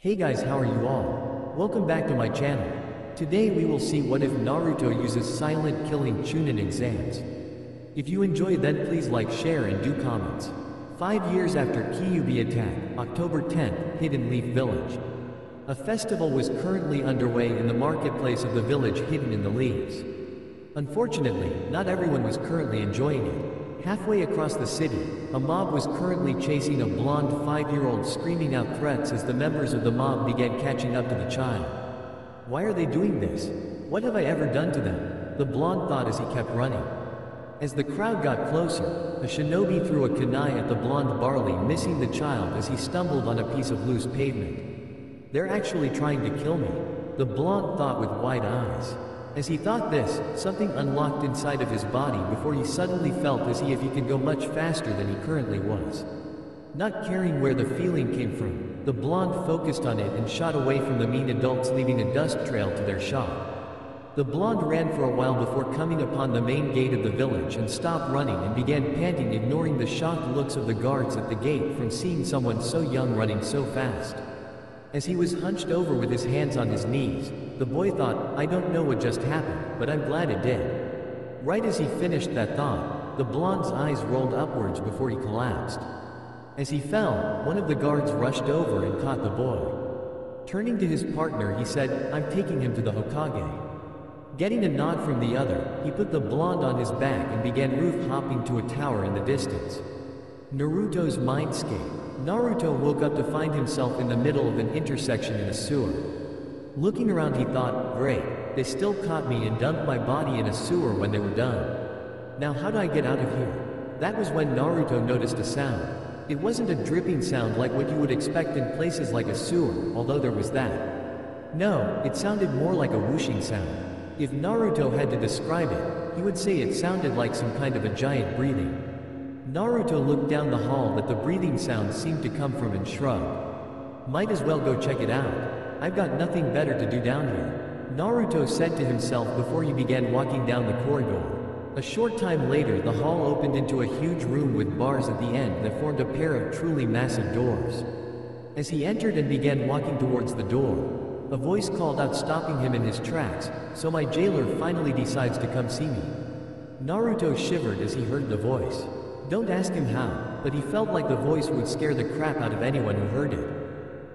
Hey guys, how are you all? Welcome back to my channel. Today we will see what if Naruto uses silent killing chunin exams. If you enjoy, then please like, share and do comments. 5 years after Kyuubi attack, October 10th, Hidden Leaf Village. A festival was currently underway in the marketplace of the village hidden in the leaves. Unfortunately, not everyone was currently enjoying it. Halfway across the city, a mob was currently chasing a blonde 5-year-old, screaming out threats as the members of the mob began catching up to the child. Why are they doing this? What have I ever done to them? The blonde thought as he kept running. As the crowd got closer, a shinobi threw a kunai at the blonde barley, missing the child as he stumbled on a piece of loose pavement. They're actually trying to kill me, the blonde thought with wide eyes. As he thought this, something unlocked inside of his body before he suddenly felt as if he could go much faster than he currently was. Not caring where the feeling came from, the blonde focused on it and shot away from the mean adults, leaving a dust trail to their shot. The blonde ran for a while before coming upon the main gate of the village and stopped running and began panting, ignoring the shocked looks of the guards at the gate from seeing someone so young running so fast. As he was hunched over with his hands on his knees, the boy thought, I don't know what just happened, but I'm glad it did. Right as he finished that thought, the blonde's eyes rolled upwards before he collapsed. As he fell, one of the guards rushed over and caught the boy. Turning to his partner, he said, I'm taking him to the Hokage. Getting a nod from the other, he put the blonde on his back and began roof hopping to a tower in the distance. Naruto's mindscape. Naruto woke up to find himself in the middle of an intersection in a sewer. Looking around, he thought, great, they still caught me and dumped my body in a sewer when they were done. Now how do I get out of here? That was when Naruto noticed a sound. It wasn't a dripping sound like what you would expect in places like a sewer, although there was that. No, it sounded more like a whooshing sound. If Naruto had to describe it, he would say it sounded like some kind of a giant breathing. Naruto looked down the hall that the breathing sound seemed to come from and shrugged. Might as well go check it out. I've got nothing better to do down here, Naruto said to himself before he began walking down the corridor. A short time later, the hall opened into a huge room with bars at the end that formed a pair of truly massive doors. As he entered and began walking towards the door, a voice called out, stopping him in his tracks, so my jailer finally decides to come see me. Naruto shivered as he heard the voice. Don't ask him how, but he felt like the voice would scare the crap out of anyone who heard it.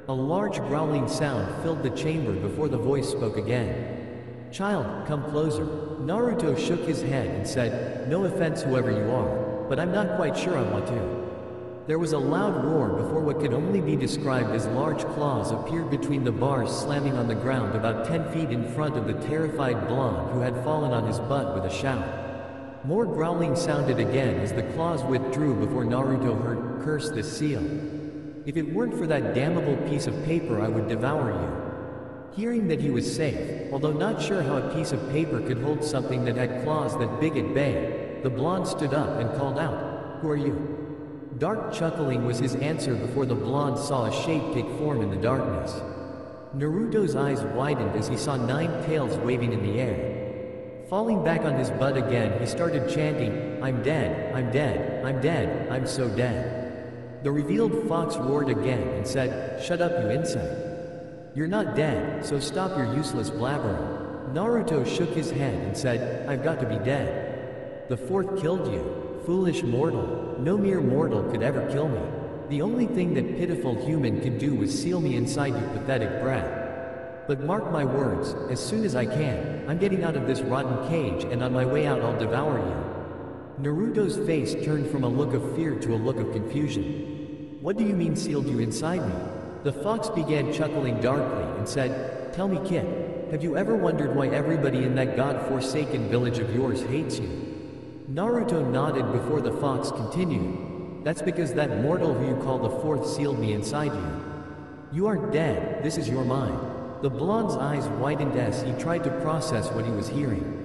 A large growling sound filled the chamber before the voice spoke again. Child, come closer. Naruto shook his head and said, no offense whoever you are, but I'm not quite sure I want to. There was a loud roar before what could only be described as large claws appeared between the bars, slamming on the ground about 10 feet in front of the terrified blonde who had fallen on his butt with a shout. More growling sounded again as the claws withdrew before Naruto heard, curse this seal. If it weren't for that damnable piece of paper, I would devour you. Hearing that he was safe, although not sure how a piece of paper could hold something that had claws that big at bay, the blonde stood up and called out, who are you? Dark chuckling was his answer before the blonde saw a shape take form in the darkness. Naruto's eyes widened as he saw 9 tails waving in the air. Falling back on his butt again, he started chanting, I'm dead, I'm dead, I'm dead, I'm so dead. The revealed fox roared again and said, shut up you insect. You're not dead, so stop your useless blabbering. Naruto shook his head and said, I've got to be dead. The fourth killed you, foolish mortal. No mere mortal could ever kill me. The only thing that pitiful human could do was seal me inside you pathetic brat. But mark my words, as soon as I can, I'm getting out of this rotten cage, and on my way out I'll devour you. Naruto's face turned from a look of fear to a look of confusion. What do you mean sealed you inside me? The fox began chuckling darkly and said, tell me kid, have you ever wondered why everybody in that god-forsaken village of yours hates you? Naruto nodded before the fox continued, that's because that mortal who you call the fourth sealed me inside you. You aren't dead, this is your mind. The blonde's eyes widened as he tried to process what he was hearing.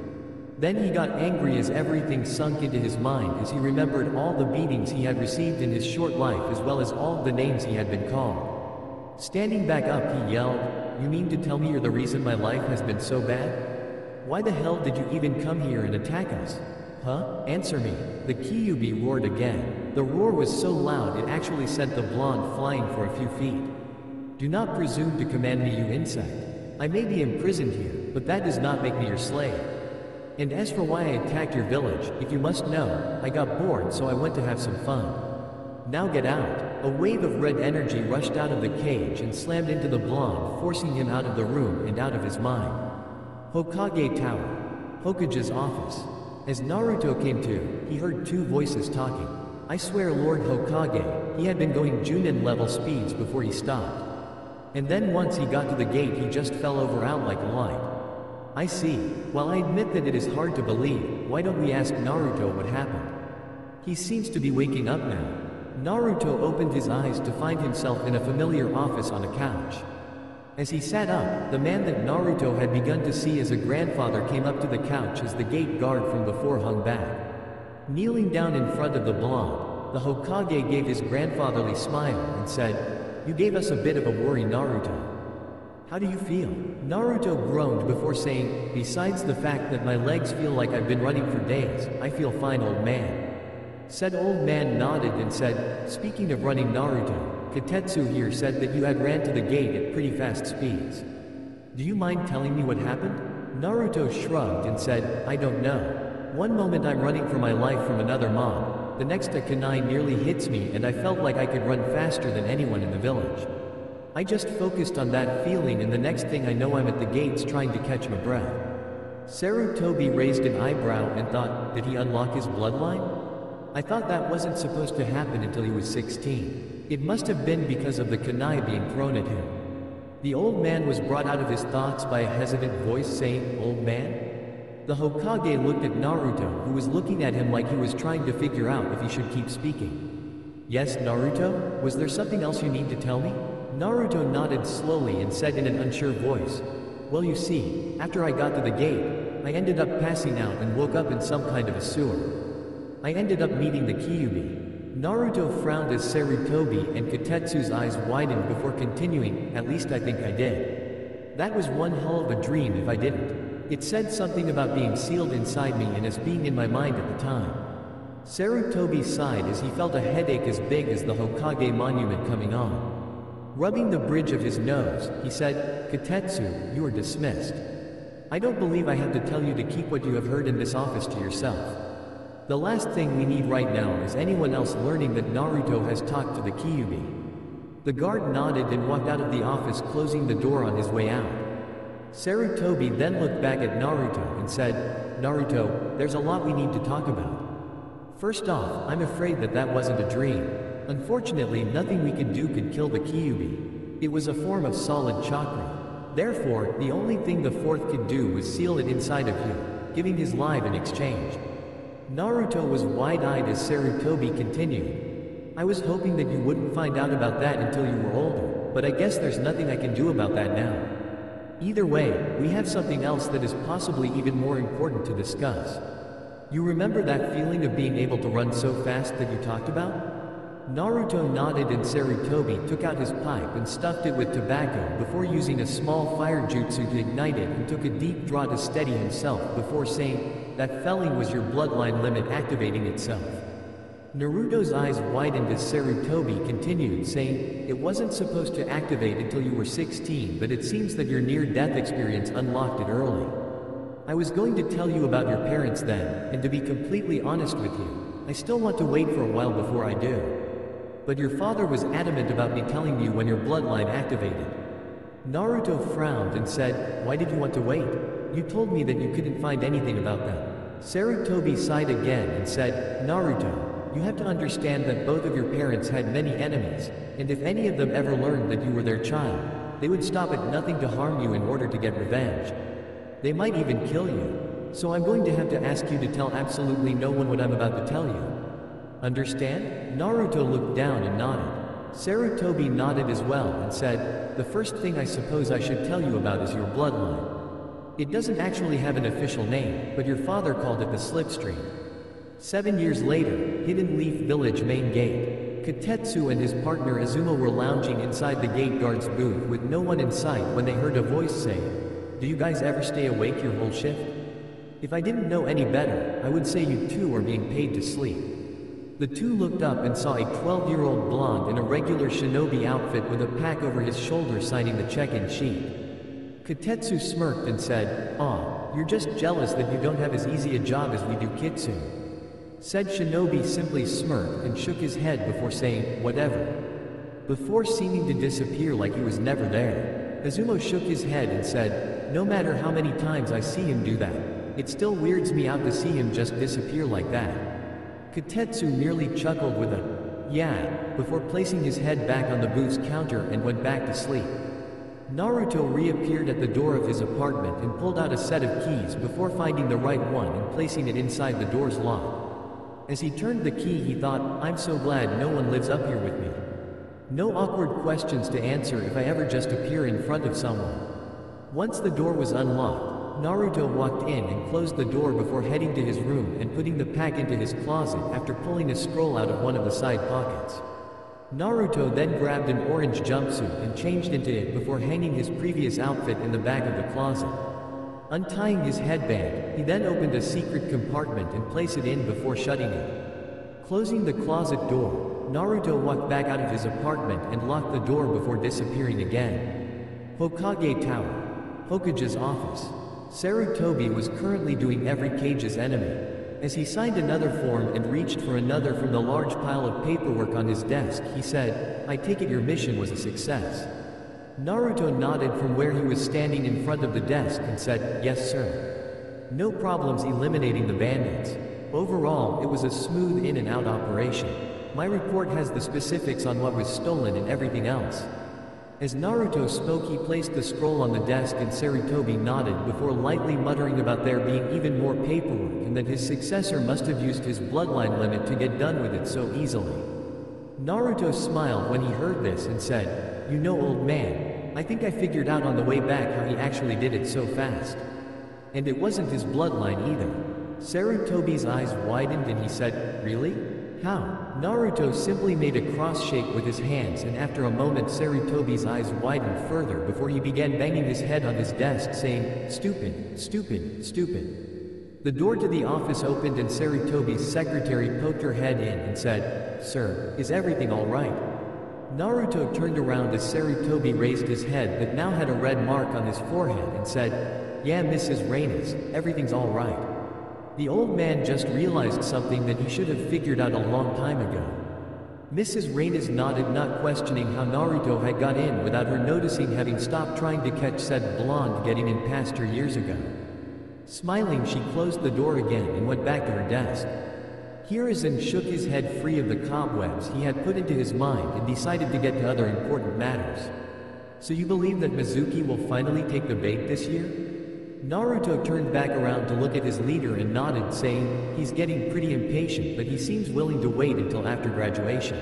Then he got angry as everything sunk into his mind as he remembered all the beatings he had received in his short life as well as all the names he had been called. Standing back up, he yelled, you mean to tell me you're the reason my life has been so bad? Why the hell did you even come here and attack us? Huh? Answer me. The Kyuubi roared again. The roar was so loud it actually sent the blonde flying for a few feet. Do not presume to command me, you insect. I may be imprisoned here, but that does not make me your slave. And as for why I attacked your village, if you must know, I got bored so I went to have some fun. Now get out." A wave of red energy rushed out of the cage and slammed into the blonde, forcing him out of the room and out of his mind. Hokage Tower. Hokage's office. As Naruto came to, he heard two voices talking. I swear Lord Hokage, he had been going Chunin level speeds before he stopped. And then once he got to the gate he just fell over out like light. I see. While I admit that it is hard to believe, why don't we ask Naruto what happened? He seems to be waking up now. Naruto opened his eyes to find himself in a familiar office on a couch. As he sat up, the man that Naruto had begun to see as a grandfather came up to the couch as the gate guard from before hung back. Kneeling down in front of the blonde, the Hokage gave his grandfatherly smile and said, "You gave us a bit of a worry, Naruto. How do you feel?" Naruto groaned before saying, "Besides the fact that my legs feel like I've been running for days, I feel fine, old man." Said old man nodded and said, "Speaking of running, Naruto, Katetsu here said that you had ran to the gate at pretty fast speeds. Do you mind telling me what happened?" Naruto shrugged and said, "I don't know. One moment I'm running for my life from another mob, the next a kunai nearly hits me and I felt like I could run faster than anyone in the village. I just focused on that feeling and the next thing I know I'm at the gates trying to catch my breath." Sarutobi raised an eyebrow and thought, did he unlock his bloodline? I thought that wasn't supposed to happen until he was 16. It must have been because of the kunai being thrown at him. The old man was brought out of his thoughts by a hesitant voice saying, "Old man?" The Hokage looked at Naruto, who was looking at him like he was trying to figure out if he should keep speaking. "Yes, Naruto? Was there something else you need to tell me?" Naruto nodded slowly and said in an unsure voice, "Well, you see, after I got to the gate, I ended up passing out and woke up in some kind of a sewer. I ended up meeting the Kyuubi." Naruto frowned as Sarutobi and Katetsu's eyes widened before continuing, "At least I think I did. That was one hell of a dream if I didn't. It said something about being sealed inside me and as being in my mind at the time." Sarutobi sighed as he felt a headache as big as the Hokage monument coming on. Rubbing the bridge of his nose, he said, "Katetsu, you are dismissed. I don't believe I have to tell you to keep what you have heard in this office to yourself. The last thing we need right now is anyone else learning that Naruto has talked to the Kyuubi." The guard nodded and walked out of the office, closing the door on his way out. Sarutobi then looked back at Naruto and said, "Naruto, there's a lot we need to talk about. First off, I'm afraid that that wasn't a dream. Unfortunately, nothing we could do could kill the Kyuubi. It was a form of solid chakra. Therefore, the only thing the fourth could do was seal it inside of you, giving his life in exchange." Naruto was wide-eyed as Sarutobi continued. "I was hoping that you wouldn't find out about that until you were older, but I guess there's nothing I can do about that now. Either way, we have something else that is possibly even more important to discuss. You remember that feeling of being able to run so fast that you talked about?" Naruto nodded and Sarutobi took out his pipe and stuffed it with tobacco before using a small fire jutsu to ignite it and took a deep draw to steady himself before saying, "That felling was your bloodline limit activating itself." Naruto's eyes widened as Sarutobi continued, saying, "It wasn't supposed to activate until you were 16, but it seems that your near-death experience unlocked it early. I was going to tell you about your parents then, and to be completely honest with you, I still want to wait for a while before I do. But your father was adamant about me telling you when your bloodline activated." Naruto frowned and said, "Why did you want to wait? You told me that you couldn't find anything about them." Sarutobi sighed again and said, "Naruto, you have to understand that both of your parents had many enemies, and if any of them ever learned that you were their child, they would stop at nothing to harm you in order to get revenge. They might even kill you. So I'm going to have to ask you to tell absolutely no one what I'm about to tell you. Understand?" Naruto looked down and nodded. Sarutobi nodded as well and said, "The first thing I suppose I should tell you about is your bloodline. It doesn't actually have an official name, but your father called it the slipstream." 7 years later, Hidden Leaf Village main gate. Katetsu and his partner Azuma were lounging inside the gate guard's booth with no one in sight when they heard a voice say, "Do you guys ever stay awake your whole shift? If I didn't know any better, I would say you two are being paid to sleep." The two looked up and saw a 12-year-old blonde in a regular shinobi outfit with a pack over his shoulder signing the check-in sheet. Kotetsu smirked and said, "Aw, you're just jealous that you don't have as easy a job as we do, Kitsune." Said shinobi simply smirked and shook his head before saying, "Whatever." Before seeming to disappear like he was never there, Izumo shook his head and said, "No matter how many times I see him do that, it still weirds me out to see him just disappear like that." Kotetsu merely chuckled with a, "Yeah," before placing his head back on the booth's counter and went back to sleep. Naruto reappeared at the door of his apartment and pulled out a set of keys before finding the right one and placing it inside the door's lock. As he turned the key, he thought, "I'm so glad no one lives up here with me. No awkward questions to answer if I ever just appear in front of someone." Once the door was unlocked, Naruto walked in and closed the door before heading to his room and putting the pack into his closet after pulling a scroll out of one of the side pockets. Naruto then grabbed an orange jumpsuit and changed into it before hanging his previous outfit in the back of the closet. Untying his headband, he then opened a secret compartment and placed it in before shutting it. Closing the closet door, Naruto walked back out of his apartment and locked the door before disappearing again. Hokage Tower. Hokage's office. Sarutobi was currently doing every Kage's enemy. As he signed another form and reached for another from the large pile of paperwork on his desk, he said, "I take it your mission was a success." Naruto nodded from where he was standing in front of the desk and said, "Yes, sir. No problems eliminating the bandits. Overall, it was a smooth in and out operation. My report has the specifics on what was stolen and everything else." As Naruto spoke, he placed the scroll on the desk and Sarutobi nodded before lightly muttering about there being even more paperwork and that his successor must have used his bloodline limit to get done with it so easily. Naruto smiled when he heard this and said, "You know, old man, I think I figured out on the way back how he actually did it so fast. And it wasn't his bloodline either." Sarutobi's eyes widened and he said, "Really? How?" Naruto simply made a cross shake with his hands, and after a moment Sarutobi's eyes widened further before he began banging his head on his desk saying, "Stupid, stupid, stupid." The door to the office opened and Sarutobi's secretary poked her head in and said, "Sir, is everything all right?" Naruto turned around as Sarutobi raised his head that now had a red mark on his forehead and said, "Yeah, Mrs. Reynes, everything's all right." The old man just realized something that he should have figured out a long time ago. Mrs. Reynes nodded, not questioning how Naruto had got in without her noticing, having stopped trying to catch said blonde getting in past her years ago. Smiling, she closed the door again and went back to her desk. Hiruzen shook his head free of the cobwebs he had put into his mind and decided to get to other important matters. "So you believe that Mizuki will finally take the bait this year?" Naruto turned back around to look at his leader and nodded, saying, "He's getting pretty impatient, but he seems willing to wait until after graduation.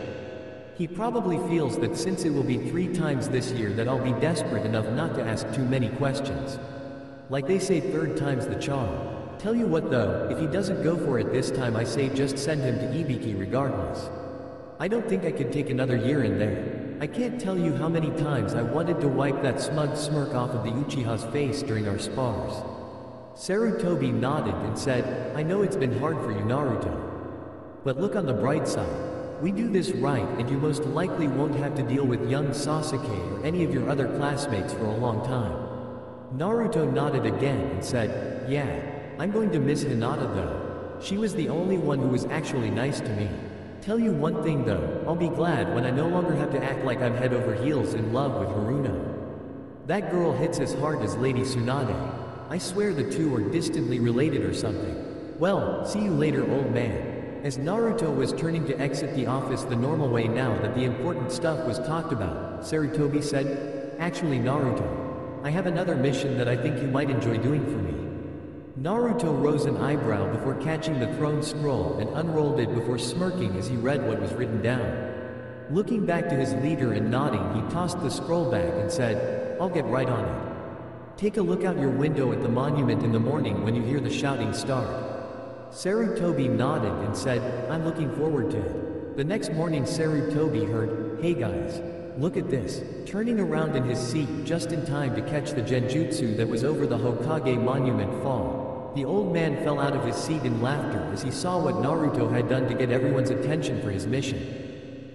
He probably feels that since it will be 3 times this year that I'll be desperate enough not to ask too many questions. Like they say, 3rd time's the charm. Tell you what though, if he doesn't go for it this time, I say just send him to Ibiki regardless. I don't think I could take another year in there. I can't tell you how many times I wanted to wipe that smug smirk off of the Uchiha's face during our spars." Sarutobi nodded and said, "I know it's been hard for you, Naruto. But look on the bright side. We do this right and you most likely won't have to deal with young Sasuke or any of your other classmates for a long time." Naruto nodded again and said, "Yeah, I'm going to miss Hinata though. She was the only one who was actually nice to me. Tell you one thing though, I'll be glad when I no longer have to act like I'm head over heels in love with Haruno. That girl hits as hard as Lady Tsunade. I swear the two are distantly related or something. Well, see you later, old man." As Naruto was turning to exit the office the normal way now that the important stuff was talked about, Sarutobi said, "Actually, Naruto, I have another mission that I think you might enjoy doing for me." Naruto rose an eyebrow before catching the thrown scroll and unrolled it before smirking as he read what was written down. Looking back to his leader and nodding, he tossed the scroll back and said, "I'll get right on it. Take a look out your window at the monument in the morning when you hear the shouting start." Sarutobi nodded and said, "I'm looking forward to it." The next morning Sarutobi heard, "Hey guys, look at this," turning around in his seat just in time to catch the genjutsu that was over the Hokage monument fall. The old man fell out of his seat in laughter as he saw what Naruto had done to get everyone's attention for his mission.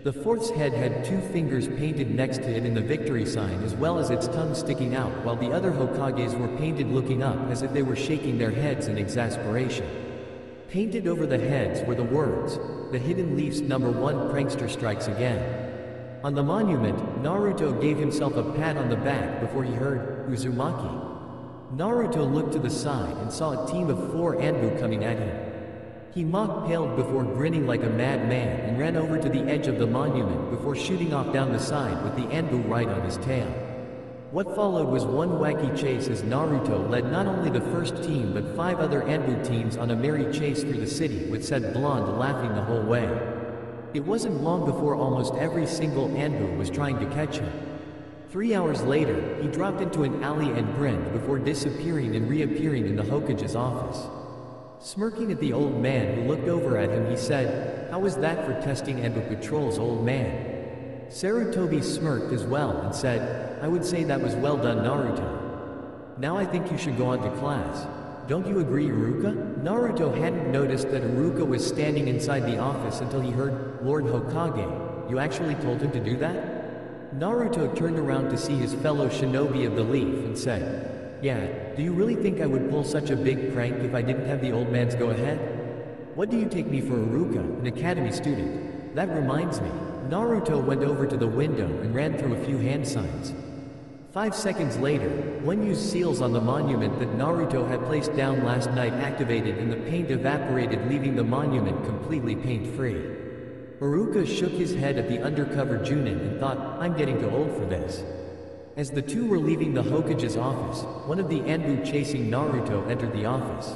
The fourth's head had 2 fingers painted next to it in the victory sign as well as its tongue sticking out, while the other Hokages were painted looking up as if they were shaking their heads in exasperation. Painted over the heads were the words, "The Hidden Leaf's #1 prankster strikes again." On the monument, Naruto gave himself a pat on the back before he heard, "Uzumaki." Naruto looked to the side and saw a team of 4 Anbu coming at him. He mock-paled before grinning like a madman and ran over to the edge of the monument before shooting off down the side with the Anbu right on his tail. What followed was one wacky chase as Naruto led not only the first team but 5 other Anbu teams on a merry chase through the city, with said blonde laughing the whole way. It wasn't long before almost every single Anbu was trying to catch him. 3 hours later, he dropped into an alley and grinned before disappearing and reappearing in the Hokage's office. Smirking at the old man who looked over at him, he said, "How was that for testing Anbu patrols, old man?" Sarutobi smirked as well and said, "I would say that was well done, Naruto. Now I think you should go on to class. Don't you agree, Iruka?" Naruto hadn't noticed that Iruka was standing inside the office until he heard, "Lord Hokage, you actually told him to do that?" Naruto turned around to see his fellow shinobi of the leaf and said, "Yeah, do you really think I would pull such a big prank if I didn't have the old man's go-ahead? What do you take me for, Iruka, an academy student? That reminds me." Naruto went over to the window and ran through a few hand signs. 5 seconds later, one used seals on the monument that Naruto had placed down last night activated and the paint evaporated, leaving the monument completely paint-free. Iruka shook his head at the undercover chunin and thought, "I'm getting too old for this." As the two were leaving the Hokage's office, one of the Anbu chasing Naruto entered the office.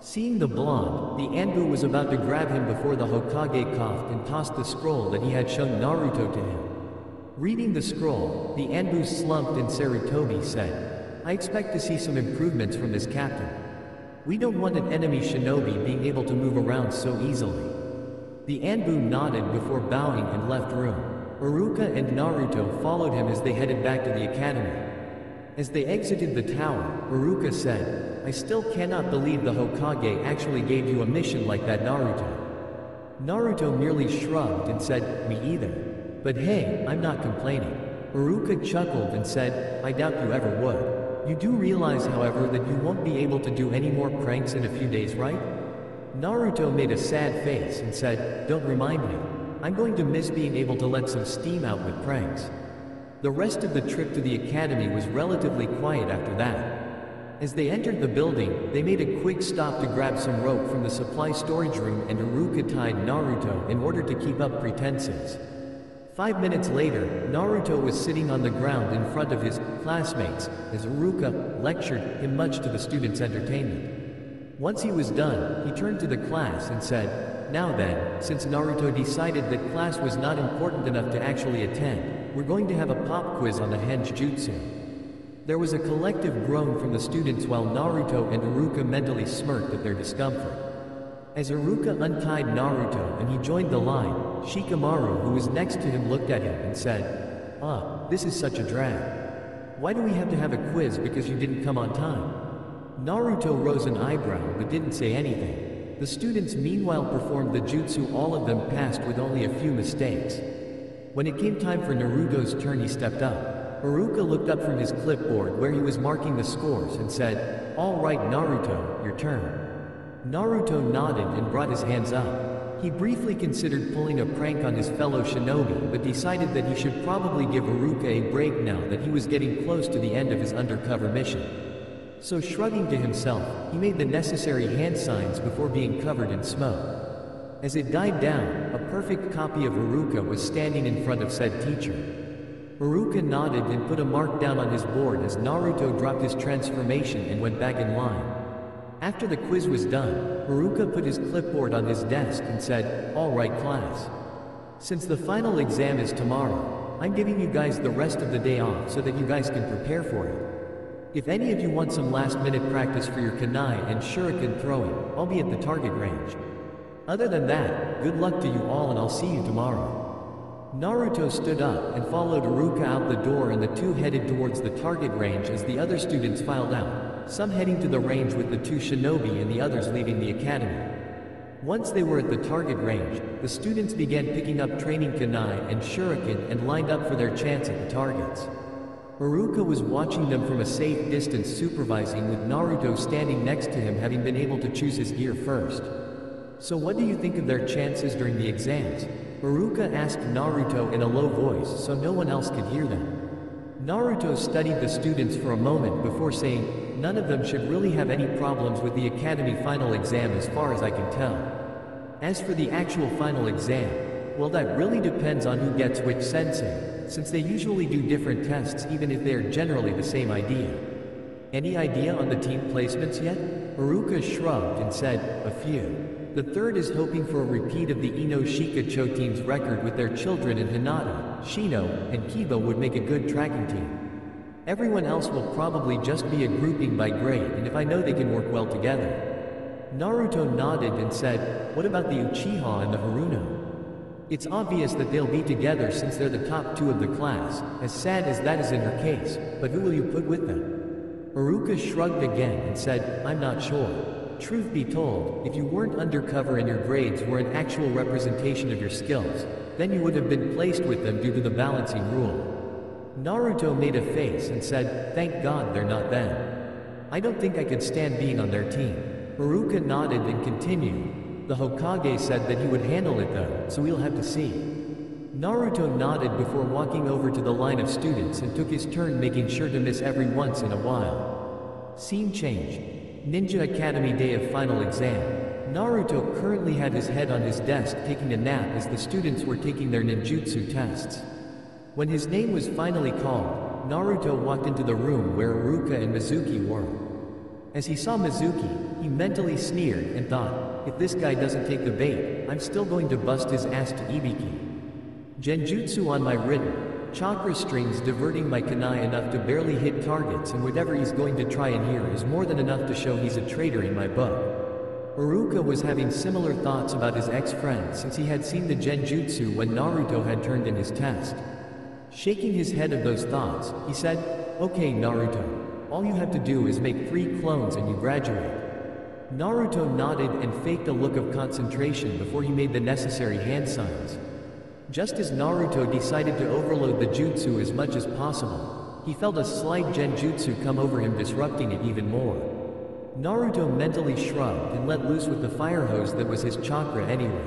Seeing the blonde, the Anbu was about to grab him before the Hokage coughed and tossed the scroll that he had shown Naruto to him. Reading the scroll, the Anbu slumped and Sarutobi said, "I expect to see some improvements from this captain. We don't want an enemy shinobi being able to move around so easily." The Anbu nodded before bowing and left room. Iruka and Naruto followed him as they headed back to the academy. As they exited the tower, Iruka said, "I still cannot believe the Hokage actually gave you a mission like that, Naruto." Naruto merely shrugged and said, "Me either. But hey, I'm not complaining." Iruka chuckled and said, "I doubt you ever would. You do realize, however, that you won't be able to do any more pranks in a few days, right?" Naruto made a sad face and said, "Don't remind me. I'm going to miss being able to let some steam out with pranks." The rest of the trip to the academy was relatively quiet after that. As they entered the building, they made a quick stop to grab some rope from the supply storage room, and Iruka tied Naruto in order to keep up pretenses. 5 minutes later, Naruto was sitting on the ground in front of his classmates as Iruka lectured him, much to the students' entertainment. Once he was done, he turned to the class and said, "Now then, since Naruto decided that class was not important enough to actually attend, we're going to have a pop quiz on the henge jutsu." There was a collective groan from the students while Naruto and Iruka mentally smirked at their discomfort. As Iruka untied Naruto and he joined the line, Shikamaru, who was next to him, looked at him and said, "This is such a drag. Why do we have to have a quiz because you didn't come on time?" Naruto rose an eyebrow but didn't say anything. The students meanwhile performed the jutsu. All of them passed with only a few mistakes. When it came time for Naruto's turn, he stepped up. Iruka looked up from his clipboard where he was marking the scores and said, "All right, Naruto, your turn." Naruto nodded and brought his hands up. He briefly considered pulling a prank on his fellow shinobi but decided that he should probably give Iruka a break now that he was getting close to the end of his undercover mission. So shrugging to himself, he made the necessary hand signs before being covered in smoke. As it died down, a perfect copy of Iruka was standing in front of said teacher. Iruka nodded and put a mark down on his board as Naruto dropped his transformation and went back in line. After the quiz was done, Iruka put his clipboard on his desk and said, "All right, class. Since the final exam is tomorrow, I'm giving you guys the rest of the day off so that you guys can prepare for it. If any of you want some last-minute practice for your kunai and shuriken throwing, I'll be at the target range. Other than that, good luck to you all and I'll see you tomorrow." Naruto stood up and followed Iruka out the door, and the two headed towards the target range as the other students filed out. some heading to the range with the 2 shinobi and the others leaving the academy. Once they were at the target range, the students began picking up training kunai and shuriken and lined up for their chance at the targets. Haruka was watching them from a safe distance, supervising, with Naruto standing next to him, having been able to choose his gear first. "So what do you think of their chances during the exams?" Haruka asked Naruto in a low voice so no one else could hear them. Naruto studied the students for a moment before saying, "None of them should really have any problems with the academy final exam as far as I can tell. As for the actual final exam, well, that really depends on who gets which sensei, since they usually do different tests even if they are generally the same idea." "Any idea on the team placements yet?" Haruka shrugged and said, "A few. The third is hoping for a repeat of the Ino Shikacho team's record with their children, and Hinata, Shino, and Kiba would make a good tracking team. Everyone else will probably just be a grouping by grade, and if I know they can work well together." Naruto nodded and said, "What about the Uchiha and the Haruno? It's obvious that they'll be together since they're the top 2 of the class, as sad as that is in her case, but who will you put with them?" Haruka shrugged again and said, "I'm not sure. Truth be told, if you weren't undercover and your grades were an actual representation of your skills, then you would have been placed with them due to the balancing rule." Naruto made a face and said, "Thank God they're not them. I don't think I could stand being on their team." Haruka nodded and continued, "The Hokage said that he would handle it though, so we'll have to see." Naruto nodded before walking over to the line of students and took his turn, making sure to miss every once in a while. Scene change. Ninja Academy day of final exam. Naruto currently had his head on his desk taking a nap as the students were taking their ninjutsu tests. When his name was finally called, Naruto walked into the room where Haruka and Mizuki were. As he saw Mizuki, he mentally sneered and thought, "If this guy doesn't take the bait, I'm still going to bust his ass to Ibiki. Genjutsu on my written, chakra strings diverting my kunai enough to barely hit targets, and whatever he's going to try in here is more than enough to show he's a traitor in my book." Haruka was having similar thoughts about his ex-friend since he had seen the genjutsu when Naruto had turned in his test. Shaking his head of those thoughts, he said, "Okay Naruto, all you have to do is make 3 clones and you graduate." Naruto nodded and faked a look of concentration before he made the necessary hand signs. Just as Naruto decided to overload the jutsu as much as possible, he felt a slight genjutsu come over him, disrupting it even more. Naruto mentally shrugged and let loose with the fire hose that was his chakra anyway.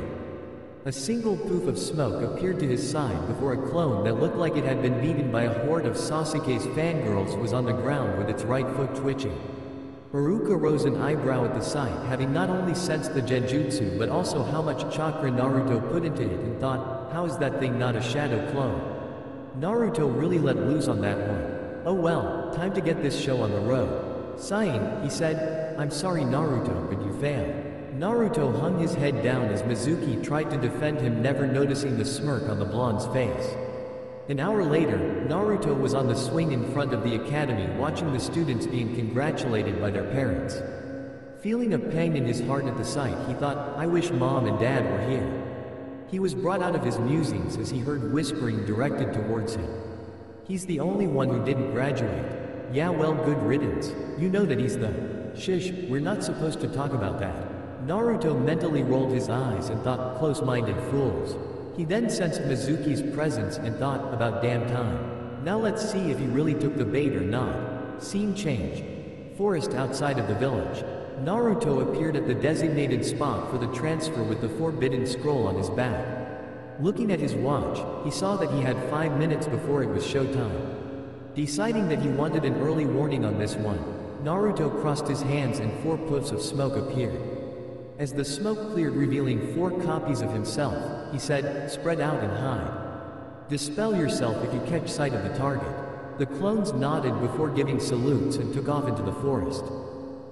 A single poof of smoke appeared to his side before a clone that looked like it had been beaten by a horde of Sasuke's fangirls was on the ground with its right foot twitching. Haruka rose an eyebrow at the sight, having not only sensed the genjutsu but also how much chakra Naruto put into it, and thought, how is that thing not a shadow clone? Naruto really let loose on that one. Oh well, time to get this show on the road. Sighing, he said, "I'm sorry Naruto, but you failed." Naruto hung his head down as Mizuki tried to defend him, never noticing the smirk on the blonde's face. An hour later, Naruto was on the swing in front of the academy watching the students being congratulated by their parents. Feeling a pang in his heart at the sight, he thought, "I wish Mom and Dad were here." He was brought out of his musings as he heard whispering directed towards him. "He's the only one who didn't graduate. Yeah, well, good riddance. You know that he's the..." "Shush, we're not supposed to talk about that." Naruto mentally rolled his eyes and thought, "Close-minded fools." He then sensed Mizuki's presence and thought, "About damn time. Now let's see if he really took the bait or not." Scene change. Forest outside of the village. Naruto appeared at the designated spot for the transfer with the forbidden scroll on his back. Looking at his watch, he saw that he had 5 minutes before it was showtime. Deciding that he wanted an early warning on this one, Naruto crossed his hands and 4 puffs of smoke appeared. As the smoke cleared, revealing 4 copies of himself, he said, "Spread out and hide. Dispel yourself if you catch sight of the target." The clones nodded before giving salutes and took off into the forest.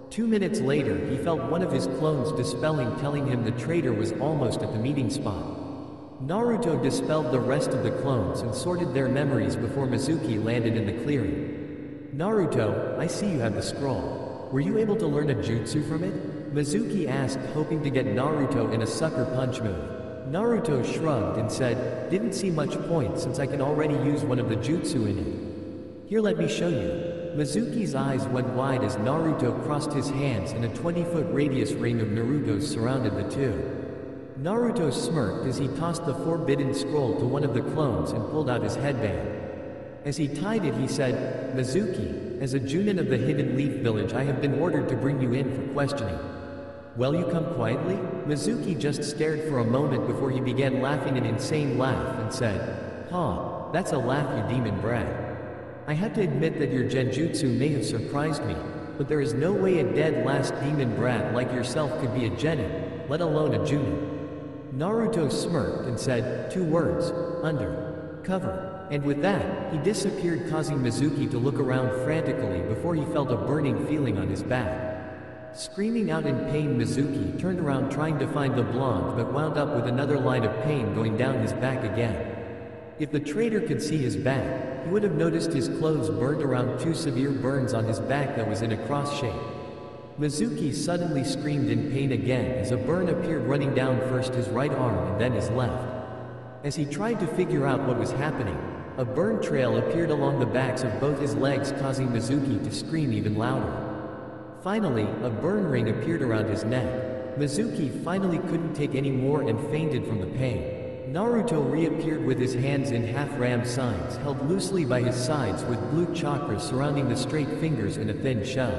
2 minutes later, he felt one of his clones dispelling, telling him the traitor was almost at the meeting spot. Naruto dispelled the rest of the clones and sorted their memories before Mizuki landed in the clearing. "Naruto, I see you have the scroll. Were you able to learn a jutsu from it?" Mizuki asked, hoping to get Naruto in a sucker punch move. Naruto shrugged and said, "Didn't see much point since I can already use one of the jutsu in it." "Here, let me show you." Mizuki's eyes went wide as Naruto crossed his hands and a 20-foot radius ring of Naruto's surrounded the two. Naruto smirked as he tossed the forbidden scroll to one of the clones and pulled out his headband. As he tied it, he said, "Mizuki, as a Chunin of the Hidden Leaf Village, I have been ordered to bring you in for questioning." "Well, you come quietly?" Mizuki just stared for a moment before he began laughing an insane laugh and said, "Ha, that's a laugh, you demon brat. I have to admit that your genjutsu may have surprised me, but there is no way a dead last demon brat like yourself could be a genin, let alone a Chunin." Naruto smirked and said, "2 words, under-cover." And with that, he disappeared, causing Mizuki to look around frantically before he felt a burning feeling on his back. Screaming out in pain, Mizuki turned around trying to find the blonde but wound up with another line of pain going down his back again. If the traitor could see his back, he would have noticed his clothes burned around 2 severe burns on his back that was in a cross shape. Mizuki suddenly screamed in pain again as a burn appeared running down first his right arm and then his left. As he tried to figure out what was happening, a burn trail appeared along the backs of both his legs, causing Mizuki to scream even louder. Finally, a burn ring appeared around his neck. Mizuki finally couldn't take any more and fainted from the pain. Naruto reappeared with his hands in half-ram signs held loosely by his sides with blue chakras surrounding the straight fingers in a thin shell.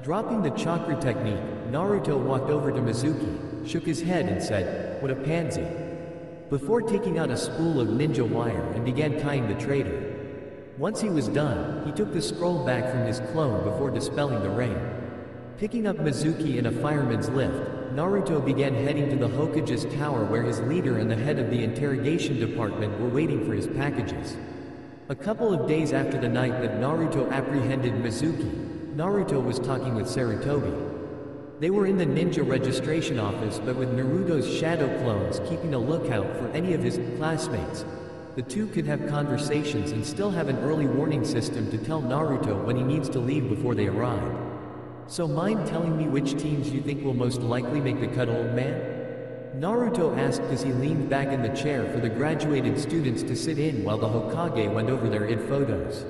Dropping the chakra technique, Naruto walked over to Mizuki, shook his head and said, "What a pansy," before taking out a spool of ninja wire and began tying the traitor. Once he was done, he took the scroll back from his clone before dispelling the ring. Picking up Mizuki in a fireman's lift, Naruto began heading to the Hokage's tower where his leader and the head of the interrogation department were waiting for his packages. A couple of days after the night that Naruto apprehended Mizuki, Naruto was talking with Sarutobi. They were in the ninja registration office but with Naruto's shadow clones keeping a lookout for any of his classmates. The two could have conversations and still have an early warning system to tell Naruto when he needs to leave before they arrive. "So mind telling me which teams you think will most likely make the cut, old man?" Naruto asked as he leaned back in the chair for the graduated students to sit in while the Hokage went over their id photos.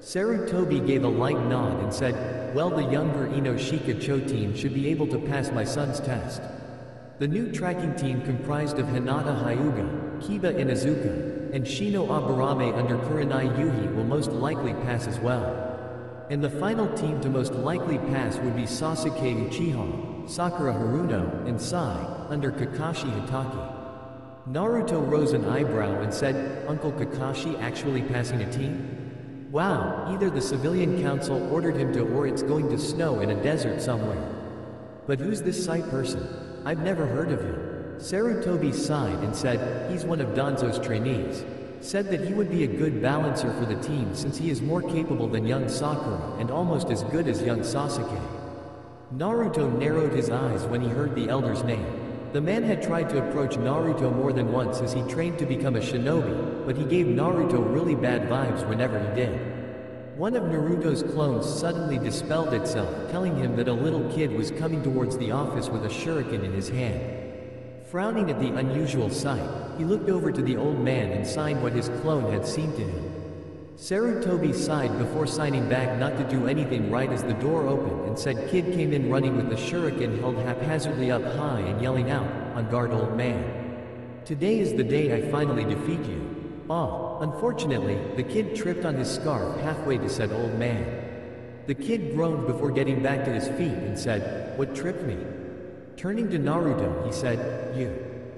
Sarutobi gave a light nod and said, "Well, the younger Inoshika-cho team should be able to pass my son's test. The new tracking team comprised of Hinata Hyuga, Kiba Inazuka, and Shino Aburame under Kurenai Yuhi will most likely pass as well. And the final team to most likely pass would be Sasuke Uchiha, Sakura Haruno, and Sai, under Kakashi Hatake." Naruto rose an eyebrow and said, "Uncle Kakashi actually passing a team? Wow, either the civilian council ordered him to or it's going to snow in a desert somewhere. But who's this Sai person? I've never heard of him." Sarutobi sighed and said, "He's one of Danzo's trainees. Said that he would be a good balancer for the team since he is more capable than young Sakura and almost as good as young Sasuke." Naruto narrowed his eyes when he heard the elder's name. The man had tried to approach Naruto more than once as he trained to become a shinobi, but he gave Naruto really bad vibes whenever he did. One of Naruto's clones suddenly dispelled itself, telling him that a little kid was coming towards the office with a shuriken in his hand. Frowning at the unusual sight, he looked over to the old man and signed what his clone had seemed to him. Sarutobi sighed before signing back not to do anything right as the door opened and said kid came in running with the shuriken held haphazardly up high and yelling out, "On guard, old man. Today is the day I finally defeat you." Unfortunately, the kid tripped on his scarf halfway to said old man. The kid groaned before getting back to his feet and said, "What tripped me?" Turning to Naruto, he said,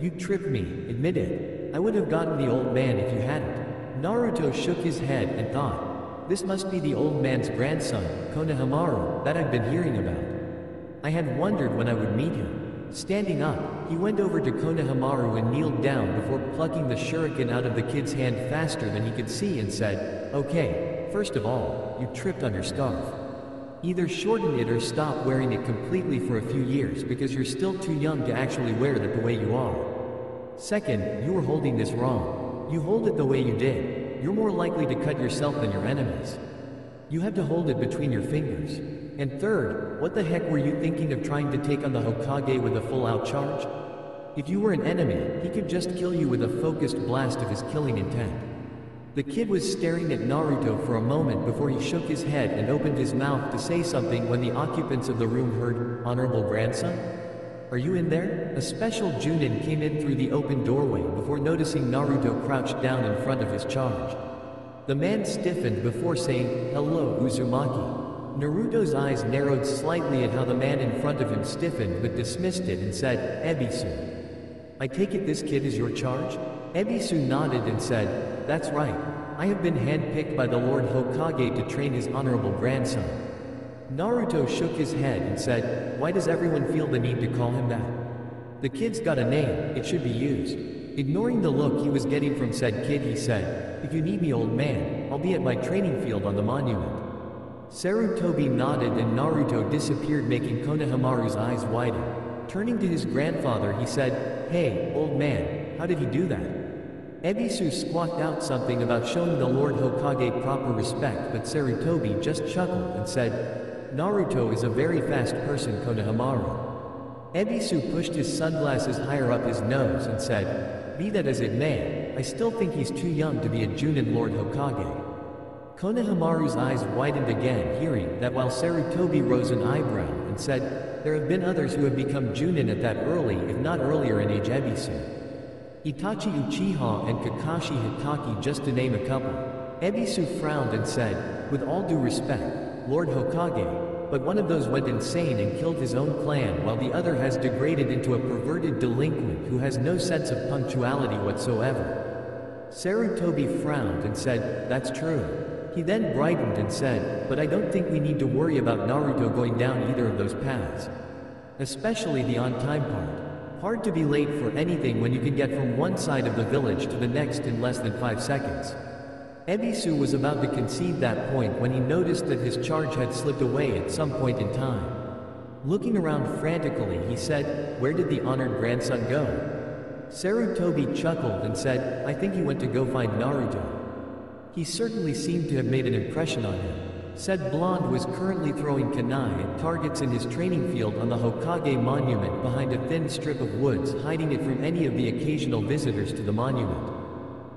You tripped me, admit it. I would have gotten the old man if you hadn't." Naruto shook his head and thought, "This must be the old man's grandson, Konohamaru, that I've been hearing about. I had wondered when I would meet him." Standing up, he went over to Konohamaru and kneeled down before plucking the shuriken out of the kid's hand faster than he could see and said, "Okay, first of all, you tripped on your scarf. Either shorten it or stop wearing it completely for a few years because you're still too young to actually wear it the way you are. Second, you were holding this wrong. You hold it the way you did, you're more likely to cut yourself than your enemies. You have to hold it between your fingers. And third, what the heck were you thinking of trying to take on the Hokage with a full-out charge? If you were an enemy, he could just kill you with a focused blast of his killing intent. The kid was staring at Naruto for a moment before he shook his head and opened his mouth to say something when the occupants of the room heard, "Honorable grandson? Are you in there?" A special Junin came in through the open doorway before noticing Naruto crouched down in front of his charge. The man stiffened before saying, "Hello, Uzumaki." Naruto's eyes narrowed slightly at how the man in front of him stiffened but dismissed it and said, "Ebisu. I take it this kid is your charge?" Ebisu nodded and said, "That's right. I have been handpicked by the Lord Hokage to train his honorable grandson." Naruto shook his head and said, "Why does everyone feel the need to call him that? The kid's got a name, it should be used." Ignoring the look he was getting from said kid, he said, "If you need me, old man, I'll be at my training field on the monument." Sarutobi nodded and Naruto disappeared, making Konohamaru's eyes widen. Turning to his grandfather, he said, "Hey, old man, how did he do that?" Ebisu squawked out something about showing the Lord Hokage proper respect, but Sarutobi just chuckled and said, "Naruto is a very fast person, Konohamaru." Ebisu pushed his sunglasses higher up his nose and said, "Be that as it may, I still think he's too young to be a Junin Lord Hokage." Konohamaru's eyes widened again, hearing that while Sarutobi rose an eyebrow and said, "There have been others who have become Junin at that early, if not earlier in age, Ebisu. Itachi Uchiha and Kakashi Hitaki, just to name a couple." Ebisu frowned and said, "With all due respect, Lord Hokage, but one of those went insane and killed his own clan while the other has degraded into a perverted delinquent who has no sense of punctuality whatsoever." Sarutobi frowned and said, "That's true." He then brightened and said, "But I don't think we need to worry about Naruto going down either of those paths. Especially the on-time part. Hard to be late for anything when you can get from one side of the village to the next in less than 5 seconds. Ebisu was about to concede that point when he noticed that his charge had slipped away at some point in time. Looking around frantically, he said, "Where did the honored grandson go?" Sarutobi chuckled and said, "I think he went to go find Naruto. He certainly seemed to have made an impression on him." Said blonde was currently throwing kunai at targets in his training field on the Hokage monument behind a thin strip of woods, hiding it from any of the occasional visitors to the monument.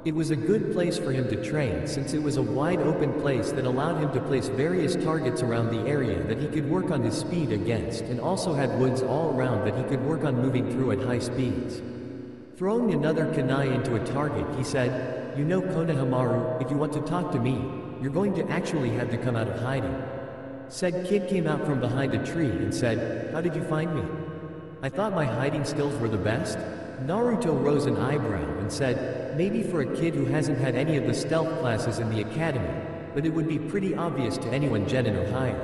It was a good place for him to train since it was a wide open place that allowed him to place various targets around the area that he could work on his speed against, and also had woods all around that he could work on moving through at high speeds. Throwing another kunai into a target, he said, "You know, Konohamaru, if you want to talk to me, you're going to actually have to come out of hiding." Said kid came out from behind a tree and said, "How did you find me? I thought my hiding skills were the best?" Naruto rose an eyebrow and said, "Maybe for a kid who hasn't had any of the stealth classes in the academy, but it would be pretty obvious to anyone Genin or higher.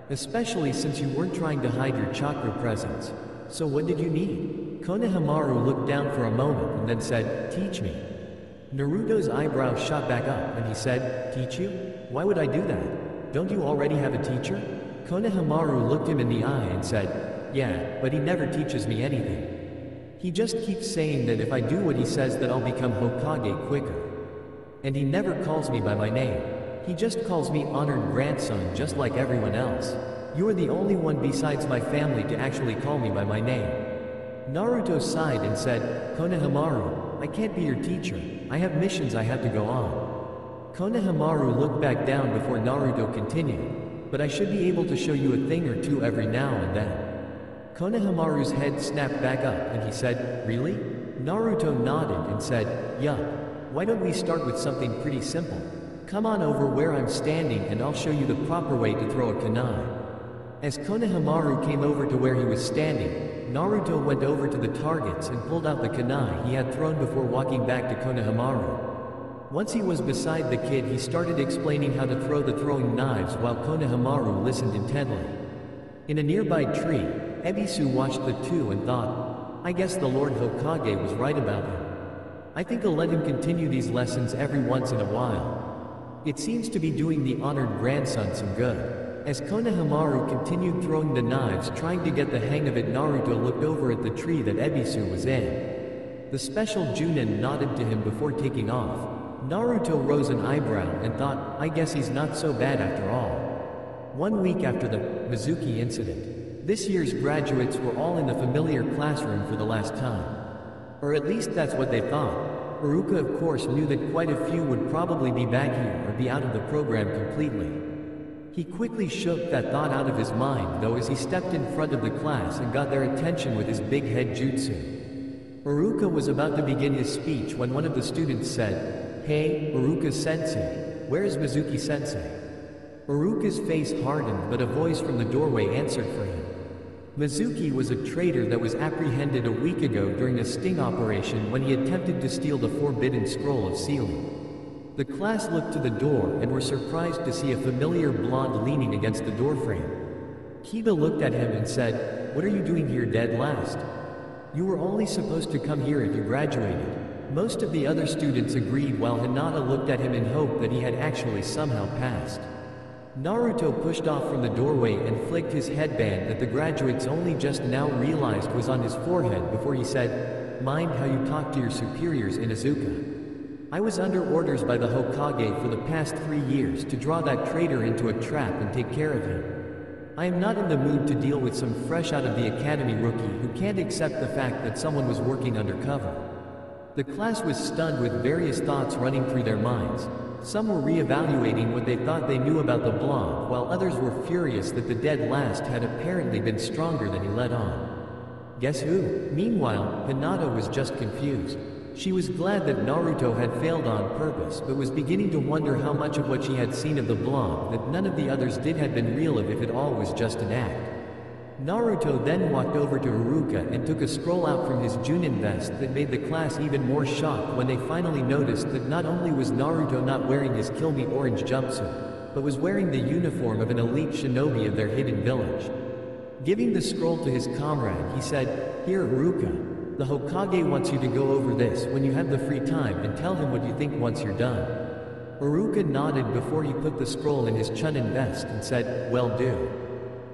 Especially since you weren't trying to hide your chakra presence. So what did you need?" Konohamaru looked down for a moment and then said, "Teach me." Naruto's eyebrows shot back up and he said, "Teach you? Why would I do that? Don't you already have a teacher?" Konohamaru looked him in the eye and said, "Yeah, but he never teaches me anything. He just keeps saying that if I do what he says that I'll become Hokage quicker. And he never calls me by my name. He just calls me honored grandson just like everyone else. You are the only one besides my family to actually call me by my name." Naruto sighed and said, "Konohamaru, I can't be your teacher. I have missions I have to go on." Konohamaru looked back down before Naruto continued, "But I should be able to show you a thing or two every now and then." Konohamaru's head snapped back up and he said, "Really?" Naruto nodded and said, "Yup. Why don't we start with something pretty simple? Come on over where I'm standing and I'll show you the proper way to throw a kunai." As Konohamaru came over to where he was standing, Naruto went over to the targets and pulled out the kunai he had thrown before walking back to Konohamaru. Once he was beside the kid, he started explaining how to throw the throwing knives while Konohamaru listened intently. In a nearby tree, Ebisu watched the two and thought, "I guess the Lord Hokage was right about him. I think I'll let him continue these lessons every once in a while. It seems to be doing the honored grandson some good." As Konohamaru continued throwing the knives, trying to get the hang of it, Naruto looked over at the tree that Ebisu was in. The special Junin nodded to him before taking off. Naruto rose an eyebrow and thought, "I guess he's not so bad after all." 1 week after the Mizuki incident, this year's graduates were all in the familiar classroom for the last time. Or at least that's what they thought. Haruka of course knew that quite a few would probably be back here or be out of the program completely. He quickly shook that thought out of his mind though as he stepped in front of the class and got their attention with his big head jutsu. Haruka was about to begin his speech when one of the students said, "Hey, Haruka-sensei, where is Mizuki-sensei?" Haruka's face hardened but a voice from the doorway answered for him. Mizuki was a traitor that was apprehended a week ago during a sting operation when he attempted to steal the forbidden scroll of sealing. The class looked to the door and were surprised to see a familiar blonde leaning against the doorframe. Kiba looked at him and said, "What are you doing here dead last? You were only supposed to come here if you graduated." Most of the other students agreed while Hinata looked at him in hope that he had actually somehow passed. Naruto pushed off from the doorway and flicked his headband that the graduates only just now realized was on his forehead before he said, "Mind how you talk to your superiors, Inuzuka. I was under orders by the Hokage for the past 3 years to draw that traitor into a trap and take care of him. I am not in the mood to deal with some fresh out of the academy rookie who can't accept the fact that someone was working undercover." The class was stunned with various thoughts running through their minds. Some were re-evaluating what they thought they knew about the blonde, while others were furious that the dead last had apparently been stronger than he let on. Guess who? Meanwhile, Hinata was just confused. She was glad that Naruto had failed on purpose, but was beginning to wonder how much of what she had seen of the blonde that none of the others did had been real if it all was just an act. Naruto then walked over to Haruka and took a scroll out from his chunin vest that made the class even more shocked when they finally noticed that not only was Naruto not wearing his Kill Me orange jumpsuit, but was wearing the uniform of an elite shinobi of their hidden village. Giving the scroll to his comrade, he said, "Here, Haruka. The Hokage wants you to go over this when you have the free time and tell him what you think once you're done." Haruka nodded before he put the scroll in his chunin vest and said, "Will do.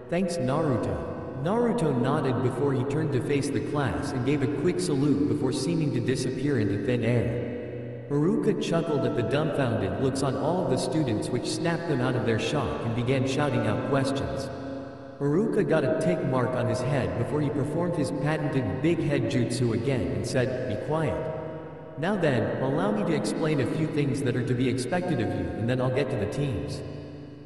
Thanks, Naruto." Naruto nodded before he turned to face the class and gave a quick salute before seeming to disappear into thin air. Haruka chuckled at the dumbfounded looks on all of the students which snapped them out of their shock and began shouting out questions. Haruka got a tick mark on his head before he performed his patented big head jutsu again and said, "Be quiet. Now then, allow me to explain a few things that are to be expected of you and then I'll get to the teams."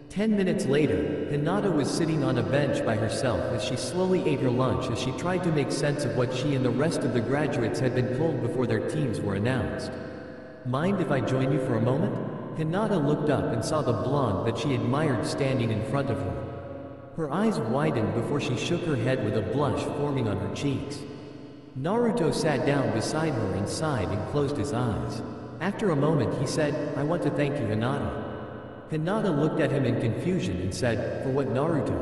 10 minutes later, Hinata was sitting on a bench by herself as she slowly ate her lunch as she tried to make sense of what she and the rest of the graduates had been told before their teams were announced. "Mind if I join you for a moment?" Hinata looked up and saw the blonde that she admired standing in front of her. Her eyes widened before she shook her head with a blush forming on her cheeks. Naruto sat down beside her and sighed and closed his eyes. After a moment he said, "I want to thank you, Hinata." Hinata looked at him in confusion and said, "For what, Naruto?"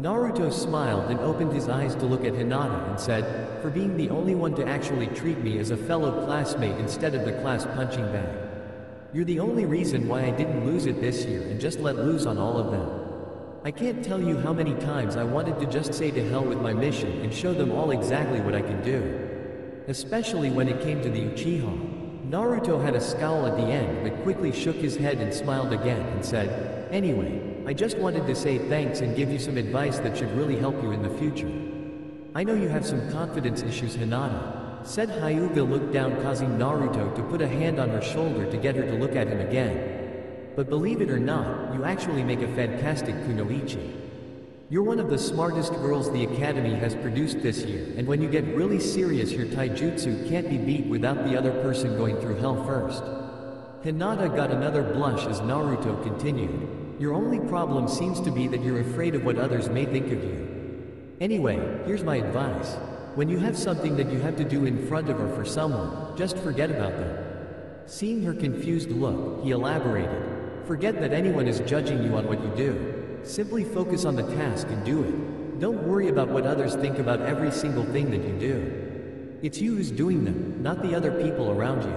Naruto smiled and opened his eyes to look at Hinata and said, "For being the only one to actually treat me as a fellow classmate instead of the class punching bag. You're the only reason why I didn't lose it this year and just let loose on all of them. I can't tell you how many times I wanted to just say to hell with my mission and show them all exactly what I can do. Especially when it came to the Uchiha." Naruto had a scowl at the end but quickly shook his head and smiled again and said, "Anyway, I just wanted to say thanks and give you some advice that should really help you in the future. I know you have some confidence issues, Hinata," said Hyuga looked down, causing Naruto to put a hand on her shoulder to get her to look at him again. "But believe it or not, you actually make a fantastic kunoichi. You're one of the smartest girls the academy has produced this year, and when you get really serious your taijutsu can't be beat without the other person going through hell first." Hinata got another blush as Naruto continued, "Your only problem seems to be that you're afraid of what others may think of you. Anyway, here's my advice. When you have something that you have to do in front of or for someone, just forget about them." Seeing her confused look, he elaborated, "Forget that anyone is judging you on what you do. Simply focus on the task and do it. Don't worry about what others think about every single thing that you do. It's you who's doing them, not the other people around you.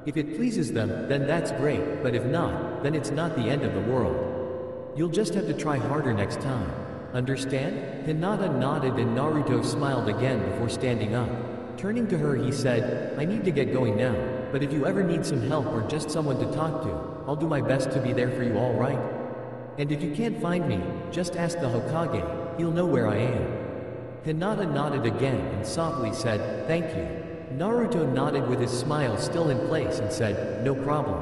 If it pleases them, then that's great, but if not, then it's not the end of the world. You'll just have to try harder next time. Understand?" Hinata nodded and Naruto smiled again before standing up. Turning to her he said, "I need to get going now, but if you ever need some help or just someone to talk to, I'll do my best to be there for you, all right? And if you can't find me, just ask the Hokage, he'll know where I am." Hinata nodded again and softly said, "Thank you." Naruto nodded with his smile still in place and said, "No problem.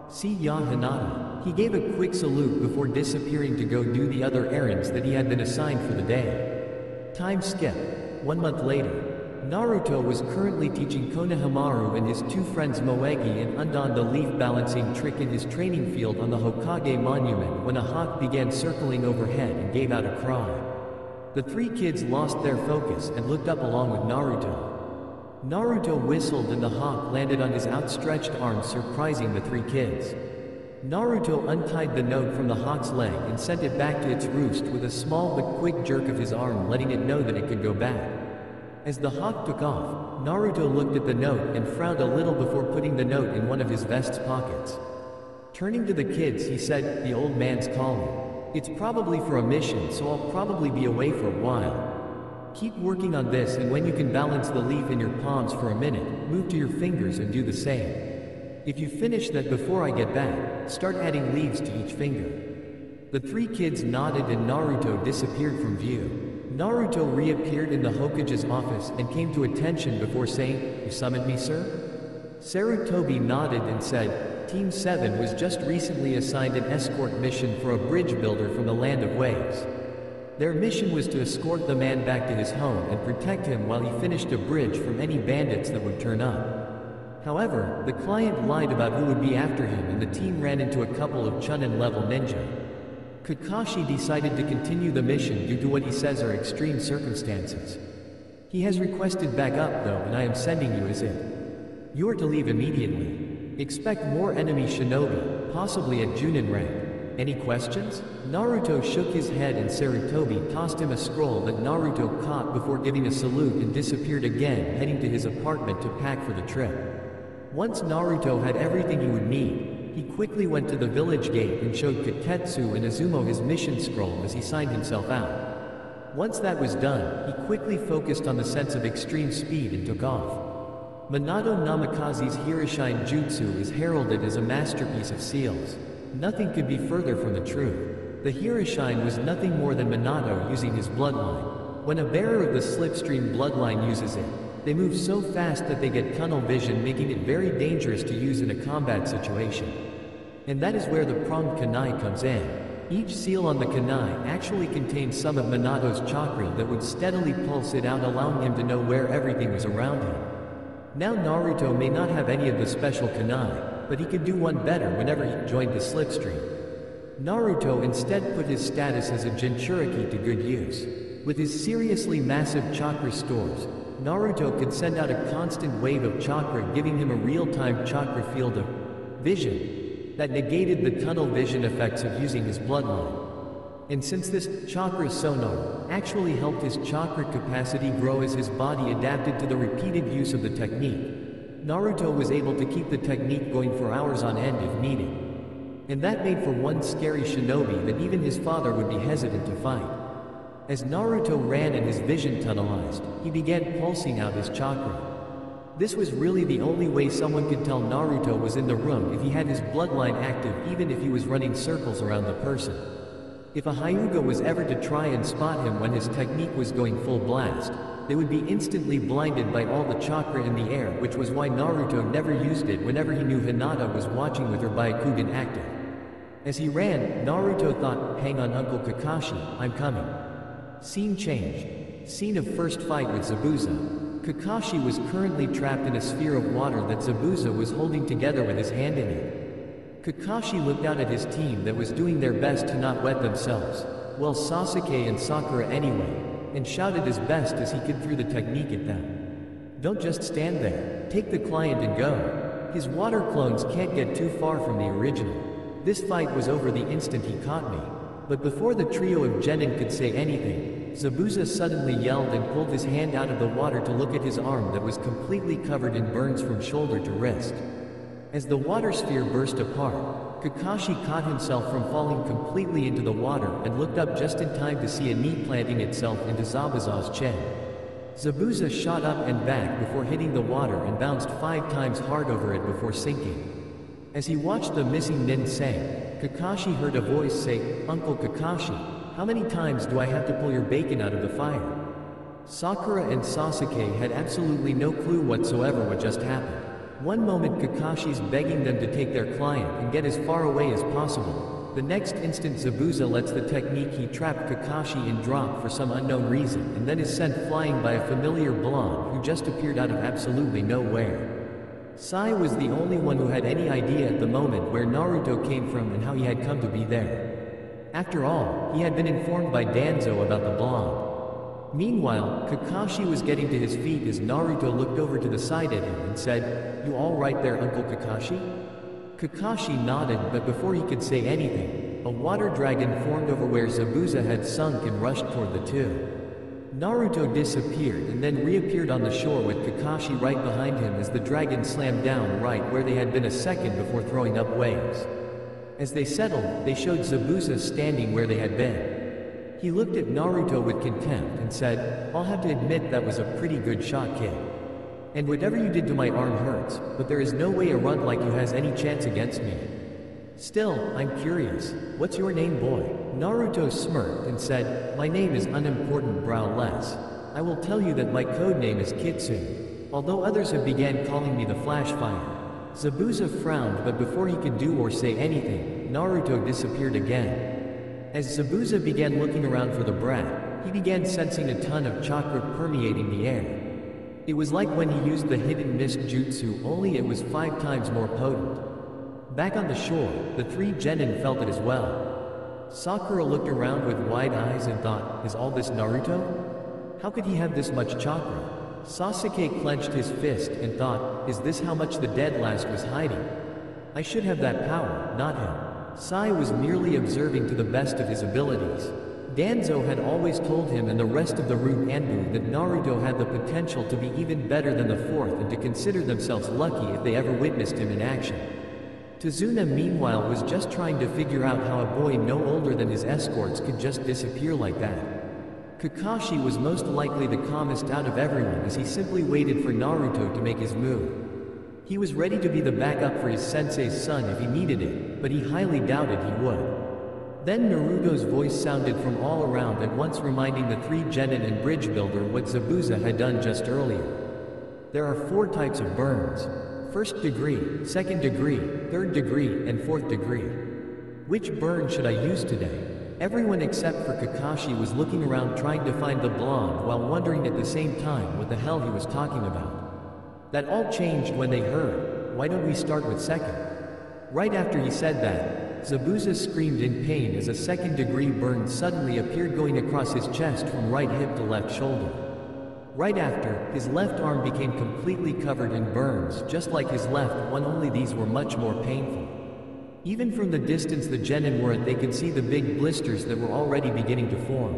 See ya, Hinata." He gave a quick salute before disappearing to go do the other errands that he had been assigned for the day. Time skip. 1 month later. Naruto was currently teaching Konohamaru and his two friends Moegi and Undan the leaf balancing trick in his training field on the Hokage monument when a hawk began circling overhead and gave out a cry. The three kids lost their focus and looked up along with Naruto. Naruto whistled and the hawk landed on his outstretched arm, surprising the three kids. Naruto untied the note from the hawk's leg and sent it back to its roost with a small but quick jerk of his arm, letting it know that it could go back. As the hawk took off, Naruto looked at the note and frowned a little before putting the note in one of his vest's pockets. Turning to the kids, he said, "The old man's calling. It's probably for a mission, so I'll probably be away for a while. Keep working on this, and when you can balance the leaf in your palms for a minute, move to your fingers and do the same. If you finish that before I get back, start adding leaves to each finger." The three kids nodded and Naruto disappeared from view. Naruto reappeared in the Hokage's office and came to attention before saying, "You summoned me, sir?" Sarutobi nodded and said, "Team 7 was just recently assigned an escort mission for a bridge builder from the Land of Waves. Their mission was to escort the man back to his home and protect him while he finished a bridge from any bandits that would turn up. However, the client lied about who would be after him and the team ran into a couple of chunin-level ninja. Kakashi decided to continue the mission due to what he says are extreme circumstances. He has requested backup though, and I am sending you as it. You are to leave immediately. Expect more enemy shinobi, possibly at Junin rank. Any questions?" Naruto shook his head and Sarutobi tossed him a scroll that Naruto caught before giving a salute and disappeared again, heading to his apartment to pack for the trip. Once Naruto had everything he would need, he quickly went to the village gate and showed Katetsu and Izumo his mission scroll as he signed himself out. Once that was done, he quickly focused on the sense of extreme speed and took off. Minato Namikaze's Hirashine Jutsu is heralded as a masterpiece of seals. Nothing could be further from the truth. The Hirashine was nothing more than Minato using his bloodline. When a bearer of the slipstream bloodline uses it, they move so fast that they get tunnel vision, making it very dangerous to use in a combat situation. And that is where the pronged kunai comes in. Each seal on the kunai actually contains some of Minato's chakra that would steadily pulse it out, allowing him to know where everything was around him. Now Naruto may not have any of the special kunai, but he could do one better whenever he joined the slipstream. Naruto instead put his status as a Jinchuriki to good use. With his seriously massive chakra stores, Naruto could send out a constant wave of chakra, giving him a real-time chakra field of vision that negated the tunnel vision effects of using his bloodline. And since this chakra sonar actually helped his chakra capacity grow as his body adapted to the repeated use of the technique, Naruto was able to keep the technique going for hours on end if needed. And that made for one scary shinobi that even his father would be hesitant to fight. As Naruto ran and his vision tunnelized, he began pulsing out his chakra. This was really the only way someone could tell Naruto was in the room if he had his bloodline active, even if he was running circles around the person. If a Hyuga was ever to try and spot him when his technique was going full blast, they would be instantly blinded by all the chakra in the air, which was why Naruto never used it whenever he knew Hinata was watching with her Byakugan active. As he ran, Naruto thought, "Hang on Uncle Kakashi, I'm coming." Scene changed. Scene of first fight with Zabuza. Kakashi was currently trapped in a sphere of water that Zabuza was holding together with his hand in it. Kakashi looked out at his team that was doing their best to not wet themselves, well Sasuke and Sakura anyway, and shouted as best as he could through the technique at them. "Don't just stand there, take the client and go. His water clones can't get too far from the original." This fight was over the instant he caught me. But before the trio of genin could say anything, Zabuza suddenly yelled and pulled his hand out of the water to look at his arm that was completely covered in burns from shoulder to wrist. As the water sphere burst apart, Kakashi caught himself from falling completely into the water and looked up just in time to see a knee planting itself into Zabuza's chin. Zabuza shot up and back before hitting the water and bounced 5 times hard over it before sinking. As he watched the missing nin sink, Kakashi heard a voice say, "Uncle Kakashi, how many times do I have to pull your bacon out of the fire?" Sakura and Sasuke had absolutely no clue whatsoever what just happened. One moment Kakashi's begging them to take their client and get as far away as possible. The next instant Zabuza lets the technique he trapped Kakashi in drop for some unknown reason and then is sent flying by a familiar blonde who just appeared out of absolutely nowhere. Sai was the only one who had any idea at the moment where Naruto came from and how he had come to be there. After all, he had been informed by Danzo about the blonde. Meanwhile, Kakashi was getting to his feet as Naruto looked over to the side at him and said, "You all right there, Uncle Kakashi?" Kakashi nodded, but before he could say anything, a water dragon formed over where Zabuza had sunk and rushed toward the two. Naruto disappeared and then reappeared on the shore with Kakashi right behind him as the dragon slammed down right where they had been a second before throwing up waves. As they settled, they showed Zabuza standing where they had been. He looked at Naruto with contempt and said, "I'll have to admit that was a pretty good shot, kid. And whatever you did to my arm hurts, but there is no way a runt like you has any chance against me. Still, I'm curious, what's your name, boy?" Naruto smirked and said, "My name is unimportant, browless. I will tell you that my code name is Kitsune, although others have began calling me the Flashfire." Zabuza frowned, but before he could do or say anything, Naruto disappeared again. As Zabuza began looking around for the brat, he began sensing a ton of chakra permeating the air. It was like when he used the hidden mist jutsu, only it was 5 times more potent. Back on the shore, the 3 genin felt it as well. Sakura looked around with wide eyes and thought, is all this Naruto? How could he have this much chakra? Sasuke clenched his fist and thought, is this how much the dead last was hiding? I should have that power, not him. Sai was merely observing to the best of his abilities. Danzo had always told him and the rest of the Root Anbu that Naruto had the potential to be even better than the 4th and to consider themselves lucky if they ever witnessed him in action. Tazuna meanwhile was just trying to figure out how a boy no older than his escorts could just disappear like that. Kakashi was most likely the calmest out of everyone as he simply waited for Naruto to make his move. He was ready to be the backup for his sensei's son if he needed it, but he highly doubted he would. Then Naruto's voice sounded from all around at once, reminding the 3 genin and bridge builder what Zabuza had done just earlier. There are 4 types of burns. 1st degree, 2nd degree, 3rd degree, and 4th degree. Which burn should I use today? Everyone except for Kakashi was looking around trying to find the blonde while wondering at the same time what the hell he was talking about. That all changed when they heard, "Why don't we start with 2nd?" Right after he said that, Zabuza screamed in pain as a 2nd degree burn suddenly appeared going across his chest from right hip to left shoulder. Right after, his left arm became completely covered in burns just like his left one, only these were much more painful. Even from the distance the genin were at, they could see the big blisters that were already beginning to form.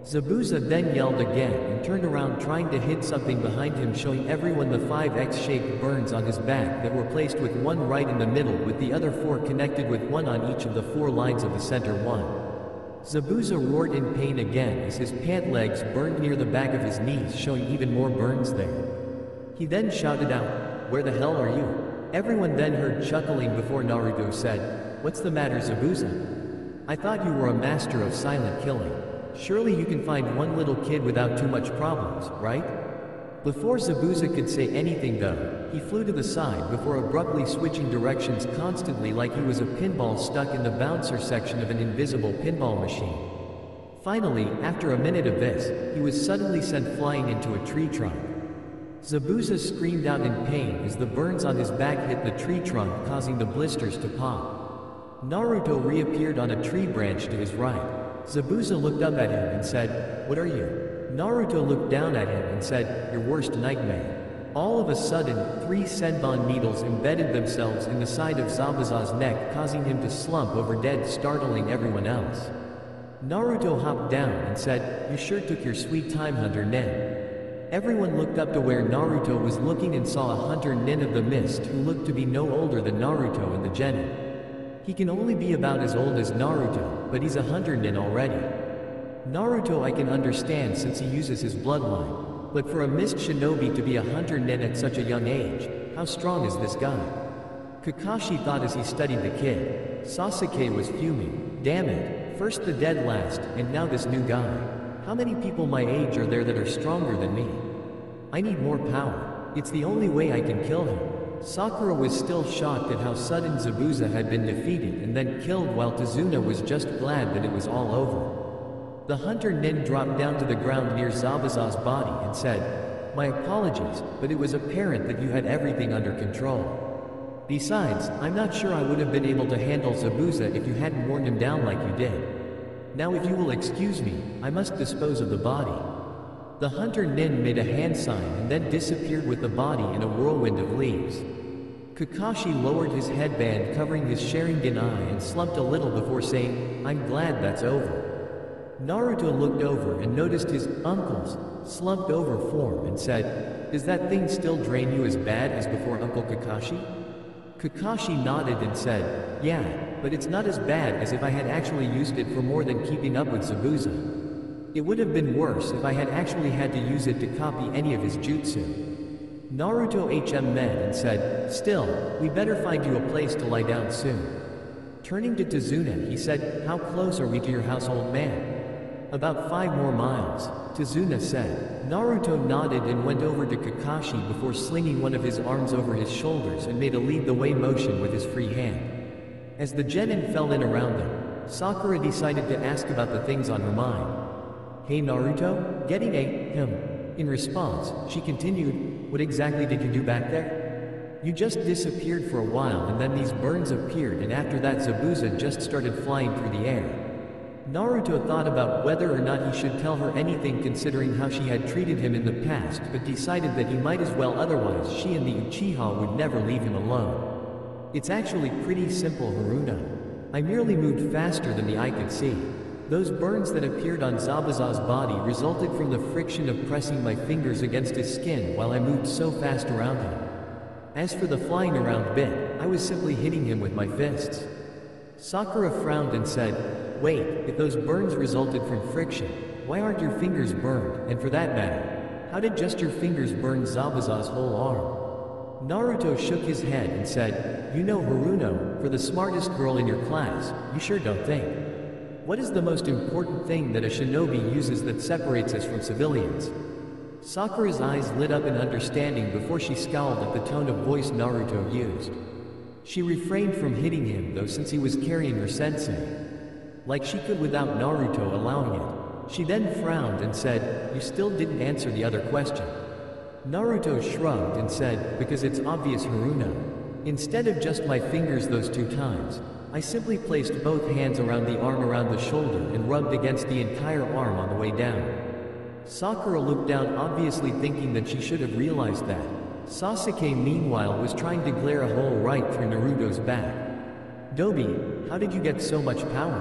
Zabuza then yelled again and turned around trying to hit something behind him, showing everyone the 5 X-shaped burns on his back that were placed with one right in the middle with the other 4 connected with one on each of the 4 lines of the center one. Zabuza roared in pain again as his pant legs burned near the back of his knees, showing even more burns there. He then shouted out, "Where the hell are you?" Everyone then heard chuckling before Naruto said, "What's the matter, Zabuza? I thought you were a master of silent killing. Surely you can find one little kid without too much problems, right?" Before Zabuza could say anything though, he flew to the side before abruptly switching directions constantly like he was a pinball stuck in the bouncer section of an invisible pinball machine. Finally, after a minute of this, he was suddenly sent flying into a tree trunk. Zabuza screamed out in pain as the burns on his back hit the tree trunk, causing the blisters to pop. Naruto reappeared on a tree branch to his right. Zabuza looked up at him and said, "What are you?" Naruto looked down at him and said, "Your worst nightmare." All of a sudden, 3 senbon needles embedded themselves in the side of Zabuza's neck, causing him to slump over dead, startling everyone else. Naruto hopped down and said, "You sure took your sweet time, Hunter Nin." Everyone looked up to where Naruto was looking and saw a Hunter Nin of the Mist who looked to be no older than Naruto and the genin. He can only be about as old as Naruto, but he's a Hunter Nin already. Naruto I can understand since he uses his bloodline, but for a Mist Shinobi to be a Hunter Nin at such a young age, how strong is this guy? Kakashi thought as he studied the kid. Sasuke was fuming. Damn it, first the dead last, and now this new guy. How many people my age are there that are stronger than me? I need more power. It's the only way I can kill him. Sakura was still shocked at how sudden Zabuza had been defeated and then killed, while Tazuna was just glad that it was all over. The hunter Nin dropped down to the ground near Zabuza's body and said, "My apologies, but it was apparent that you had everything under control. Besides, I'm not sure I would have been able to handle Zabuza if you hadn't worn him down like you did. Now if you will excuse me, I must dispose of the body." The hunter Nin made a hand sign and then disappeared with the body in a whirlwind of leaves. Kakashi lowered his headband covering his Sharingan eye and slumped a little before saying, "I'm glad that's over." Naruto looked over and noticed his uncle's slumped over form and said, "Does that thing still drain you as bad as before, Uncle Kakashi?" Kakashi nodded and said, "Yeah, but it's not as bad as if I had actually used it for more than keeping up with Zabuza. It would have been worse if I had actually had to use it to copy any of his jutsu." Naruto med and said, "Still, we better find you a place to lie down soon." Turning to Tazuna, he said, "How close are we to your house, old man?" "About 5 more miles, Tazuna said. Naruto nodded and went over to Kakashi before slinging one of his arms over his shoulders and made a lead-the-way motion with his free hand. As the genin fell in around them, Sakura decided to ask about the things on her mind. "Hey Naruto, getting him." In response, she continued, "What exactly did you do back there? You just disappeared for a while and then these burns appeared, and after that Zabuza just started flying through the air." Naruto thought about whether or not he should tell her anything considering how she had treated him in the past, but decided that he might as well, otherwise she and the Uchiha would never leave him alone. "It's actually pretty simple, Haruno. I merely moved faster than the eye could see. Those burns that appeared on Zabuza's body resulted from the friction of pressing my fingers against his skin while I moved so fast around him. As for the flying around bit, I was simply hitting him with my fists." Sakura frowned and said, "Wait, if those burns resulted from friction, why aren't your fingers burned, and for that matter, how did just your fingers burn Zabuza's whole arm?" Naruto shook his head and said, "You know Haruno, for the smartest girl in your class, you sure don't think. What is the most important thing that a shinobi uses that separates us from civilians?" Sakura's eyes lit up in understanding before she scowled at the tone of voice Naruto used. She refrained from hitting him though, since he was carrying her sensei. Like she could without Naruto allowing it. She then frowned and said, "You still didn't answer the other question." Naruto shrugged and said, "Because it's obvious, Haruno. Instead of just my fingers those 2 times, I simply placed both hands around the arm around the shoulder and rubbed against the entire arm on the way down." Sakura looked down, obviously thinking that she should have realized that. Sasuke meanwhile was trying to glare a hole right through Naruto's back. "Dobi, how did you get so much power?"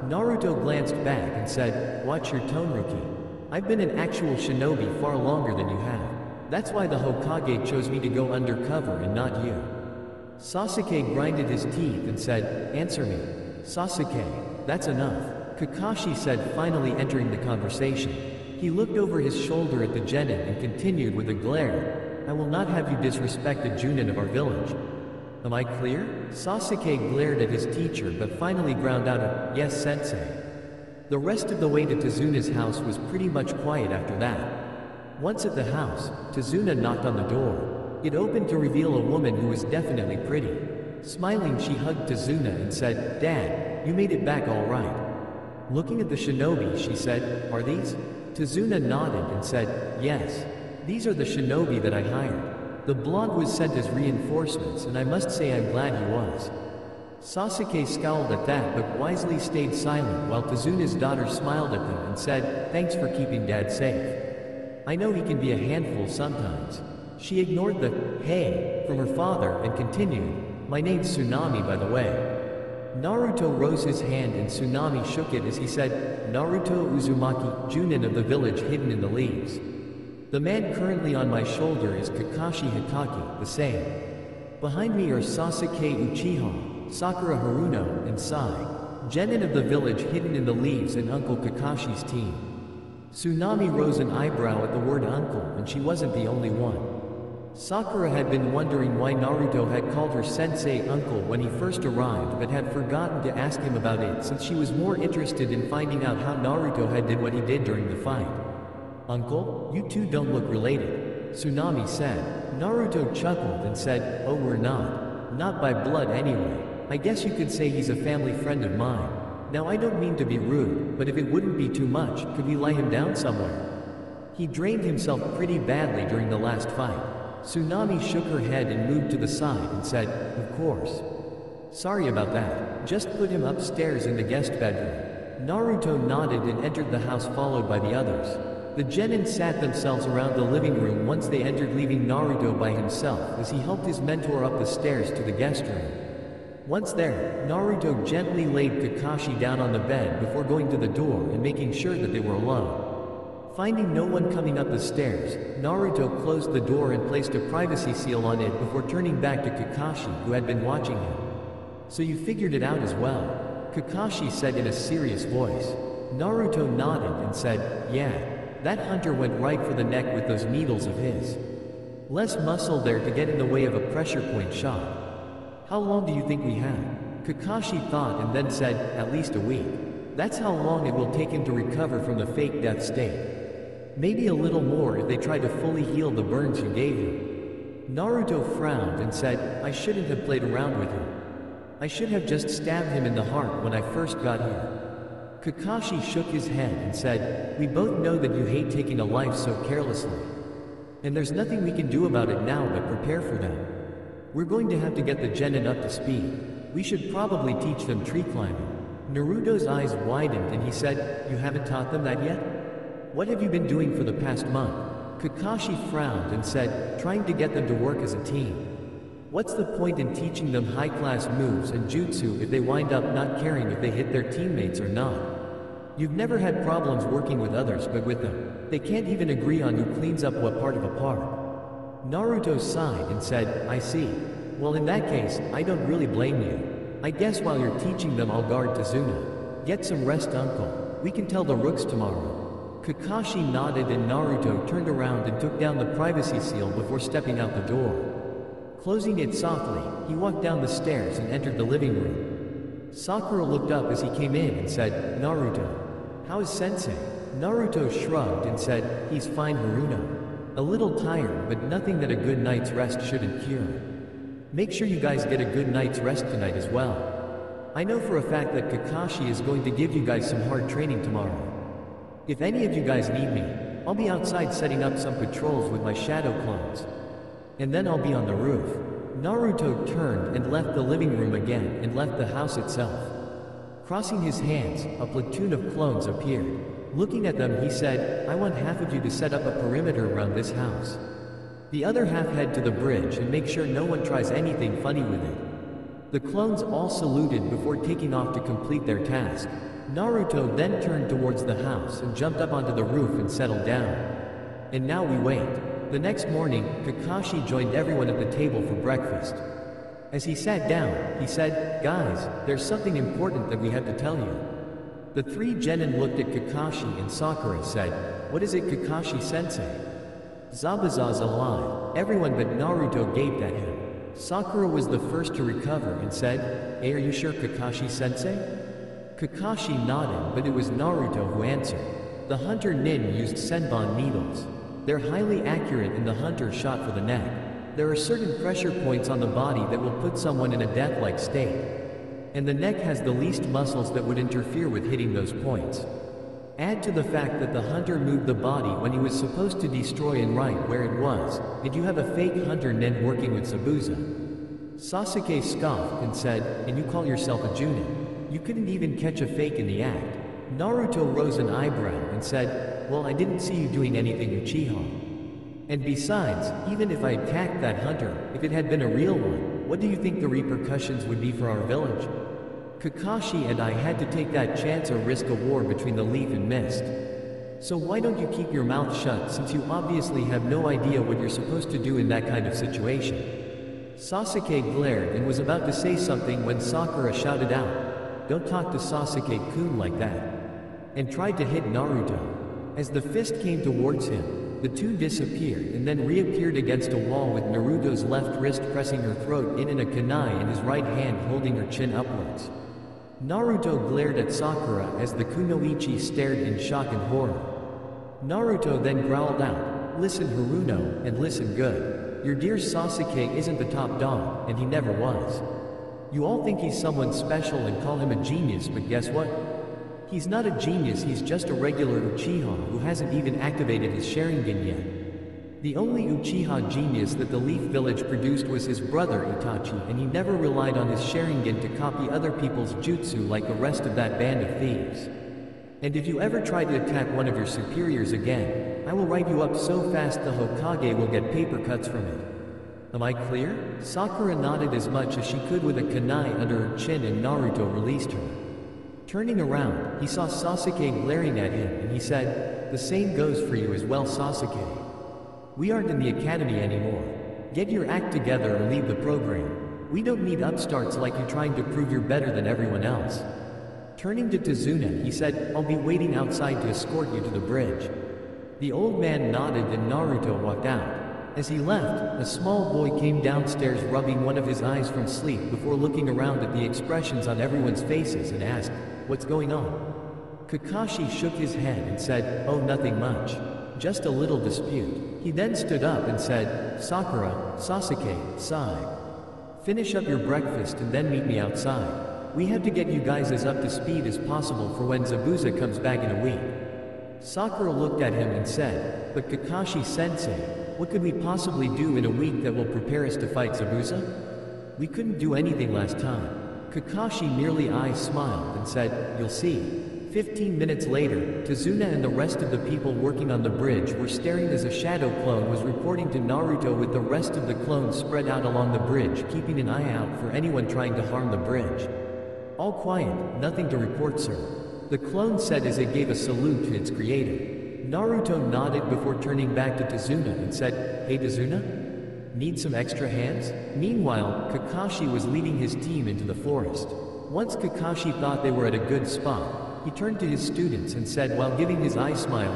Naruto glanced back and said, "Watch your tone, rookie. I've been an actual shinobi far longer than you have. That's why the Hokage chose me to go undercover and not you." Sasuke grinded his teeth and said, "Answer me." "Sasuke, that's enough," Kakashi said, finally entering the conversation. He looked over his shoulder at the genin and continued with a glare, "I will not have you disrespect the Junin of our village. Am I clear?" Sasuke glared at his teacher but finally ground out a, "Yes, sensei." The rest of the way to Tazuna's house was pretty much quiet after that. Once at the house, Tazuna knocked on the door. It opened to reveal a woman who was definitely pretty. Smiling, she hugged Tazuna and said, "Dad, you made it back all right." Looking at the shinobi, she said, "Are these?" Tazuna nodded and said, "Yes. These are the shinobi that I hired. The blonde was sent as reinforcements, and I must say I'm glad he was." Sasuke scowled at that but wisely stayed silent, while Tazuna's daughter smiled at them and said, "Thanks for keeping Dad safe. I know he can be a handful sometimes." She ignored the "hey" from her father and continued, "My name's Tsunami, by the way." Naruto rose his hand and Tsunami shook it as he said, "Naruto Uzumaki, Junin of the village hidden in the leaves. The man currently on my shoulder is Kakashi Hitaki, the same. Behind me are Sasuke Uchiha, Sakura Haruno, and Sai, genin of the village hidden in the leaves, and Uncle Kakashi's team." Tsunami rose an eyebrow at the word uncle, and she wasn't the only one. Sakura had been wondering why Naruto had called her sensei uncle when he first arrived but had forgotten to ask him about it since she was more interested in finding out how Naruto had did what he did during the fight. Uncle, you two don't look related, Tsunami said. Naruto chuckled and said, oh, we're not. Not by blood anyway. I guess you could say he's a family friend of mine. Now I don't mean to be rude, but if it wouldn't be too much, could we lie him down somewhere? He drained himself pretty badly during the last fight. Tsunami shook her head and moved to the side and said, of course. Sorry about that. Just put him upstairs in the guest bedroom. Naruto nodded and entered the house followed by the others. The genin sat themselves around the living room once they entered, leaving Naruto by himself as he helped his mentor up the stairs to the guest room. Once there, Naruto gently laid Kakashi down on the bed before going to the door and making sure that they were alone. Finding no one coming up the stairs, Naruto closed the door and placed a privacy seal on it before turning back to Kakashi, who had been watching him. So you figured it out as well? Kakashi said in a serious voice. Naruto nodded and said, yeah, that hunter went right for the neck with those needles of his. Less muscle there to get in the way of a pressure point shot. How long do you think we have? Kakashi thought and then said, at least a week. That's how long it will take him to recover from the fake death state. Maybe a little more if they try to fully heal the burns you gave him. Naruto frowned and said, I shouldn't have played around with him. I should have just stabbed him in the heart when I first got here. Kakashi shook his head and said, we both know that you hate taking a life so carelessly. And there's nothing we can do about it now but prepare for them. We're going to have to get the genin up to speed. We should probably teach them tree climbing. Naruto's eyes widened and he said, you haven't taught them that yet? What have you been doing for the past month? Kakashi frowned and said, trying to get them to work as a team. What's the point in teaching them high-class moves and jutsu if they wind up not caring if they hit their teammates or not? You've never had problems working with others, but with them, they can't even agree on who cleans up what part of a part. Naruto sighed and said, I see. Well, in that case, I don't really blame you. I guess while you're teaching them, I'll guard Tazuna. Get some rest, uncle. We can tell the rooks tomorrow. Kakashi nodded and Naruto turned around and took down the privacy seal before stepping out the door. Closing it softly, he walked down the stairs and entered the living room. Sakura looked up as he came in and said, Naruto, how is sensei? Naruto shrugged and said, he's fine, Haruno. A little tired, but nothing that a good night's rest shouldn't cure. Make sure you guys get a good night's rest tonight as well. I know for a fact that Kakashi is going to give you guys some hard training tomorrow. If any of you guys need me, I'll be outside setting up some patrols with my shadow clones. And then I'll be on the roof. Naruto turned and left the living room again and left the house itself. Crossing his hands, a platoon of clones appeared. Looking at them, he said, I want half of you to set up a perimeter around this house. The other half head to the bridge and make sure no one tries anything funny with it. The clones all saluted before taking off to complete their task. Naruto then turned towards the house and jumped up onto the roof and settled down. And now we wait. The next morning, Kakashi joined everyone at the table for breakfast. As he sat down, he said, guys, there's something important that we have to tell you. The three genin looked at Kakashi and Sakura said, what is it, Kakashi-sensei? Zabuza's alive. Everyone but Naruto gaped at him. Sakura was the first to recover and said, hey, are you sure, Kakashi-sensei? Kakashi nodded, but it was Naruto who answered. The hunter nin used senbon needles. They're highly accurate in the hunter shot for the neck. There are certain pressure points on the body that will put someone in a death-like state. And the neck has the least muscles that would interfere with hitting those points. Add to the fact that the hunter moved the body when he was supposed to destroy and right where it was, and you have a fake hunter nin working with Zabuza. Sasuke scoffed and said, and you call yourself a chunin? You couldn't even catch a fake in the act. Naruto rose an eyebrow and said, well, I didn't see you doing anything, Uchiha. And besides, even if I attacked that hunter, if it had been a real one, what do you think the repercussions would be for our village? Kakashi and I had to take that chance or risk a war between the leaf and mist. So why don't you keep your mouth shut, since you obviously have no idea what you're supposed to do in that kind of situation? Sasuke glared and was about to say something when Sakura shouted out, don't talk to Sasuke-kun like that, and tried to hit Naruto. As the fist came towards him, The two disappeared and then reappeared against a wall with Naruto's left wrist pressing her throat in and a kunai in his right hand holding her chin upwards. Naruto glared at Sakura as the kunoichi stared in shock and horror. Naruto then growled out, "Listen Haruno, and listen good. Your dear Sasuke isn't the top dog, and he never was. You all think he's someone special and call him a genius, but guess what? He's not a genius, he's just a regular Uchiha who hasn't even activated his Sharingan yet. The only Uchiha genius that the Leaf Village produced was his brother Itachi, and he never relied on his Sharingan to copy other people's jutsu like the rest of that band of thieves. And if you ever try to attack one of your superiors again, I will write you up so fast the Hokage will get paper cuts from it. Am I clear?" Sakura nodded as much as she could with a kunai under her chin, and Naruto released her. Turning around, he saw Sasuke glaring at him and he said, "The same goes for you as well, Sasuke. We aren't in the academy anymore. Get your act together or leave the program. We don't need upstarts like you trying to prove you're better than everyone else." Turning to Tazuna, he said, "I'll be waiting outside to escort you to the bridge." The old man nodded and Naruto walked out. As he left, a small boy came downstairs rubbing one of his eyes from sleep before looking around at the expressions on everyone's faces and asked, "What's going on?" Kakashi shook his head and said, "Oh, nothing much. Just a little dispute." He then stood up and said, "Sakura, Sasuke, Sai. Finish up your breakfast and then meet me outside. We have to get you guys as up to speed as possible for when Zabuza comes back in a week." Sakura looked at him and said, "But Kakashi-sensei, what could we possibly do in a week that will prepare us to fight Zabuza? We couldn't do anything last time." Kakashi merely smiled and said, "You'll see." 15 minutes later, Tazuna and the rest of the people working on the bridge were staring as a shadow clone was reporting to Naruto with the rest of the clones spread out along the bridge, keeping an eye out for anyone trying to harm the bridge. "All quiet, nothing to report, sir," the clone said as it gave a salute to its creator. Naruto nodded before turning back to Tazuna and said, "Hey Tazuna? Need some extra hands?" Meanwhile, Kakashi was leading his team into the forest. Once Kakashi thought they were at a good spot, he turned to his students and said while giving his smile,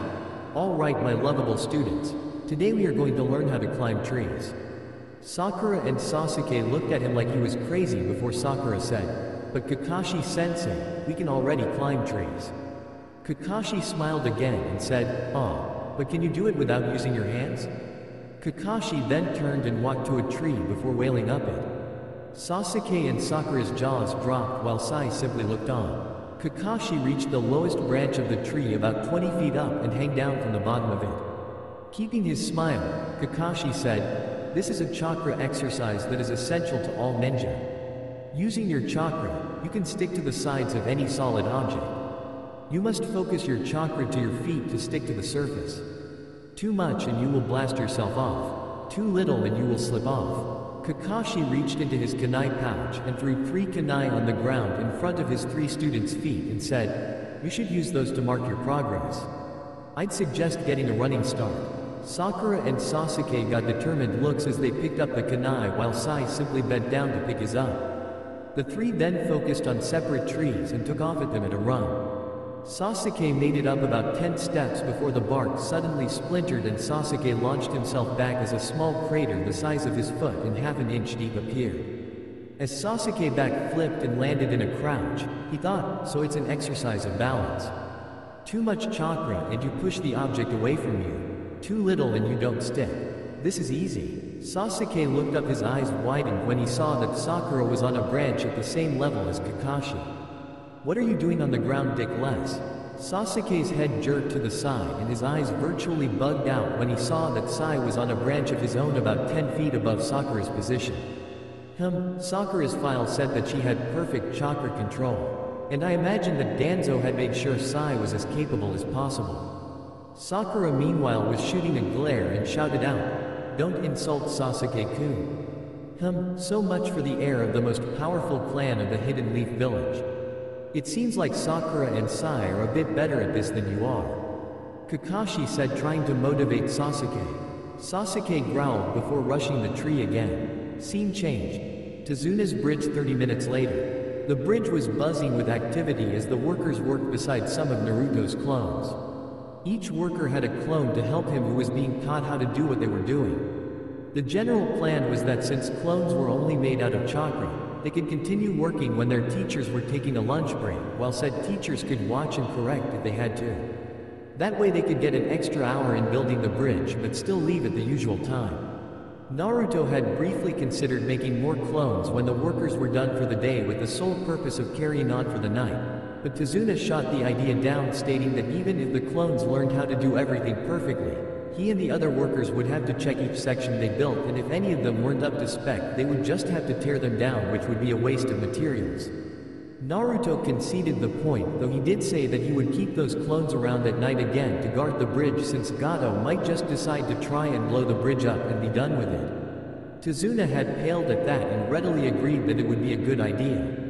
"All right, my lovable students. Today we are going to learn how to climb trees." Sakura and Sasuke looked at him like he was crazy before Sakura said, "But Kakashi-sensei, we can already climb trees." Kakashi smiled again and said, "But can you do it without using your hands?" Kakashi then turned and walked to a tree before wailing up it. Sasuke and Sakura's jaws dropped while Sai simply looked on. Kakashi reached the lowest branch of the tree about 20 feet up and hang down from the bottom of it. Keeping his smile, Kakashi said, "This is a chakra exercise that is essential to all ninja. Using your chakra, you can stick to the sides of any solid object. You must focus your chakra to your feet to stick to the surface. Too much and you will blast yourself off. Too little and you will slip off." Kakashi reached into his kunai pouch and threw 3 kunai on the ground in front of his 3 students' feet and said, "You should use those to mark your progress. I'd suggest getting a running start." Sakura and Sasuke got determined looks as they picked up the kunai while Sai simply bent down to pick his up. The 3 then focused on separate trees and took off at them at a run. Sasuke made it up about 10 steps before the bark suddenly splintered and Sasuke launched himself back as a small crater the size of his foot and half an inch deep appeared. As Sasuke back flipped and landed in a crouch, he thought, so it's an exercise of balance. Too much chakra and you push the object away from you. Too little and you don't stick. This is easy. Sasuke looked up, his eyes widened when he saw that Sakura was on a branch at the same level as Kakashi. "What are you doing on the ground, Dickless?" Sasuke's head jerked to the side and his eyes virtually bugged out when he saw that Sai was on a branch of his own about 10 feet above Sakura's position. Sakura's file said that she had perfect chakra control. And I imagine that Danzo had made sure Sai was as capable as possible. Sakura meanwhile was shooting a glare and shouted out, "Don't insult Sasuke-kun. So much for the heir of the most powerful clan of the Hidden Leaf Village. It seems like Sakura and Sai are a bit better at this than you are," Kakashi said, trying to motivate Sasuke. Sasuke growled before rushing the tree again. Scene changed. Tazuna's bridge 30 minutes later. The bridge was buzzing with activity as the workers worked beside some of Naruto's clones. Each worker had a clone to help him who was being taught how to do what they were doing. The general plan was that since clones were only made out of chakra, they could continue working when their teachers were taking a lunch break, while said teachers could watch and correct if they had to. That way they could get an extra hour in building the bridge but still leave at the usual time. Naruto had briefly considered making more clones when the workers were done for the day with the sole purpose of carrying on for the night, but Tazuna shot the idea down, stating that even if the clones learned how to do everything perfectly, he and the other workers would have to check each section they built, and if any of them weren't up to spec, they would just have to tear them down, which would be a waste of materials. Naruto conceded the point, though he did say that he would keep those clones around at night again to guard the bridge, since Gato might just decide to try and blow the bridge up and be done with it. Tazuna had paled at that and readily agreed that it would be a good idea.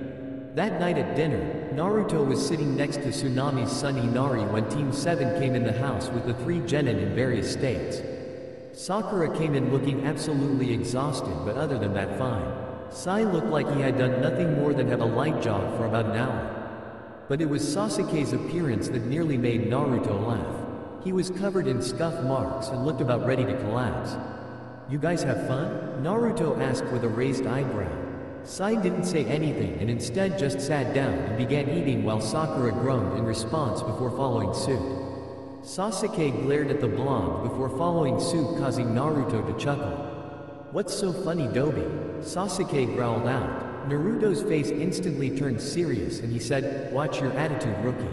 That night at dinner, Naruto was sitting next to Tsunami's son Inari when Team 7 came in the house with the 3 genin in various states. Sakura came in looking absolutely exhausted, but other than that fine. Sai looked like he had done nothing more than have a light jog for about an hour. But it was Sasuke's appearance that nearly made Naruto laugh. He was covered in scuff marks and looked about ready to collapse. "You guys have fun?" Naruto asked with a raised eyebrow. Sai didn't say anything and instead just sat down and began eating while Sakura groaned in response before following suit. Sasuke glared at the blonde before following suit, causing Naruto to chuckle. "What's so funny, Dobi?" Sasuke growled out. Naruto's face instantly turned serious and he said, "Watch your attitude, rookie."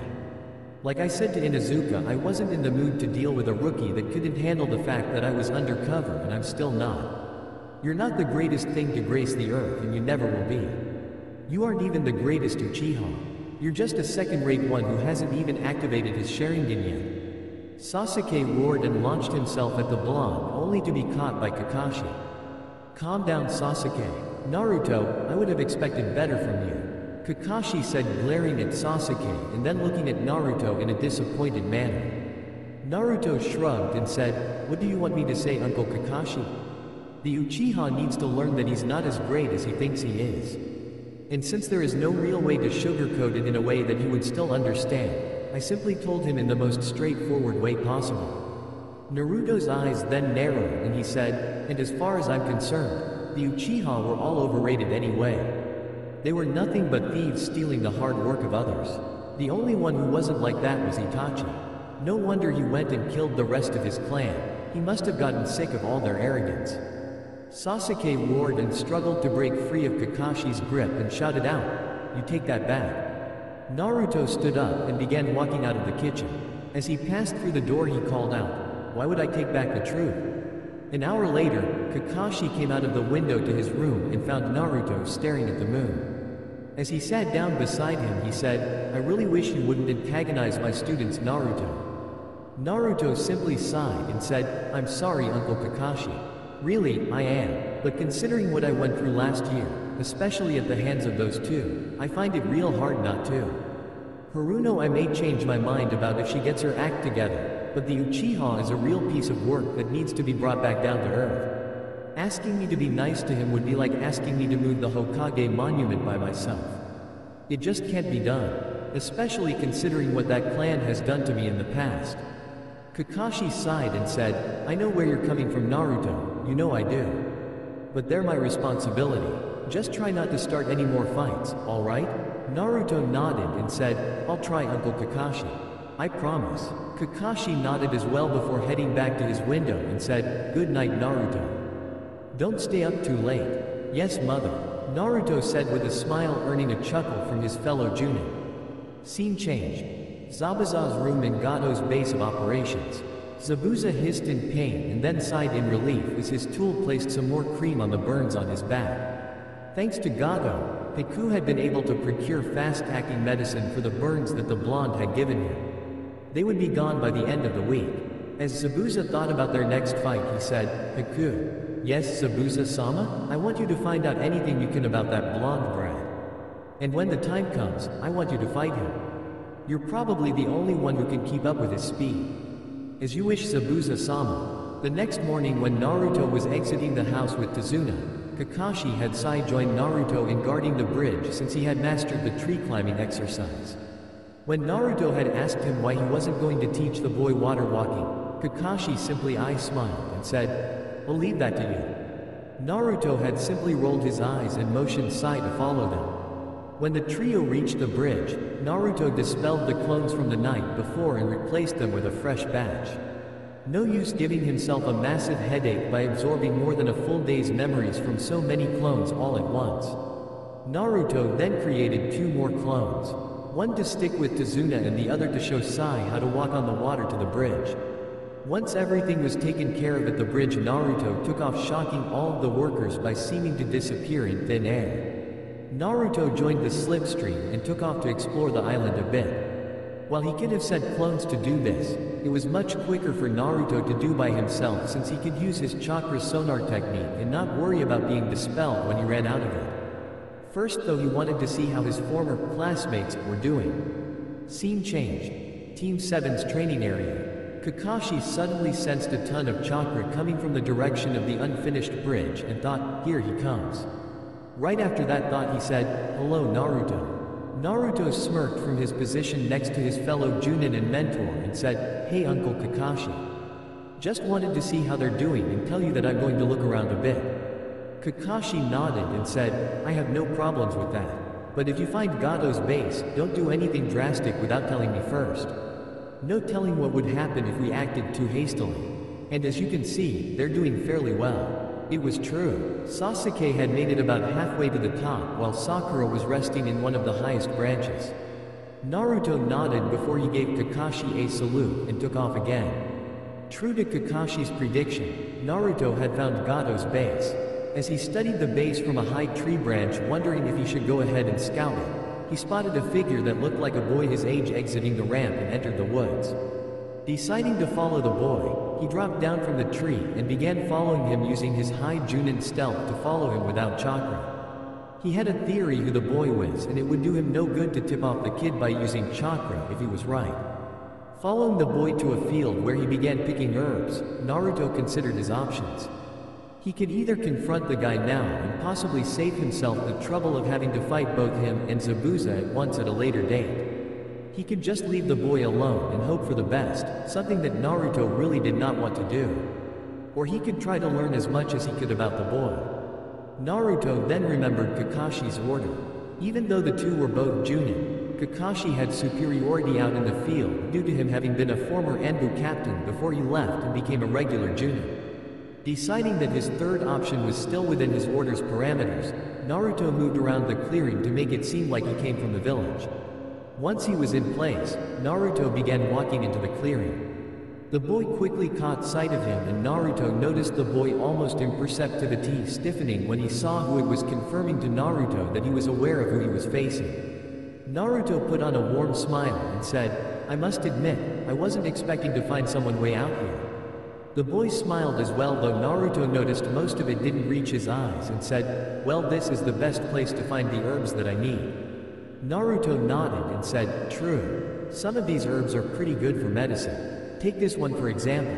Like I said to Inuzuka, I wasn't in the mood to deal with a rookie that couldn't handle the fact that I was undercover, and I'm still not. You're not the greatest thing to grace the earth, and you never will be. You aren't even the greatest Uchiha. You're just a second-rate one who hasn't even activated his Sharingan yet. Sasuke roared and launched himself at the blonde, only to be caught by Kakashi. "Calm down, Sasuke. Naruto, I would have expected better from you," Kakashi said, glaring at Sasuke and then looking at Naruto in a disappointed manner. Naruto shrugged and said, "What do you want me to say, Uncle Kakashi? The Uchiha needs to learn that he's not as great as he thinks he is. And since there is no real way to sugarcoat it in a way that he would still understand, I simply told him in the most straightforward way possible." Naruto's eyes then narrowed and he said, "And as far as I'm concerned, the Uchiha were all overrated anyway. They were nothing but thieves stealing the hard work of others. The only one who wasn't like that was Itachi. No wonder he went and killed the rest of his clan. He must have gotten sick of all their arrogance." Sasuke roared and struggled to break free of Kakashi's grip and shouted out, "You take that back." Naruto stood up and began walking out of the kitchen. As he passed through the door he called out, "Why would I take back the truth?" An hour later, Kakashi came out of the window to his room and found Naruto staring at the moon. As he sat down beside him he said, "I really wish you wouldn't antagonize my students, Naruto." Naruto simply sighed and said, "I'm sorry, Uncle Kakashi. Really, I am, but considering what I went through last year, especially at the hands of those two, I find it real hard not to. Haruno, I may change my mind about if she gets her act together, but the Uchiha is a real piece of work that needs to be brought back down to earth. Asking me to be nice to him would be like asking me to move the Hokage monument by myself. It just can't be done, especially considering what that clan has done to me in the past." Kakashi sighed and said, "I know where you're coming from, Naruto, you know I do. But they're my responsibility. Just try not to start any more fights, alright?" Naruto nodded and said, "I'll try, Uncle Kakashi. I promise." Kakashi nodded as well before heading back to his window and said, "Good night, Naruto. Don't stay up too late." "Yes, mother," Naruto said with a smile, earning a chuckle from his fellow Chunin. Scene change. Zabuza's room in Gato's base of operations. Zabuza hissed in pain and then sighed in relief as his tool placed some more cream on the burns on his back. Thanks to Gato, Piku had been able to procure fast-acting medicine for the burns that the blonde had given him. They would be gone by the end of the week. As Zabuza thought about their next fight, he said, "Piku." "Yes, Zabuza-sama? I want you to find out anything you can about that blonde brat. And when the time comes, I want you to fight him. You're probably the only one who can keep up with his speed." "As you wish, Zabuza-sama." The next morning when Naruto was exiting the house with Tazuna, Kakashi had Sai join Naruto in guarding the bridge since he had mastered the tree climbing exercise. When Naruto had asked him why he wasn't going to teach the boy water walking, Kakashi simply smiled and said, "I'll leave that to you." Naruto had simply rolled his eyes and motioned Sai to follow them. When the trio reached the bridge, Naruto dispelled the clones from the night before and replaced them with a fresh batch. No use giving himself a massive headache by absorbing more than a full day's memories from so many clones all at once. Naruto then created 2 more clones. One to stick with Tazuna and the other to show Sai how to walk on the water to the bridge. Once everything was taken care of at the bridge, Naruto took off, shocking all of the workers by seeming to disappear in thin air. Naruto joined the slipstream and took off to explore the island a bit. While he could have sent clones to do this, it was much quicker for Naruto to do by himself, since he could use his chakra sonar technique and not worry about being dispelled when he ran out of it. First though, he wanted to see how his former classmates were doing. Scene changed. Team 7's training area. Kakashi suddenly sensed a ton of chakra coming from the direction of the unfinished bridge and thought, "Here he comes." Right after that thought, he said, "Hello, Naruto." Naruto smirked from his position next to his fellow Junin and mentor and said, "Hey Uncle Kakashi. Just wanted to see how they're doing and tell you that I'm going to look around a bit." Kakashi nodded and said, "I have no problems with that. But if you find Gato's base, don't do anything drastic without telling me first. No telling what would happen if we acted too hastily. And as you can see, they're doing fairly well." It was true. Sasuke had made it about halfway to the top, while Sakura was resting in one of the highest branches. Naruto nodded before he gave Kakashi a salute and took off again. True to Kakashi's prediction, Naruto had found Gato's base. As he studied the base from a high tree branch, wondering if he should go ahead and scout it, he spotted a figure that looked like a boy his age exiting the ramp and entered the woods. Deciding to follow the boy, he dropped down from the tree and began following him using his high Junin stealth to follow him without chakra. He had a theory who the boy was, and it would do him no good to tip off the kid by using chakra if he was right. Following the boy to a field where he began picking herbs, Naruto considered his options. He could either confront the guy now and possibly save himself the trouble of having to fight both him and Zabuza at once at a later date. He could just leave the boy alone and hope for the best, something that Naruto really did not want to do. Or he could try to learn as much as he could about the boy. Naruto then remembered Kakashi's order. Even though the two were both Junin, Kakashi had superiority out in the field due to him having been a former Anbu captain before he left and became a regular Junin. Deciding that his third option was still within his order's parameters, Naruto moved around the clearing to make it seem like he came from the village. Once he was in place, Naruto began walking into the clearing. The boy quickly caught sight of him, and Naruto noticed the boy almost imperceptibly stiffening when he saw who it was, confirming to Naruto that he was aware of who he was facing. Naruto put on a warm smile and said, "I must admit, I wasn't expecting to find someone way out here." The boy smiled as well, though Naruto noticed most of it didn't reach his eyes, and said, "Well, this is the best place to find the herbs that I need." Naruto nodded and said, "True. Some of these herbs are pretty good for medicine. Take this one for example."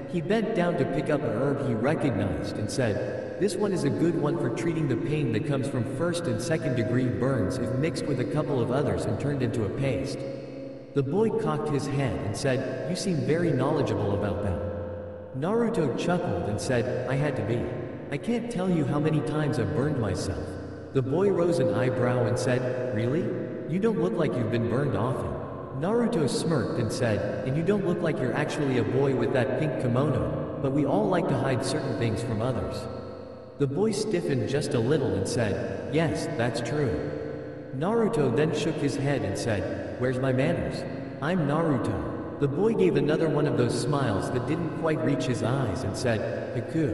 He bent down to pick up a herb he recognized and said, "This one is a good one for treating the pain that comes from first and second degree burns if mixed with a couple of others and turned into a paste." The boy cocked his head and said, "You seem very knowledgeable about them." Naruto chuckled and said, "I had to be. I can't tell you how many times I've burned myself." The boy rose an eyebrow and said, "Really? You don't look like you've been burned often." Naruto smirked and said, "And you don't look like you're actually a boy with that pink kimono, but we all like to hide certain things from others." The boy stiffened just a little and said, "Yes, that's true." Naruto then shook his head and said, "Where's my manners? I'm Naruto." The boy gave another one of those smiles that didn't quite reach his eyes and said, "Hiku."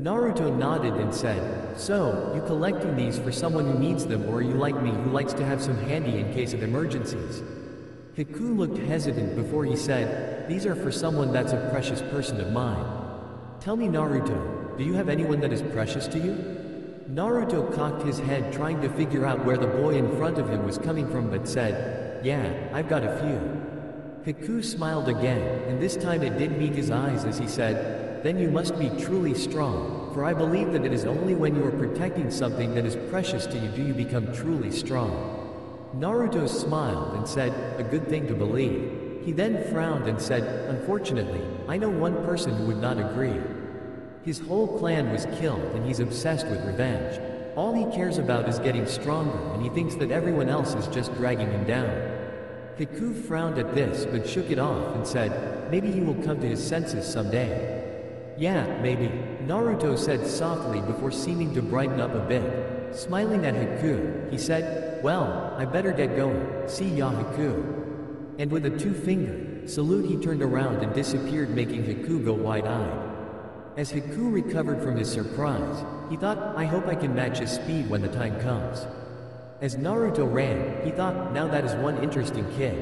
Naruto nodded and said, "So, you collecting these for someone who needs them, or are you like me who likes to have some handy in case of emergencies?" Hiku looked hesitant before he said, "These are for someone that's a precious person of mine." "Tell me, Naruto, do you have anyone that is precious to you?" Naruto cocked his head, trying to figure out where the boy in front of him was coming from, but said, "Yeah, I've got a few." Hiku smiled again, and this time it did meet his eyes as he said, "Then you must be truly strong, for I believe that it is only when you are protecting something that is precious to you do you become truly strong." Naruto smiled and said, "A good thing to believe." He then frowned and said, "Unfortunately, I know one person who would not agree. His whole clan was killed and he's obsessed with revenge. All he cares about is getting stronger and he thinks that everyone else is just dragging him down." Haku frowned at this but shook it off and said, "Maybe he will come to his senses someday." "Yeah, maybe," Naruto said softly before seeming to brighten up a bit. Smiling at Haku, he said, "Well, I better get going. See ya, Haku." And with a two-finger salute he turned around and disappeared, making Haku go wide-eyed. As Haku recovered from his surprise, he thought, "I hope I can match his speed when the time comes." As Naruto ran, he thought, "Now that is one interesting kid."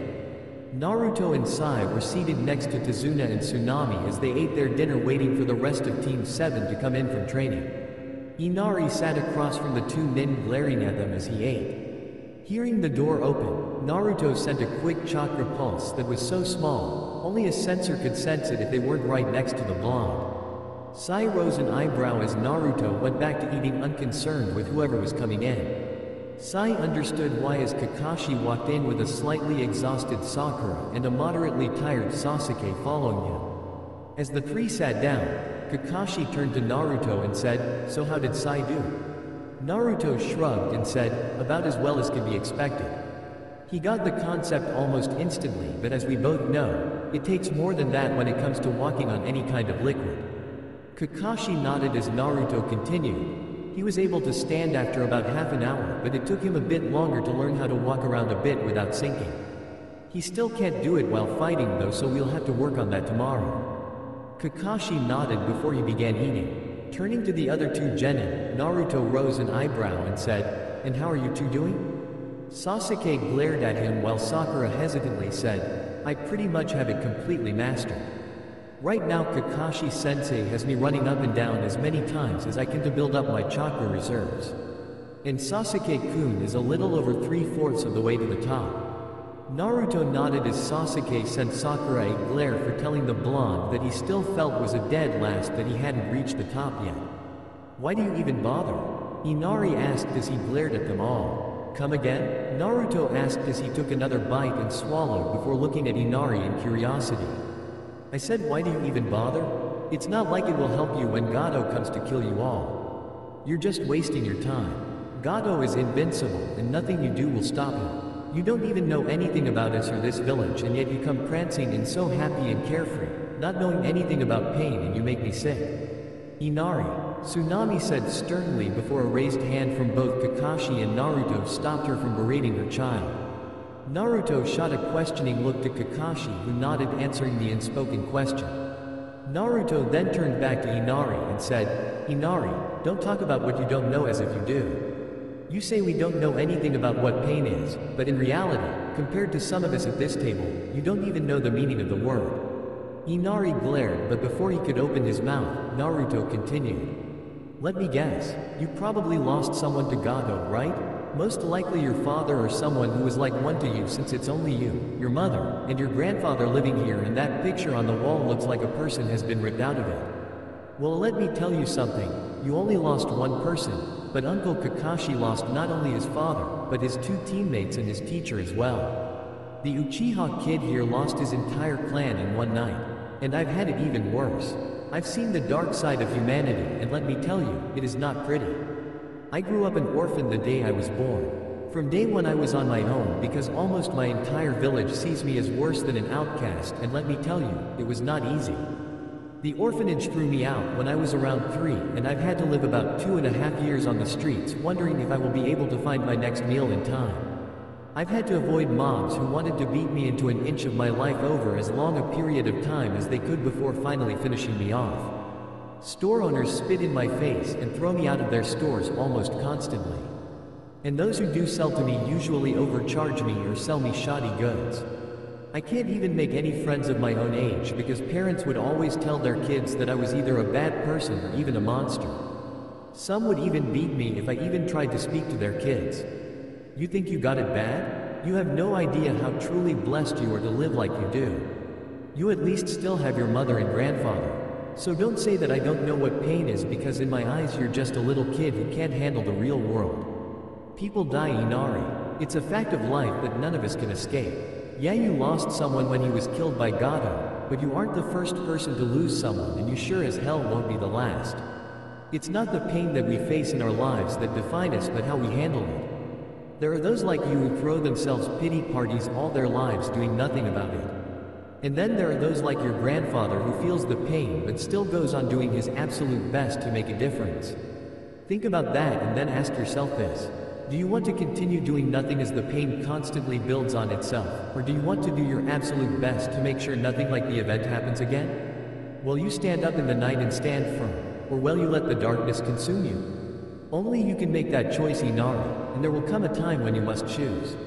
Naruto and Sai were seated next to Tazuna and Tsunami as they ate their dinner, waiting for the rest of Team 7 to come in from training. Inari sat across from the two nin, glaring at them as he ate. Hearing the door open, Naruto sent a quick chakra pulse that was so small, only a sensor could sense it if they weren't right next to the blonde. Sai rose an eyebrow as Naruto went back to eating, unconcerned with whoever was coming in. Sai understood why as Kakashi walked in with a slightly exhausted Sakura and a moderately tired Sasuke following him. As the three sat down, Kakashi turned to Naruto and said, "So how did Sai do?" Naruto shrugged and said, "About as well as could be expected. He got the concept almost instantly, but as we both know, it takes more than that when it comes to walking on any kind of liquid." Kakashi nodded as Naruto continued. He was able to stand after about half an hour, but it took him a bit longer to learn how to walk around a bit without sinking. He still can't do it while fighting though, so we'll have to work on that tomorrow. Kakashi nodded before he began eating. Turning to the other two genin, Naruto rose an eyebrow and said, "And how are you two doing?" Sasuke glared at him while Sakura hesitantly said, "I pretty much have it completely mastered. Right now Kakashi-sensei has me running up and down as many times as I can to build up my chakra reserves. And Sasuke-kun is a little over 3/4 of the way to the top." Naruto nodded as Sasuke sent Sakura a glare for telling the blonde that he still felt was a dead last, that he hadn't reached the top yet. "Why do you even bother?" Inari asked as he glared at them all. "Come again?" Naruto asked as he took another bite and swallowed before looking at Inari in curiosity. "I said, why do you even bother? It's not like it will help you when Gato comes to kill you all. You're just wasting your time. Gato is invincible and nothing you do will stop him. You don't even know anything about us or this village, and yet you come prancing in so happy and carefree, not knowing anything about pain, and you make me sick." "Inari," Tsunami said sternly before a raised hand from both Kakashi and Naruto stopped her from berating her child. Naruto shot a questioning look to Kakashi, who nodded, answering the unspoken question. Naruto then turned back to Inari and said, "Inari, don't talk about what you don't know as if you do. You say we don't know anything about what pain is, but in reality, compared to some of us at this table, you don't even know the meaning of the word." Inari glared, but before he could open his mouth, Naruto continued. "Let me guess, you probably lost someone to Gato, right? Most likely your father or someone who was like one to you, since it's only you, your mother, and your grandfather living here, and that picture on the wall looks like a person has been ripped out of it. Well, let me tell you something, you only lost one person, but Uncle Kakashi lost not only his father, but his two teammates and his teacher as well. The Uchiha kid here lost his entire clan in one night, and I've had it even worse. I've seen the dark side of humanity, and let me tell you, it is not pretty. I grew up an orphan the day I was born. From day one I was on my own because almost my entire village sees me as worse than an outcast, and let me tell you, it was not easy. The orphanage threw me out when I was around 3, and I've had to live about 2.5 years on the streets, wondering if I will be able to find my next meal in time. I've had to avoid mobs who wanted to beat me into an inch of my life over as long a period of time as they could before finally finishing me off. Store owners spit in my face and throw me out of their stores almost constantly. And those who do sell to me usually overcharge me or sell me shoddy goods. I can't even make any friends of my own age because parents would always tell their kids that I was either a bad person or even a monster. Some would even beat me if I even tried to speak to their kids. You think you got it bad? You have no idea how truly blessed you are to live like you do. You at least still have your mother and grandfather. So don't say that I don't know what pain is, because in my eyes you're just a little kid who can't handle the real world. People die, Inari. It's a fact of life that none of us can escape. Yeah, you lost someone when he was killed by Gato, but you aren't the first person to lose someone, and you sure as hell won't be the last. It's not the pain that we face in our lives that define us, but how we handle it. There are those like you who throw themselves pity parties all their lives doing nothing about it. And then there are those like your grandfather who feels the pain but still goes on doing his absolute best to make a difference. Think about that and then ask yourself this. Do you want to continue doing nothing as the pain constantly builds on itself, or do you want to do your absolute best to make sure nothing like the event happens again? Will you stand up in the night and stand firm, or will you let the darkness consume you? Only you can make that choice, Inari, and there will come a time when you must choose.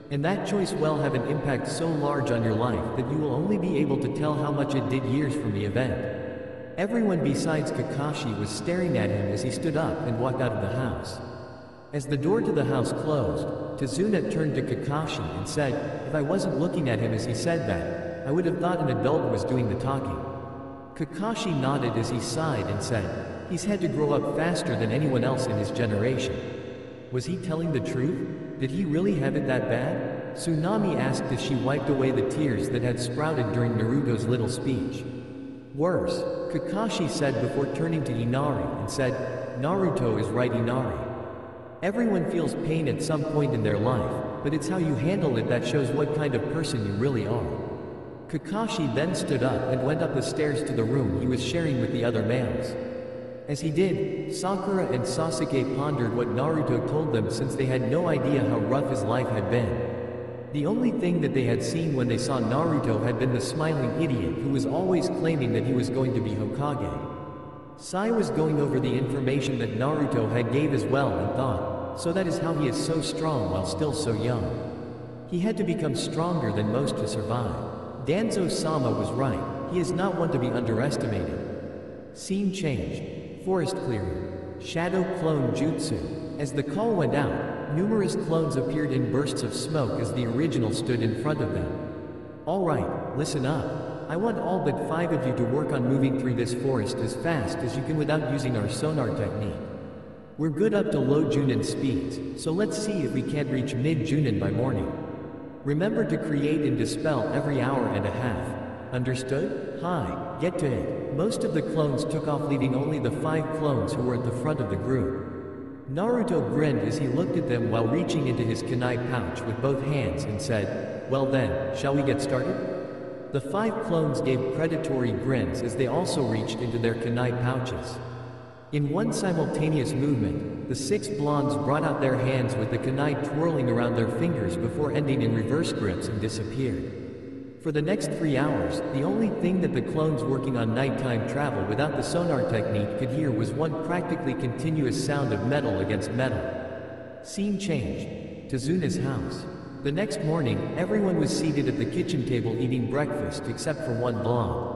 And that choice will have an impact so large on your life that you will only be able to tell how much it did years from the event. Everyone besides Kakashi was staring at him as he stood up and walked out of the house. As the door to the house closed, Tazuna turned to Kakashi and said, "If I wasn't looking at him as he said that, I would have thought an adult was doing the talking." Kakashi nodded as he sighed and said, "He's had to grow up faster than anyone else in his generation." Was he telling the truth? Did he really have it that bad? Tsunami asked as she wiped away the tears that had sprouted during Naruto's little speech. "Worse," Kakashi said before turning to Inari and said, "Naruto is right, Inari. Everyone feels pain at some point in their life, but it's how you handle it that shows what kind of person you really are." Kakashi then stood up and went up the stairs to the room he was sharing with the other males. As he did, Sakura and Sasuke pondered what Naruto told them, since they had no idea how rough his life had been. The only thing that they had seen when they saw Naruto had been the smiling idiot who was always claiming that he was going to be Hokage. Sai was going over the information that Naruto had gave as well and thought, so that is how he is so strong while still so young. He had to become stronger than most to survive. Danzo-sama was right, he is not one to be underestimated. Scene changed. Forest clearing. Shadow clone jutsu. As the call went out, numerous clones appeared in bursts of smoke as the original stood in front of them. "Alright, listen up. I want all but 5 of you to work on moving through this forest as fast as you can without using our sonar technique. We're good up to low Junin speeds, so let's see if we can't reach mid-Junin by morning. Remember to create and dispel every hour and a half. Understood? Hi, get to it." Most of the clones took off, leaving only the 5 clones who were at the front of the group. Naruto grinned as he looked at them while reaching into his kunai pouch with both hands and said, "Well then, shall we get started?" The 5 clones gave predatory grins as they also reached into their kunai pouches. In one simultaneous movement, the 6 blondes brought out their hands with the kunai twirling around their fingers before ending in reverse grips and disappeared. For the next 3 hours, the only thing that the clones working on nighttime travel without the sonar technique could hear was one practically continuous sound of metal against metal. Scene changed. Tazuna's house. The next morning, everyone was seated at the kitchen table eating breakfast except for one blonde.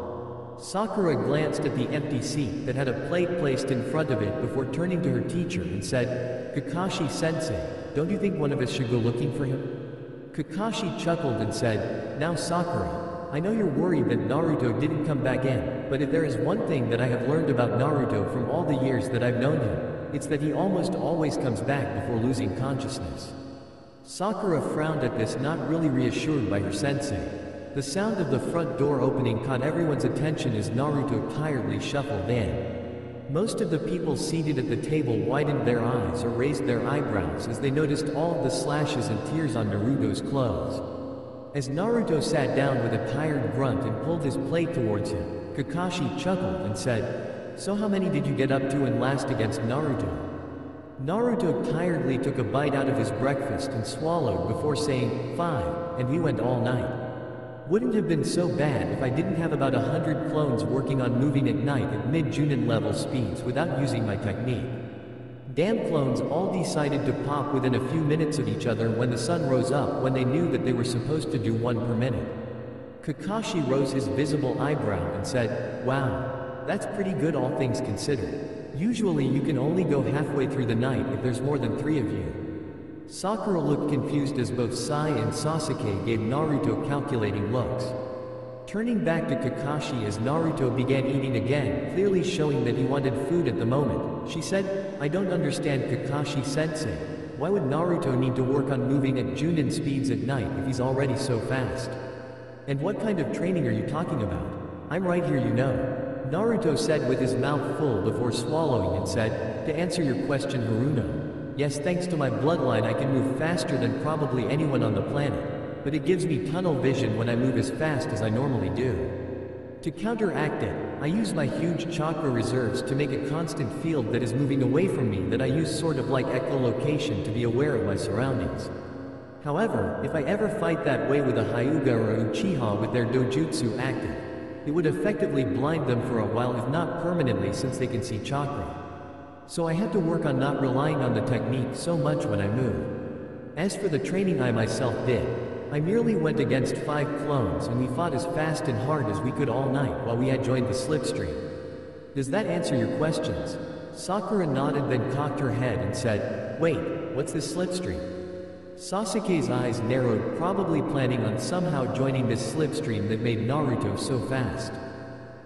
Sakura glanced at the empty seat that had a plate placed in front of it before turning to her teacher and said, "Kakashi-sensei, don't you think one of us should go looking for him?" Kakashi chuckled and said, "Now Sakura, I know you're worried that Naruto didn't come back in, but if there is one thing that I have learned about Naruto from all the years that I've known him, it's that he almost always comes back before losing consciousness." Sakura frowned at this, not really reassured by her sensei. The sound of the front door opening caught everyone's attention as Naruto tiredly shuffled in. Most of the people seated at the table widened their eyes or raised their eyebrows as they noticed all of the slashes and tears on Naruto's clothes. As Naruto sat down with a tired grunt and pulled his plate towards him, Kakashi chuckled and said, "So how many did you get up to and last against Naruto?" Naruto tiredly took a bite out of his breakfast and swallowed before saying, "5, and we went all night. Wouldn't have been so bad if I didn't have about 100 clones working on moving at night at mid-Junin level speeds without using my technique. Damn clones all decided to pop within a few minutes of each other when the sun rose up, when they knew that they were supposed to do 1 per minute." Kakashi rose his visible eyebrow and said, "Wow, that's pretty good all things considered. Usually you can only go halfway through the night if there's more than 3 of you." Sakura looked confused as both Sai and Sasuke gave Naruto calculating looks. Turning back to Kakashi as Naruto began eating again, clearly showing that he wanted food at the moment, she said, "I don't understand, Kakashi-sensei. why would Naruto need to work on moving at chunin speeds at night if he's already so fast? And what kind of training are you talking about? I'm right here, you know. Naruto said with his mouth full before swallowing and said, to answer your question, Haruno. Yes, thanks to my bloodline I can move faster than probably anyone on the planet. But it gives me tunnel vision when I move as fast as I normally do. To counteract it, I use my huge chakra reserves to make a constant field that is moving away from me that I use sort of like echolocation to be aware of my surroundings. However, if I ever fight that way with a Hyuga or a Uchiha with their dojutsu active, it would effectively blind them for a while if not permanently since they can see chakra. So I had to work on not relying on the technique so much when I move. As for the training I myself did, I merely went against 5 clones and we fought as fast and hard as we could all night while we had joined the slipstream. Does that answer your questions? Sakura nodded, then cocked her head and said, wait, what's this slipstream? Sasuke's eyes narrowed, probably planning on somehow joining this slipstream that made Naruto so fast.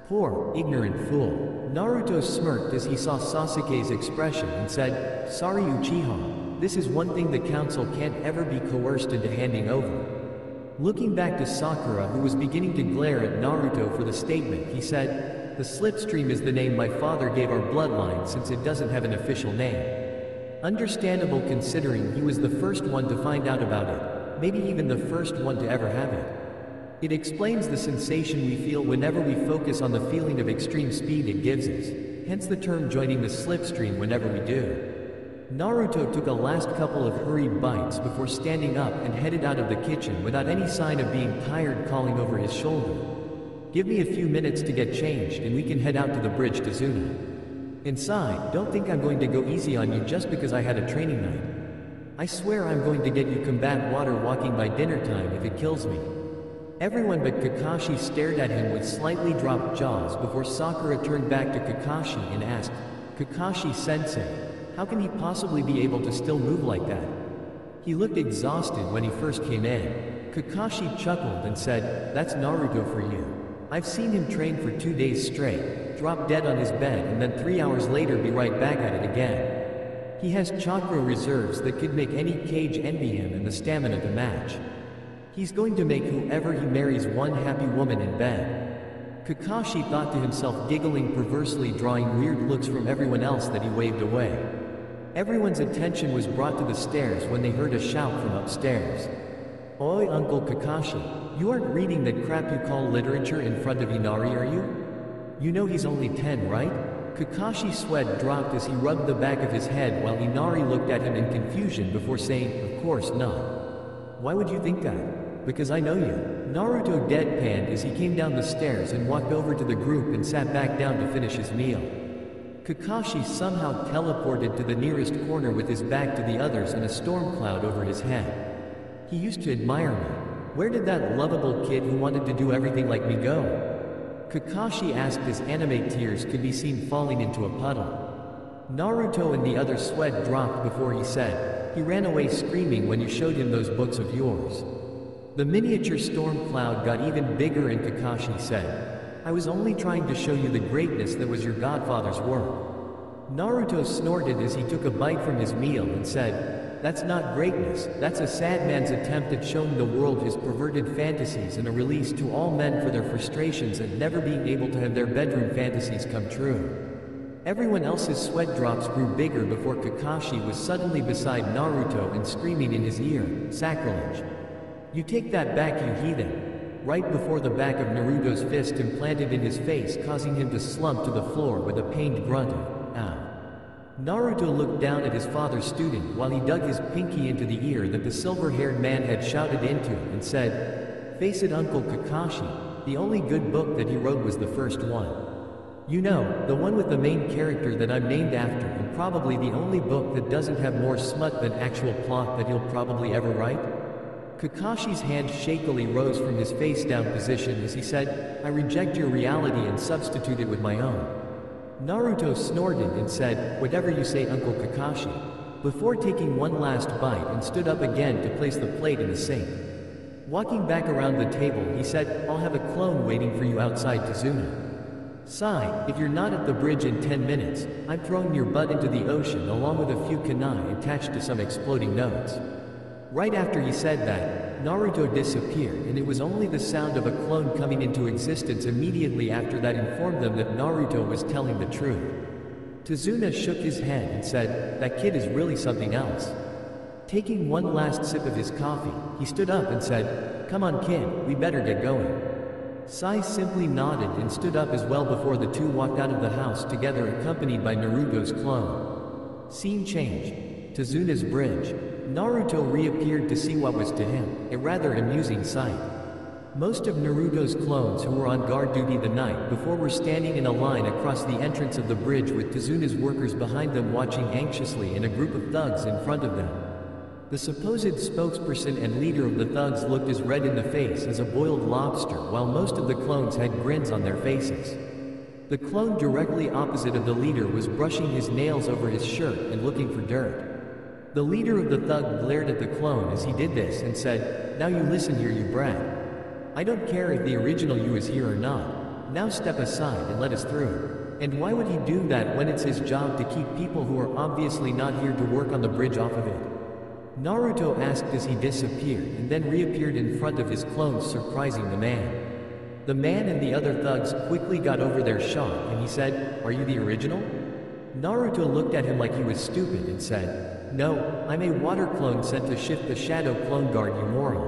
Poor, ignorant fool. Naruto smirked as he saw Sasuke's expression and said, sorry Uchiha, this is one thing the council can't ever be coerced into handing over. Looking back to Sakura, who was beginning to glare at Naruto for the statement, he said, the slipstream is the name my father gave our bloodline since it doesn't have an official name. Understandable considering he was the first one to find out about it, maybe even the first one to ever have it. It explains the sensation we feel whenever we focus on the feeling of extreme speed it gives us, hence the term joining the slipstream whenever we do. Naruto took a last couple of hurried bites before standing up and headed out of the kitchen without any sign of being tired, calling over his shoulder. Give me a few minutes to get changed and we can head out to the bridge to Zuna. Inside, don't think I'm going to go easy on you just because I had a training night. I swear I'm going to get you combat water walking by dinner time if it kills me. Everyone but Kakashi stared at him with slightly dropped jaws before Sakura turned back to Kakashi and asked, Kakashi-sensei, how can he possibly be able to still move like that? He looked exhausted when he first came in. Kakashi chuckled and said, that's Naruto for you. I've seen him train for 2 days straight, drop dead on his bed and then 3 hours later be right back at it again. He has chakra reserves that could make any cage envy him and the stamina to match. He's going to make whoever he marries one happy woman in bed. Kakashi thought to himself, giggling perversely, drawing weird looks from everyone else that he waved away. Everyone's attention was brought to the stairs when they heard a shout from upstairs. Oi, Uncle Kakashi, you aren't reading that crap you call literature in front of Inari, are you? You know he's only 10, right? Kakashi's sweat dropped as he rubbed the back of his head while Inari looked at him in confusion before saying, of course not. Why would you think that? Because I know you. Naruto deadpanned as he came down the stairs and walked over to the group and sat back down to finish his meal. Kakashi somehow teleported to the nearest corner with his back to the others and a storm cloud over his head. He used to admire me. Where did that lovable kid who wanted to do everything like me go? Kakashi asked as anime tears could be seen falling into a puddle. Naruto and the other sweat dropped before he said, he ran away screaming when you showed him those books of yours. The miniature storm cloud got even bigger and Kakashi said, I was only trying to show you the greatness that was your godfather's work. Naruto snorted as he took a bite from his meal and said, that's not greatness, that's a sad man's attempt at showing the world his perverted fantasies and a release to all men for their frustrations at never being able to have their bedroom fantasies come true. Everyone else's sweat drops grew bigger before Kakashi was suddenly beside Naruto and screaming in his ear, sacrilege. You take that back, you heathen. Right before the back of Naruto's fist implanted in his face, causing him to slump to the floor with a pained grunt of, ow. Naruto looked down at his father's student while he dug his pinky into the ear that the silver-haired man had shouted into and said, face it, Uncle Kakashi, the only good book that he wrote was the first one. You know, the one with the main character that I'm named after, and probably the only book that doesn't have more smut than actual plot that he'll probably ever write? Kakashi's hand shakily rose from his face-down position as he said, I reject your reality and substitute it with my own. Naruto snorted and said, whatever you say, Uncle Kakashi, before taking one last bite and stood up again to place the plate in the sink. Walking back around the table, he said, I'll have a clone waiting for you outside Tazuna. Sai, if you're not at the bridge in 10 minutes, I'm throwing your butt into the ocean along with a few kunai attached to some exploding nodes. Right after he said that, Naruto disappeared, and it was only the sound of a clone coming into existence immediately after that informed them that Naruto was telling the truth. Tazuna shook his head and said, "That kid is really something else." Taking one last sip of his coffee, he stood up and said, "Come on kid, we better get going." Sai simply nodded and stood up as well before the two walked out of the house together accompanied by Naruto's clone. Scene changed. Tazuna's bridge. Naruto reappeared to see what was to him a rather amusing sight. Most of Naruto's clones who were on guard duty the night before were standing in a line across the entrance of the bridge with Tazuna's workers behind them watching anxiously and a group of thugs in front of them. The supposed spokesperson and leader of the thugs looked as red in the face as a boiled lobster while most of the clones had grins on their faces. The clone directly opposite of the leader was brushing his nails over his shirt and looking for dirt. The leader of the thug glared at the clone as he did this and said, "Now you listen here you brat. I don't care if the original you is here or not. Now step aside and let us through." And why would he do that when it's his job to keep people who are obviously not here to work on the bridge off of it? Naruto asked as he disappeared and then reappeared in front of his clones, surprising the man. The man and the other thugs quickly got over their shock and he said, "Are you the original?" Naruto looked at him like he was stupid and said, "No, I'm a water clone sent to shift the shadow clone guard, you moron."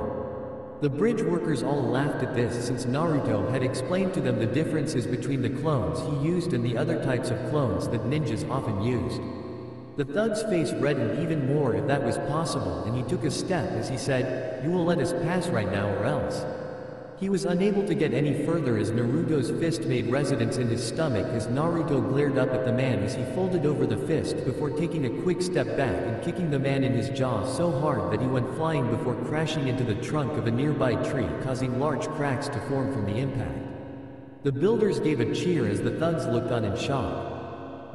The bridge workers all laughed at this since Naruto had explained to them the differences between the clones he used and the other types of clones that ninjas often used. The thug's face reddened even more if that was possible and he took a step as he said, "You will let us pass right now or else." He was unable to get any further as Naruto's fist made residence in his stomach as Naruto glared up at the man as he folded over the fist before taking a quick step back and kicking the man in his jaw so hard that he went flying before crashing into the trunk of a nearby tree, causing large cracks to form from the impact. The builders gave a cheer as the thugs looked on in shock.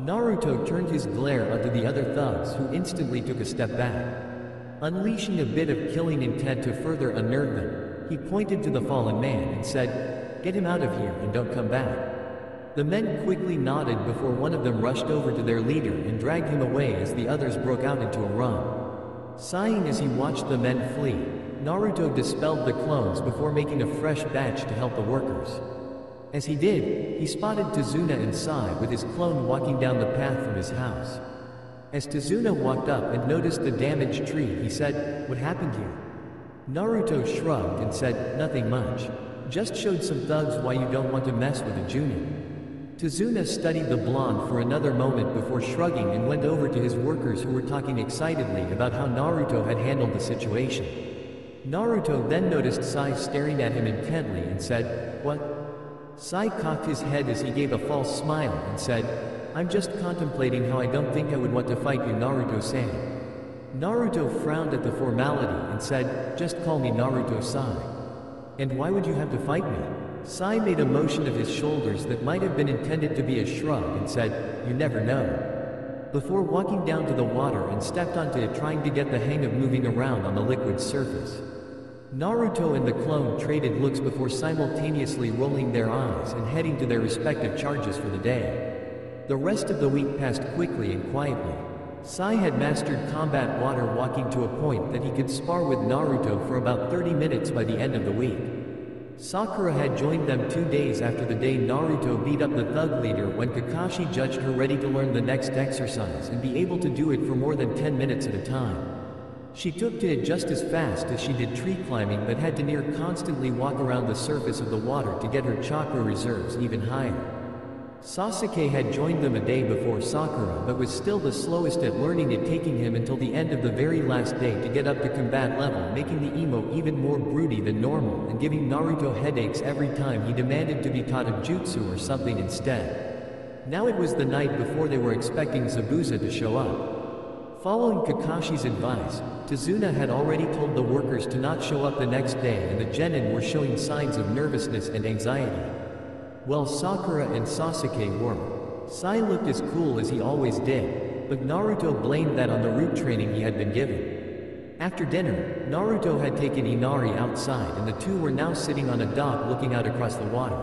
Naruto turned his glare onto the other thugs who instantly took a step back. Unleashing a bit of killing intent to further unnerve them, he pointed to the fallen man and said, "Get him out of here and don't come back." The men quickly nodded before one of them rushed over to their leader and dragged him away as the others broke out into a run. Sighing as he watched the men flee, Naruto dispelled the clones before making a fresh batch to help the workers. As he did, he spotted Tazuna and Sai with his clone walking down the path from his house. As Tazuna walked up and noticed the damaged tree, he said, "What happened here?" Naruto shrugged and said, "Nothing much. Just showed some thugs why you don't want to mess with a chunin." Tazuna studied the blonde for another moment before shrugging and went over to his workers who were talking excitedly about how Naruto had handled the situation. Naruto then noticed Sai staring at him intently and said, "What?" Sai cocked his head as he gave a false smile and said, "I'm just contemplating how I don't think I would want to fight you, Naruto-san." Naruto frowned at the formality and said, "Just call me Naruto-san." "And why would you have to fight me?" Sai made a motion of his shoulders that might have been intended to be a shrug and said, "You never know." Before walking down to the water and stepped onto it trying to get the hang of moving around on the liquid surface. Naruto and the clone traded looks before simultaneously rolling their eyes and heading to their respective charges for the day. The rest of the week passed quickly and quietly. Sai had mastered combat water walking to a point that he could spar with Naruto for about 30 minutes by the end of the week. Sakura had joined them 2 days after the day Naruto beat up the thug leader when Kakashi judged her ready to learn the next exercise and be able to do it for more than 10 minutes at a time. She took to it just as fast as she did tree climbing but had to near constantly walk around the surface of the water to get her chakra reserves even higher. Sasuke had joined them a day before Sakura but was still the slowest at learning it, taking him until the end of the very last day to get up to combat level, making the emo even more broody than normal and giving Naruto headaches every time he demanded to be taught a jutsu or something instead. Now it was the night before they were expecting Zabuza to show up. Following Kakashi's advice, Tazuna had already told the workers to not show up the next day and the genin were showing signs of nervousness and anxiety. Well, Sakura and Sasuke were. Sai looked as cool as he always did, but Naruto blamed that on the root training he had been given. After dinner, Naruto had taken Inari outside and the two were now sitting on a dock looking out across the water.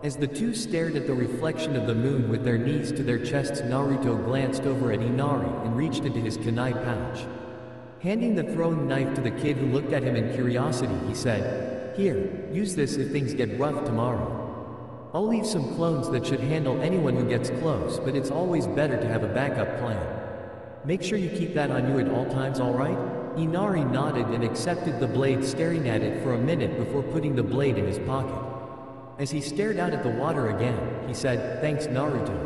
As the two stared at the reflection of the moon with their knees to their chests, Naruto glanced over at Inari and reached into his kunai pouch. Handing the throwing knife to the kid who looked at him in curiosity, he said, "Here, use this if things get rough tomorrow. I'll leave some clones that should handle anyone who gets close, but it's always better to have a backup plan. Make sure you keep that on you at all times, alright?" Inari nodded and accepted the blade, staring at it for a minute before putting the blade in his pocket. As he stared out at the water again, he said, "Thanks, Naruto."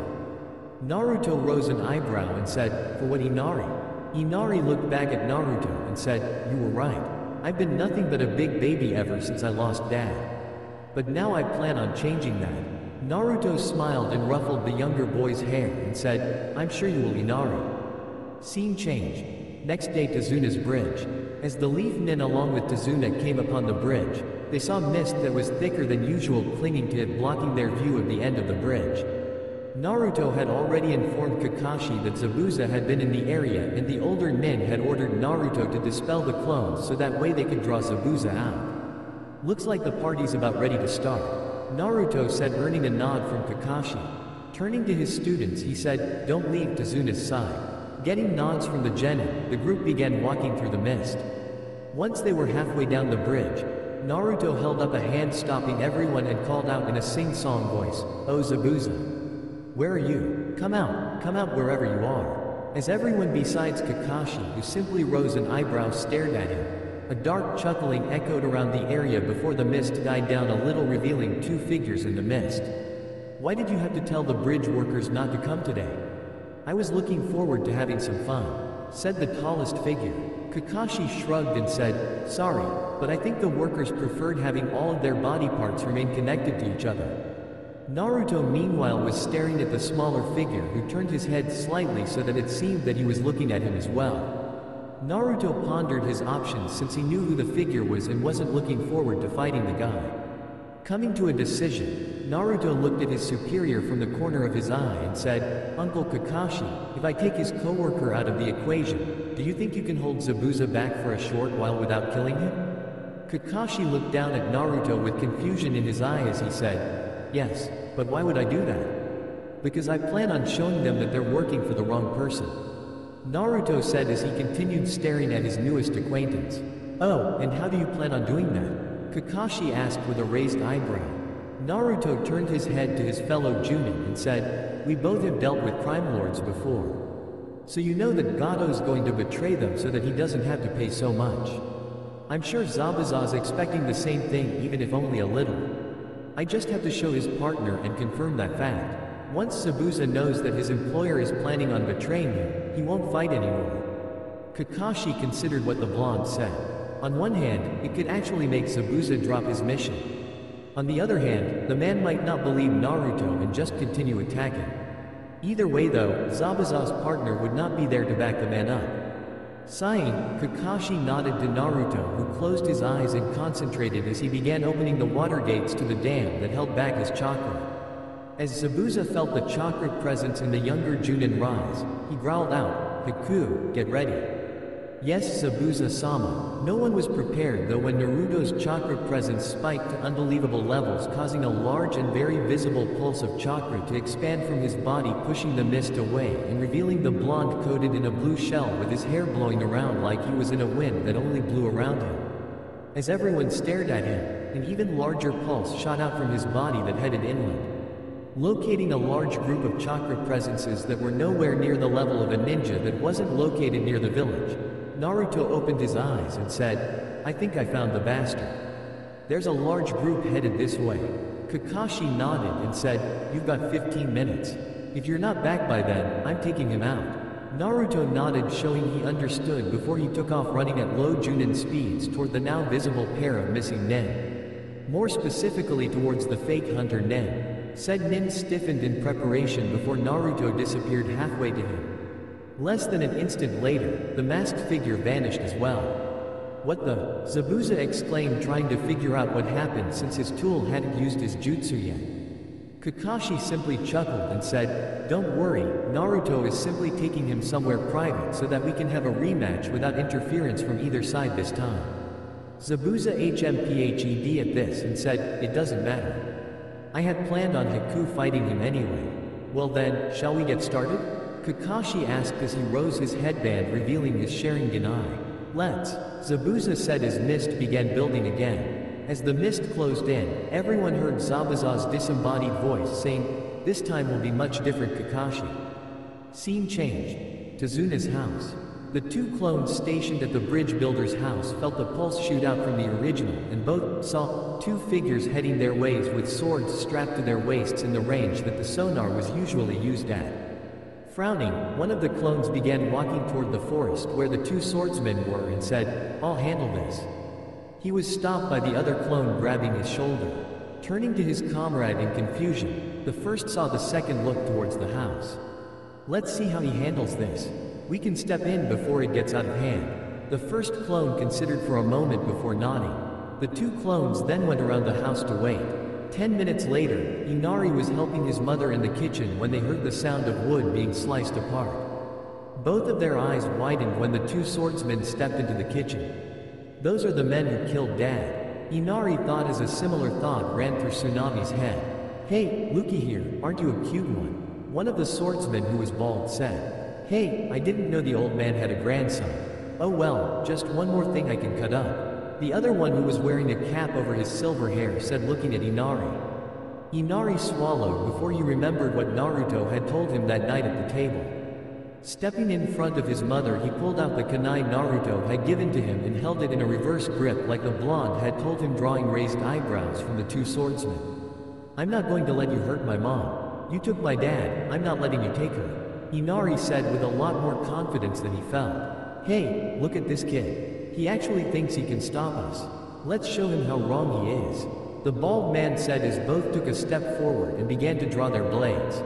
Naruto rose an eyebrow and said, "For what, Inari?" Inari looked back at Naruto and said, "You were right. I've been nothing but a big baby ever since I lost Dad. But now I plan on changing that." Naruto smiled and ruffled the younger boy's hair and said, "I'm sure you will, Inari." Scene changed. Next day, Tazuna's bridge. As the Leaf Nin along with Tazuna came upon the bridge, they saw mist that was thicker than usual clinging to it, blocking their view of the end of the bridge. Naruto had already informed Kakashi that Zabuza had been in the area, and the older Nin had ordered Naruto to dispel the clones so that way they could draw Zabuza out. "Looks like the party's about ready to start," Naruto said, earning a nod from Kakashi. Turning to his students, he said, "Don't leave Tazuna's side." Getting nods from the genin, the group began walking through the mist. Once they were halfway down the bridge, Naruto held up a hand, stopping everyone, and called out in a sing-song voice, "Oh Zabuza! Where are you? Come out wherever you are." As everyone besides Kakashi, who simply rose an eyebrow, stared at him, a dark chuckling echoed around the area before the mist died down a little, revealing two figures in the mist. "Why did you have to tell the bridge workers not to come today?" "I was looking forward to having some fun," said the tallest figure. Kakashi shrugged and said, "Sorry, but I think the workers preferred having all of their body parts remain connected to each other." Naruto meanwhile was staring at the smaller figure, who turned his head slightly so that it seemed that he was looking at him as well. Naruto pondered his options since he knew who the figure was and wasn't looking forward to fighting the guy. Coming to a decision, Naruto looked at his superior from the corner of his eye and said, "Uncle Kakashi, if I take his co-worker out of the equation, do you think you can hold Zabuza back for a short while without killing him?" Kakashi looked down at Naruto with confusion in his eye as he said, "Yes, but why would I do that?" "Because I plan on showing them that they're working for the wrong person," Naruto said as he continued staring at his newest acquaintance. "Oh, and how do you plan on doing that?" Kakashi asked with a raised eyebrow. Naruto turned his head to his fellow Chunin and said, "We both have dealt with crime lords before. So you know that Gado's going to betray them so that he doesn't have to pay so much. I'm sure Zabuza's expecting the same thing, even if only a little. I just have to show his partner and confirm that fact. Once Zabuza knows that his employer is planning on betraying him, he won't fight anymore." Kakashi considered what the blonde said. On one hand, it could actually make Zabuza drop his mission. On the other hand, the man might not believe Naruto and just continue attacking. Either way though, Zabuza's partner would not be there to back the man up. Sighing, Kakashi nodded to Naruto, who closed his eyes and concentrated as he began opening the water gates to the dam that held back his chakra. As Zabuza felt the chakra presence in the younger Chunin rise, he growled out, "Haku, get ready." Yes, Zabuza-sama. No one was prepared though when Naruto's chakra presence spiked to unbelievable levels, causing a large and very visible pulse of chakra to expand from his body, pushing the mist away and revealing the blonde coated in a blue shell with his hair blowing around like he was in a wind that only blew around him. As everyone stared at him, an even larger pulse shot out from his body that headed inland. Locating a large group of chakra presences that were nowhere near the level of a ninja that wasn't located near the village, Naruto opened his eyes and said, "I think I found the bastard. There's a large group headed this way." Kakashi nodded and said, "You've got 15 minutes. If you're not back by then, I'm taking him out." Naruto nodded, showing he understood before he took off running at low Chunin speeds toward the now visible pair of missing Nen. More specifically towards the fake hunter Nen. Said Nen stiffened in preparation before Naruto disappeared halfway to him. Less than an instant later, the masked figure vanished as well. "What the?" Zabuza exclaimed, trying to figure out what happened since his tool hadn't used his jutsu yet. Kakashi simply chuckled and said, "Don't worry, Naruto is simply taking him somewhere private so that we can have a rematch without interference from either side this time." Zabuza HMPHED at this and said, "It doesn't matter. I had planned on Haku fighting him anyway. Well then, shall we get started? Kakashi asked as he rose his headband revealing his Sharingan. Let's. Zabuza said as mist began building again. As the mist closed in, everyone heard Zabuza's disembodied voice saying, "This time will be much different, Kakashi." Scene changed. To Zuna's house. The two clones stationed at the bridge builder's house felt the pulse shoot out from the original and both saw two figures heading their ways with swords strapped to their waists in the range that the sonar was usually used at. Frowning, one of the clones began walking toward the forest where the two swordsmen were and said, "I'll handle this." He was stopped by the other clone grabbing his shoulder. Turning to his comrade in confusion, the first saw the second look towards the house. "Let's see how he handles this. We can step in before it gets out of hand." The first clone considered for a moment before nodding. The two clones then went around the house to wait. 10 minutes later, Inari was helping his mother in the kitchen when they heard the sound of wood being sliced apart. Both of their eyes widened when the two swordsmen stepped into the kitchen. "Those are the men who killed Dad." Inari thought as a similar thought ran through Tsunami's head. "Hey, looky here, aren't you a cute one?" One of the swordsmen who was bald said. "Hey, I didn't know the old man had a grandson. Oh well, just one more thing I can cut up." The other one who was wearing a cap over his silver hair said looking at Inari. Inari swallowed before he remembered what Naruto had told him that night at the table. Stepping in front of his mother, he pulled out the kunai Naruto had given to him and held it in a reverse grip like the blonde had told him, drawing raised eyebrows from the two swordsmen. "I'm not going to let you hurt my mom. You took my dad, I'm not letting you take her," Inari said with a lot more confidence than he felt. "Hey, look at this kid. He actually thinks he can stop us. Let's show him how wrong he is," the bald man said as both took a step forward and began to draw their blades.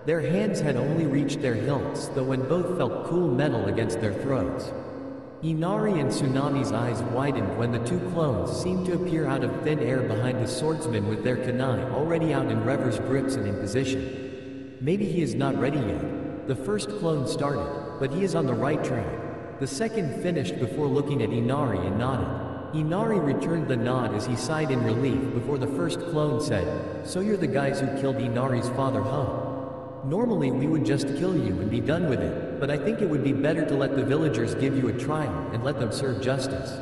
Their hands had only reached their hilts, though when both felt cool metal against their throats. Inari and Tsunami's eyes widened when the two clones seemed to appear out of thin air behind the swordsmen with their kunai already out in reverse grips and in position. Maybe he is not ready yet. The first clone started, but he is on the right track. The second finished before looking at Inari and nodded. Inari returned the nod as he sighed in relief before the first clone said, "So you're the guys who killed Inari's father, huh? Normally we would just kill you and be done with it, but I think it would be better to let the villagers give you a trial and let them serve justice."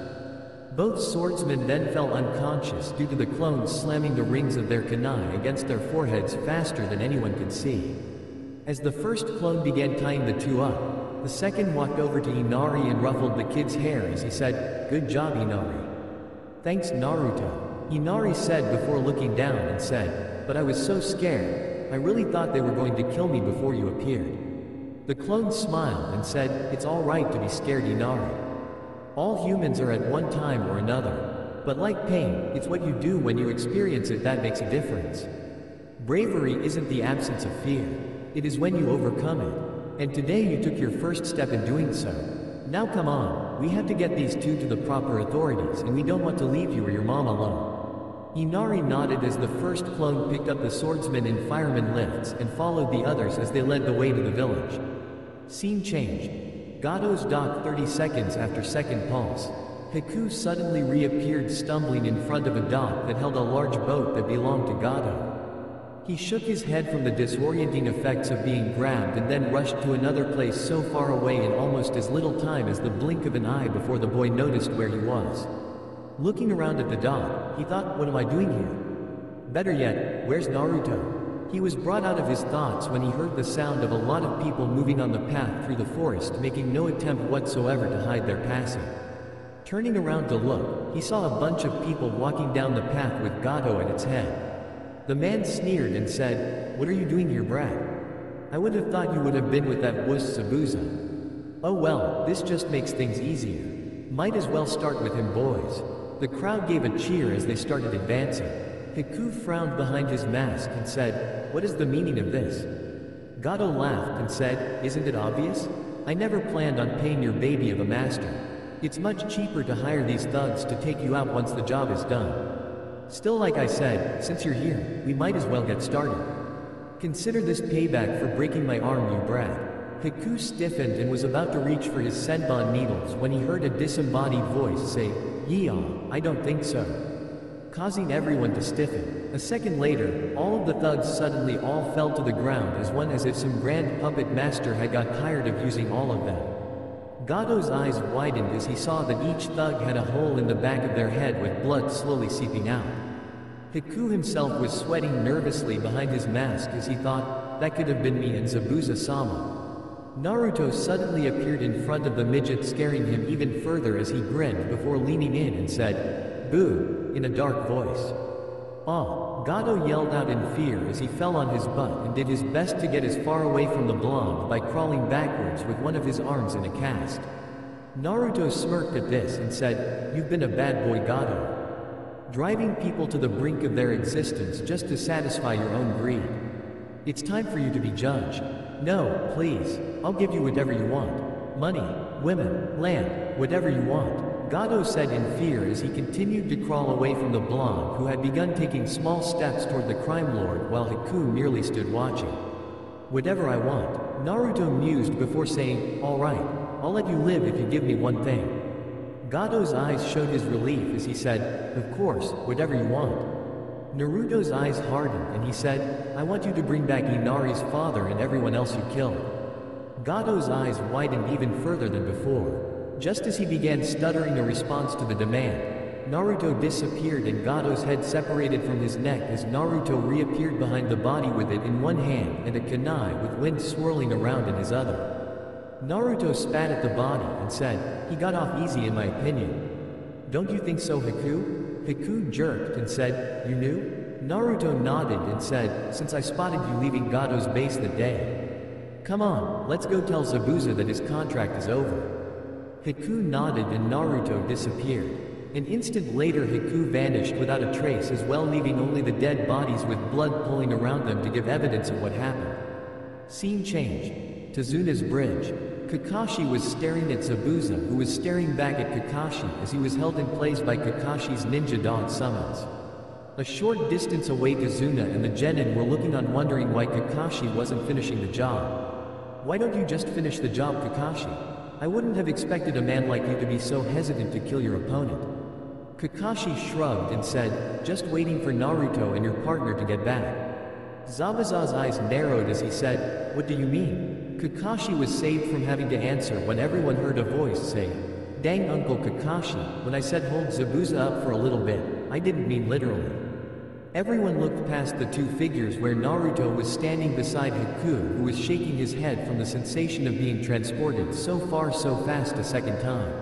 Both swordsmen then fell unconscious due to the clones slamming the rings of their kunai against their foreheads faster than anyone could see. As the first clone began tying the two up, the second walked over to Inari and ruffled the kid's hair as he said, "Good job, Inari." "Thanks, Naruto," Inari said before looking down and said, "But I was so scared. I really thought they were going to kill me before you appeared." The clone smiled and said, "It's all right to be scared, Inari. All humans are at one time or another. But like pain, it's what you do when you experience it that makes a difference. Bravery isn't the absence of fear. It is when you overcome it. And today you took your first step in doing so. Now come on, we have to get these two to the proper authorities and we don't want to leave you or your mom alone." Inari nodded as the first clone picked up the swordsman in fireman lifts and followed the others as they led the way to the village. Scene changed. Gato's dock 30 seconds after second pulse. Haku suddenly reappeared stumbling in front of a dock that held a large boat that belonged to Gato. He shook his head from the disorienting effects of being grabbed and then rushed to another place so far away in almost as little time as the blink of an eye before the boy noticed where he was. Looking around at the dock, he thought, "What am I doing here? Better yet, where's Naruto?" He was brought out of his thoughts when he heard the sound of a lot of people moving on the path through the forest, making no attempt whatsoever to hide their passing. Turning around to look, he saw a bunch of people walking down the path with Gato at its head. The man sneered and said, "What are you doing here, brat? I would have thought you would have been with that wuss Zabuza. Oh well, this just makes things easier. Might as well start with him, boys." The crowd gave a cheer as they started advancing. Haku frowned behind his mask and said, "What is the meaning of this?" Gato laughed and said, "Isn't it obvious? I never planned on paying your baby of a master. It's much cheaper to hire these thugs to take you out once the job is done. Still, like I said, since you're here, we might as well get started. Consider this payback for breaking my arm, you brat." Haku stiffened and was about to reach for his senbon needles when he heard a disembodied voice say, "Yeehaw, I don't think so," causing everyone to stiffen. A second later, all of the thugs suddenly all fell to the ground as if some grand puppet master had got tired of using all of them. Gado's eyes widened as he saw that each thug had a hole in the back of their head with blood slowly seeping out. Haku himself was sweating nervously behind his mask as he thought, that could have been me and Zabuza-sama. Naruto suddenly appeared in front of the midget, scaring him even further as he grinned before leaning in and said, "Boo," in a dark voice. "Ah!" Gado yelled out in fear as he fell on his butt and did his best to get as far away from the blonde by crawling backwards with one of his arms in a cast. Naruto smirked at this and said, "You've been a bad boy, Gado. Driving people to the brink of their existence just to satisfy your own greed. It's time for you to be judged. No, please, I'll give you whatever you want. Money, women, land, whatever you want," Gado said in fear as he continued to crawl away from the blonde who had begun taking small steps toward the crime lord while Haku merely stood watching. "Whatever I want," Naruto mused before saying, "All right, I'll let you live if you give me one thing." Gado's eyes showed his relief as he said, "Of course, whatever you want." Naruto's eyes hardened and he said, "I want you to bring back Inari's father and everyone else you killed." Gado's eyes widened even further than before. Just as he began stuttering a response to the demand, Naruto disappeared and Gado's head separated from his neck as Naruto reappeared behind the body with it in one hand and a kunai with wind swirling around in his other. Naruto spat at the body and said, "He got off easy in my opinion." "Don't you think so, Haku?" Haku jerked and said, "You knew?" Naruto nodded and said, "Since I spotted you leaving Gado's base that day. Come on, let's go tell Zabuza that his contract is over." Haku nodded and Naruto disappeared. An instant later Haku vanished without a trace as well, leaving only the dead bodies with blood pooling around them to give evidence of what happened. Scene change. To Zuna's bridge. Kakashi was staring at Zabuza, who was staring back at Kakashi as he was held in place by Kakashi's ninja dog summons. A short distance away, Kazuna and the genin were looking on, wondering why Kakashi wasn't finishing the job. "Why don't you just finish the job, Kakashi? I wouldn't have expected a man like you to be so hesitant to kill your opponent." Kakashi shrugged and said, "Just waiting for Naruto and your partner to get back." Zabuza's eyes narrowed as he said, "What do you mean?" Kakashi was saved from having to answer when everyone heard a voice say, "Dang, Uncle Kakashi, when I said hold Zabuza up for a little bit, I didn't mean literally." Everyone looked past the two figures where Naruto was standing beside Haku, who was shaking his head from the sensation of being transported so far so fast a second time.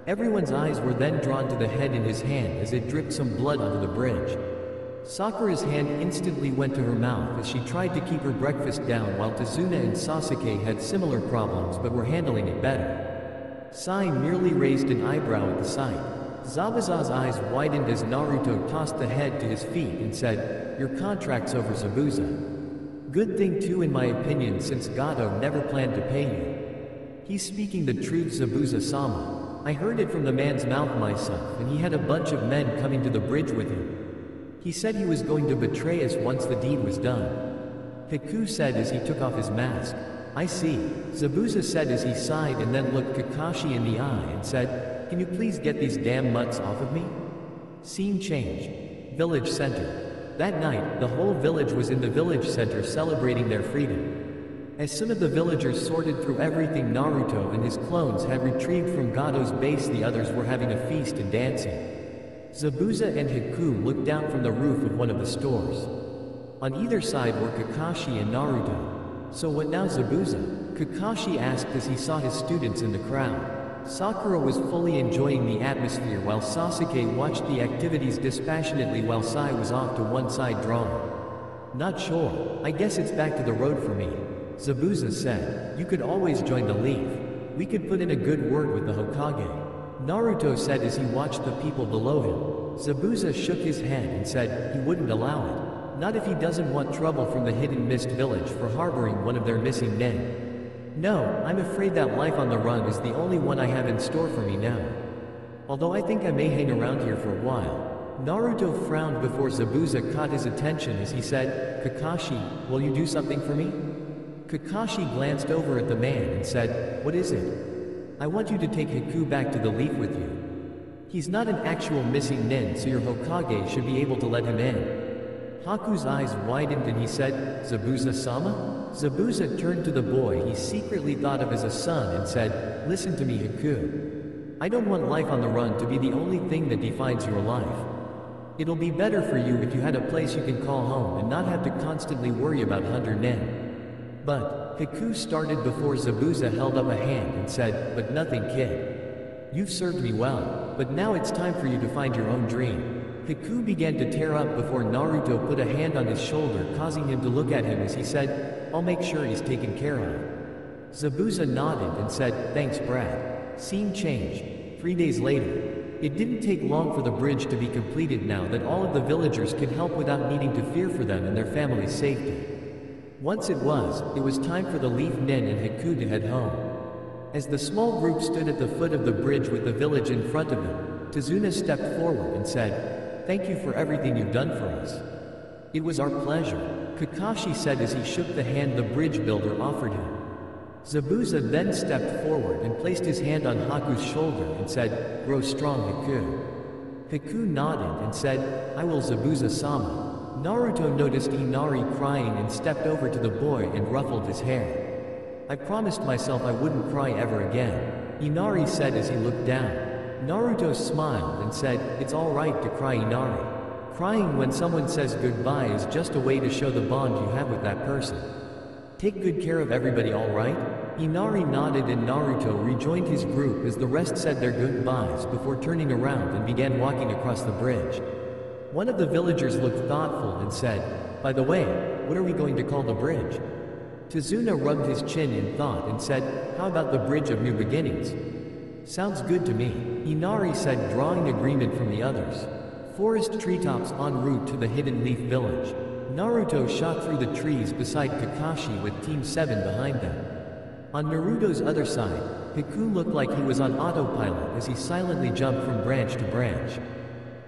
Everyone's eyes were then drawn to the head in his hand as it dripped some blood onto the bridge. Sakura's hand instantly went to her mouth as she tried to keep her breakfast down, while Tazuna and Sasuke had similar problems but were handling it better. Sai merely raised an eyebrow at the sight. Zabuza's eyes widened as Naruto tossed the head to his feet and said, "Your contract's over, Zabuza. Good thing too in my opinion, since Gado never planned to pay you. He's speaking the truth, Zabuza-sama. I heard it from the man's mouth myself, and he had a bunch of men coming to the bridge with him. He said he was going to betray us once the deed was done." Haku said as he took off his mask. "I see," Zabuza said as he sighed and then looked Kakashi in the eye and said, "Can you please get these damn mutts off of me?" Scene change. Village center. That night, the whole village was in the village center celebrating their freedom. As some of the villagers sorted through everything Naruto and his clones had retrieved from Gado's base, the others were having a feast and dancing. Zabuza and Haku looked down from the roof of one of the stores. On either side were Kakashi and Naruto. "So what now, Zabuza?" Kakashi asked as he saw his students in the crowd. Sakura was fully enjoying the atmosphere while Sasuke watched the activities dispassionately while Sai was off to one side drawing. "Not sure, I guess it's back to the road for me," Zabuza said. "You could always join the Leaf. We could put in a good word with the Hokage," Naruto said as he watched the people below him. Zabuza shook his head and said he wouldn't allow it. Not if he doesn't want trouble from the Hidden Mist village for harboring one of their missing men. "No, I'm afraid that life on the run is the only one I have in store for me now. Although I think I may hang around here for a while." Naruto frowned before Zabuza caught his attention as he said, "Kakashi, will you do something for me?" Kakashi glanced over at the man and said, "What is it?" "I want you to take Haku back to the Leaf with you. He's not an actual missing nin, so your Hokage should be able to let him in." Haku's eyes widened and he said, Zabuza-sama? Zabuza turned to the boy he secretly thought of as a son and said, listen to me, Haku. I don't want life on the run to be the only thing that defines your life. It'll be better for you if you had a place you can call home and not have to constantly worry about Hunter Nen. But, Haku started before Zabuza held up a hand and said, but nothing, kid. You've served me well, but now it's time for you to find your own dream. Haku began to tear up before Naruto put a hand on his shoulder, causing him to look at him as he said, I'll make sure he's taken care of. Zabuza nodded and said, thanks, Brad. Scene changed. 3 days later. It didn't take long for the bridge to be completed now that all of the villagers could help without needing to fear for them and their family's safety. Once it was time for the Leaf Nen and Haku to head home. As the small group stood at the foot of the bridge with the village in front of them, Tazuna stepped forward and said, thank you for everything you've done for us. It was our pleasure, Kakashi said as he shook the hand the bridge builder offered him. Zabuza then stepped forward and placed his hand on Haku's shoulder and said, grow strong, Haku. Haku nodded and said, I will, Zabuza-sama. Naruto noticed Inari crying and stepped over to the boy and ruffled his hair. I promised myself I wouldn't cry ever again, Inari said as he looked down. Naruto smiled and said, it's alright to cry, Inari. Crying when someone says goodbye is just a way to show the bond you have with that person. Take good care of everybody, alright? Inari nodded and Naruto rejoined his group as the rest said their goodbyes before turning around and began walking across the bridge. One of the villagers looked thoughtful and said, by the way, what are we going to call the bridge? Tazuna rubbed his chin in thought and said, how about the Bridge of New Beginnings? Sounds good to me, Inari said, drawing agreement from the others. Forest treetops en route to the Hidden Leaf Village. Naruto shot through the trees beside Kakashi with Team 7 behind them. On Naruto's other side, Haku looked like he was on autopilot as he silently jumped from branch to branch.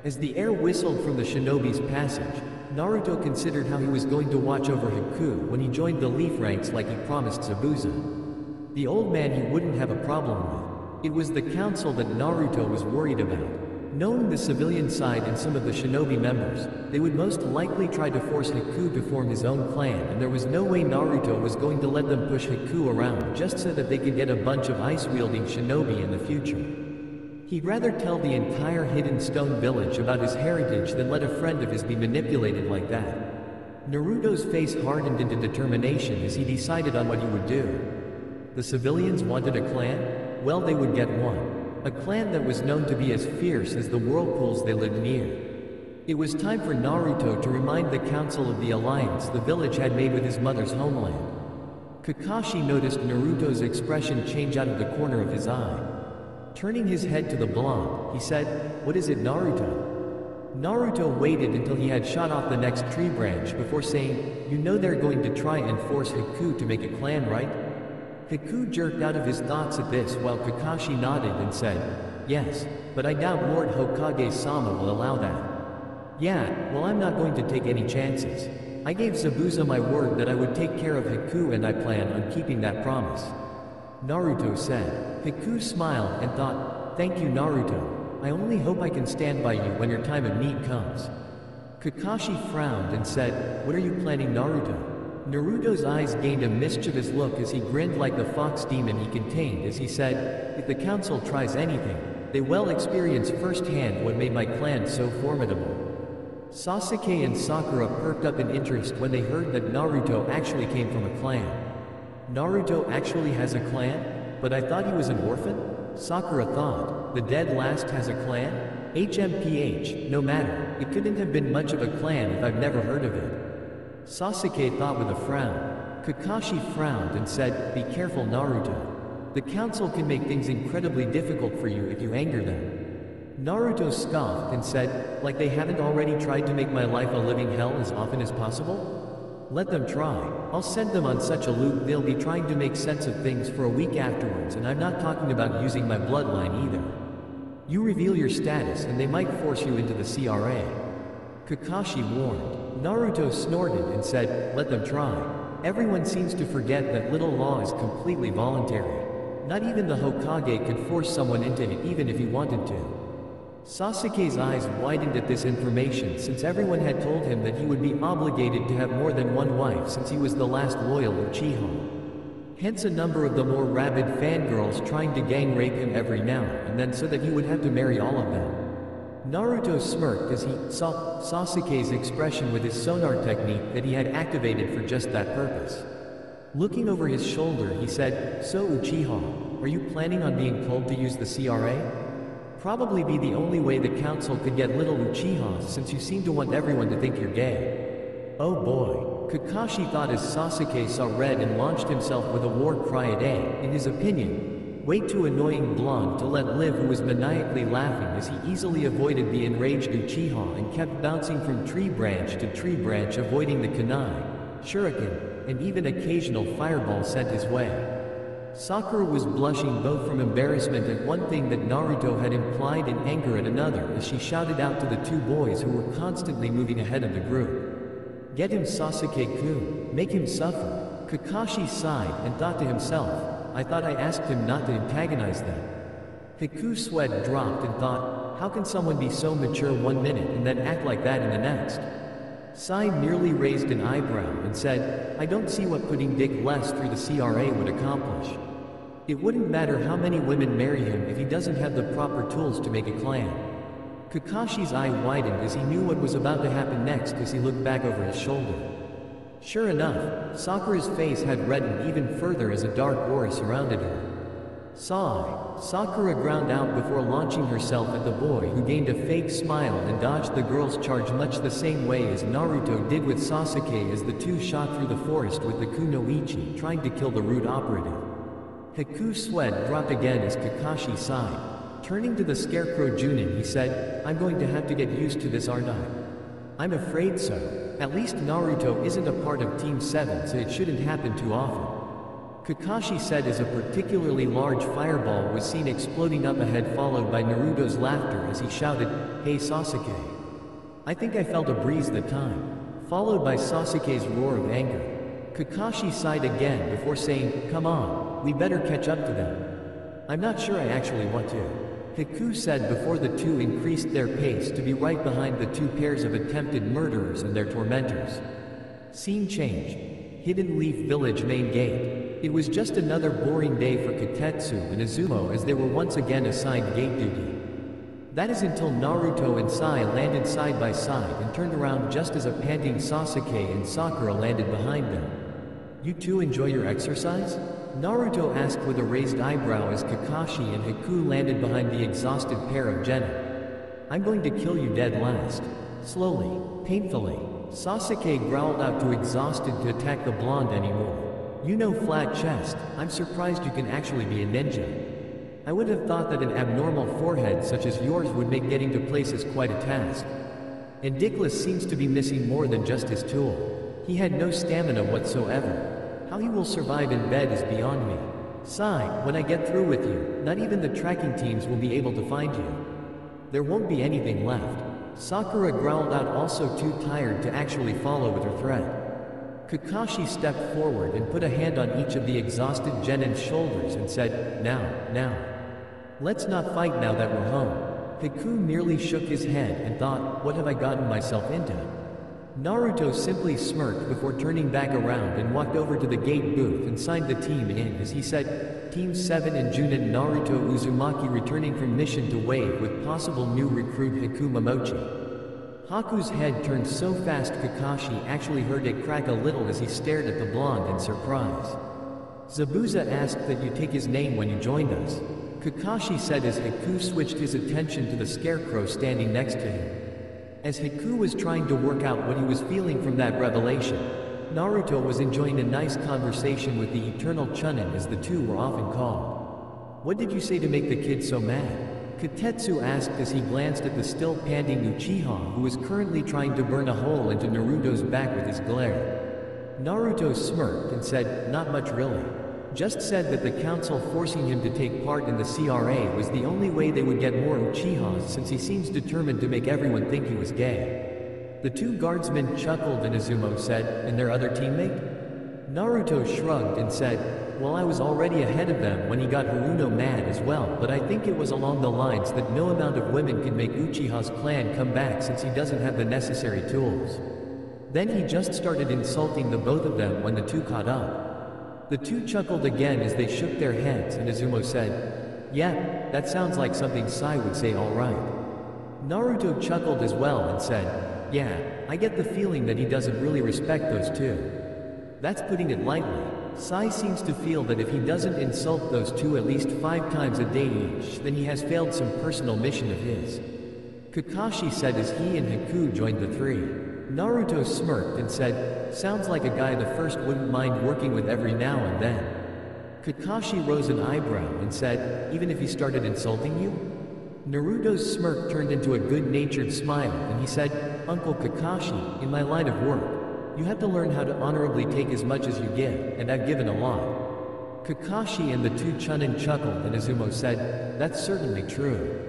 As the air whistled from the shinobi's passage, Naruto considered how he was going to watch over Haku when he joined the leaf ranks like he promised Zabuza. The old man he wouldn't have a problem with. It was the council that Naruto was worried about. Knowing the civilian side and some of the shinobi members, they would most likely try to force Haku to form his own clan, and there was no way Naruto was going to let them push Haku around just so that they could get a bunch of ice-wielding shinobi in the future. He'd rather tell the entire Hidden Stone Village about his heritage than let a friend of his be manipulated like that. Naruto's face hardened into determination as he decided on what he would do. The civilians wanted a clan? Well, they would get one. A clan that was known to be as fierce as the whirlpools they lived near. It was time for Naruto to remind the Council of the alliance the village had made with his mother's homeland. Kakashi noticed Naruto's expression change out of the corner of his eye. Turning his head to the blonde, he said, what is it, Naruto? Naruto waited until he had shot off the next tree branch before saying, you know they're going to try and force Haku to make a clan, right? Haku jerked out of his thoughts at this while Kakashi nodded and said, yes, but I doubt Lord Hokage-sama will allow that. Yeah, well, I'm not going to take any chances. I gave Zabuza my word that I would take care of Haku and I plan on keeping that promise. Naruto said. Haku smiled and thought, thank you, Naruto. I only hope I can stand by you when your time of need comes. Kakashi frowned and said, what are you planning, Naruto? Naruto's eyes gained a mischievous look as he grinned like the fox demon he contained as he said, if the council tries anything, they will experience firsthand what made my clan so formidable. Sasuke and Sakura perked up in interest when they heard that Naruto actually came from a clan. Naruto actually has a clan? But I thought he was an orphan? Sakura thought, the dead last has a clan? HMPH, no matter, it couldn't have been much of a clan if I've never heard of it. Sasuke thought with a frown. Kakashi frowned and said, be careful, Naruto. The council can make things incredibly difficult for you if you anger them. Naruto scoffed and said, like they haven't already tried to make my life a living hell as often as possible? Let them try. I'll send them on such a loop they'll be trying to make sense of things for a week afterwards, and I'm not talking about using my bloodline either. You reveal your status and they might force you into the CRA. Kakashi warned. Naruto snorted and said, let them try. Everyone seems to forget that little law is completely voluntary. Not even the Hokage could force someone into it even if he wanted to. Sasuke's eyes widened at this information since everyone had told him that he would be obligated to have more than one wife since he was the last loyal Uchiha. Hence a number of the more rabid fangirls trying to gang rape him every now and then so that he would have to marry all of them. Naruto smirked as he saw Sasuke's expression with his sonar technique that he had activated for just that purpose. Looking over his shoulder, he said, "So Uchiha, are you planning on being told to use the CRA? Probably be the only way the council could get little Uchihas since you seem to want everyone to think you're gay." Oh boy. Kakashi thought as Sasuke saw red and launched himself with a war cry a day, in his opinion, way too annoying blonde to let live, who was maniacally laughing as he easily avoided the enraged Uchiha and kept bouncing from tree branch to tree branch, avoiding the kunai, shuriken, and even occasional fireball sent his way. Sakura was blushing both from embarrassment at one thing that Naruto had implied and anger at another as she shouted out to the two boys who were constantly moving ahead of the group. "Get him, Sasuke-kun, make him suffer." Kakashi sighed and thought to himself, "I thought I asked him not to antagonize them." Hiku's sweat dropped and thought, how can someone be so mature one minute and then act like that in the next? Sai merely raised an eyebrow and said, "I don't see what putting Dick less through the CRA would accomplish. It wouldn't matter how many women marry him if he doesn't have the proper tools to make a clan." Kakashi's eye widened as he knew what was about to happen next as he looked back over his shoulder. Sure enough, Sakura's face had reddened even further as a dark aura surrounded her. Sigh. Sakura ground out before launching herself at the boy, who gained a fake smile and dodged the girl's charge much the same way as Naruto did with Sasuke as the two shot through the forest with the kunoichi, trying to kill the root operative. Hiku's sweat dropped again as Kakashi sighed. Turning to the scarecrow Chunin, he said, "I'm going to have to get used to this, aren't I?" "I'm afraid so. At least Naruto isn't a part of Team 7, so it shouldn't happen too often." Kakashi said as a particularly large fireball was seen exploding up ahead, followed by Naruto's laughter as he shouted, "Hey Sasuke." "I think I felt a breeze that time," followed by Sasuke's roar of anger. Kakashi sighed again before saying, "Come on, we better catch up to them." "I'm not sure I actually want to," Hiku said before the two increased their pace to be right behind the two pairs of attempted murderers and their tormentors. Scene changed. Hidden Leaf Village main gate. It was just another boring day for Kotetsu and Izumo as they were once again assigned gate duty. That is until Naruto and Sai landed side by side and turned around just as a panting Sasuke and Sakura landed behind them. "You two enjoy your exercise?" Naruto asked with a raised eyebrow as Kakashi and Hiku landed behind the exhausted pair of genin. "I'm going to kill you dead last." Slowly, painfully, Sasuke growled out, too exhausted to attack the blonde anymore. "You know, flat chest, I'm surprised you can actually be a ninja. I would have thought that an abnormal forehead such as yours would make getting to places quite a task. And Dickless seems to be missing more than just his tool. He had no stamina whatsoever. How he will survive in bed is beyond me. Sai, when I get through with you, not even the tracking teams will be able to find you. There won't be anything left." Sakura growled out, also too tired to actually follow with her threat. Kakashi stepped forward and put a hand on each of the exhausted genin's shoulders and said, Now. Let's not fight now that we're home." Hiku merely shook his head and thought, what have I gotten myself into? Naruto simply smirked before turning back around and walked over to the gate booth and signed the team in as he said, "Team 7 and Chunin Naruto Uzumaki returning from mission to Wave with possible new recruit Hiku Momochi." Haku's head turned so fast Kakashi actually heard it crack a little as he stared at the blonde in surprise. "Zabuza asked that you take his name when you joined us," Kakashi said as Hiku switched his attention to the scarecrow standing next to him. As Hiku was trying to work out what he was feeling from that revelation, Naruto was enjoying a nice conversation with the eternal Chunin, as the two were often called. "What did you say to make the kid so mad?" Kotetsu asked as he glanced at the still panting Uchiha, who was currently trying to burn a hole into Naruto's back with his glare. Naruto smirked and said, "Not much really. Just said that the council forcing him to take part in the CRA was the only way they would get more Uchihas, since he seems determined to make everyone think he was gay." The two guardsmen chuckled and Izumo said, "And their other teammate?" Naruto shrugged and said, well, I was already ahead of them when he got Haruno mad as well, but I think it was along the lines that no amount of women can make Uchiha's clan come back since he doesn't have the necessary tools. Then he just started insulting the both of them when the two caught up. The two chuckled again as they shook their heads, and Izumo said, yeah, that sounds like something Sai would say, alright. Naruto chuckled as well and said, yeah, I get the feeling that he doesn't really respect those two. That's putting it lightly. Sai seems to feel that if he doesn't insult those two at least 5 times a day each, then he has failed some personal mission of his. Kakashi said as he and Haku joined the three. Naruto smirked and said, sounds like a guy the first wouldn't mind working with every now and then. Kakashi rose an eyebrow and said, even if he started insulting you? Naruto's smirk turned into a good-natured smile and he said, Uncle Kakashi, in my line of work, you have to learn how to honorably take as much as you give, and I've given a lot. Kakashi and the two chunin chuckled and Izumo said, that's certainly true.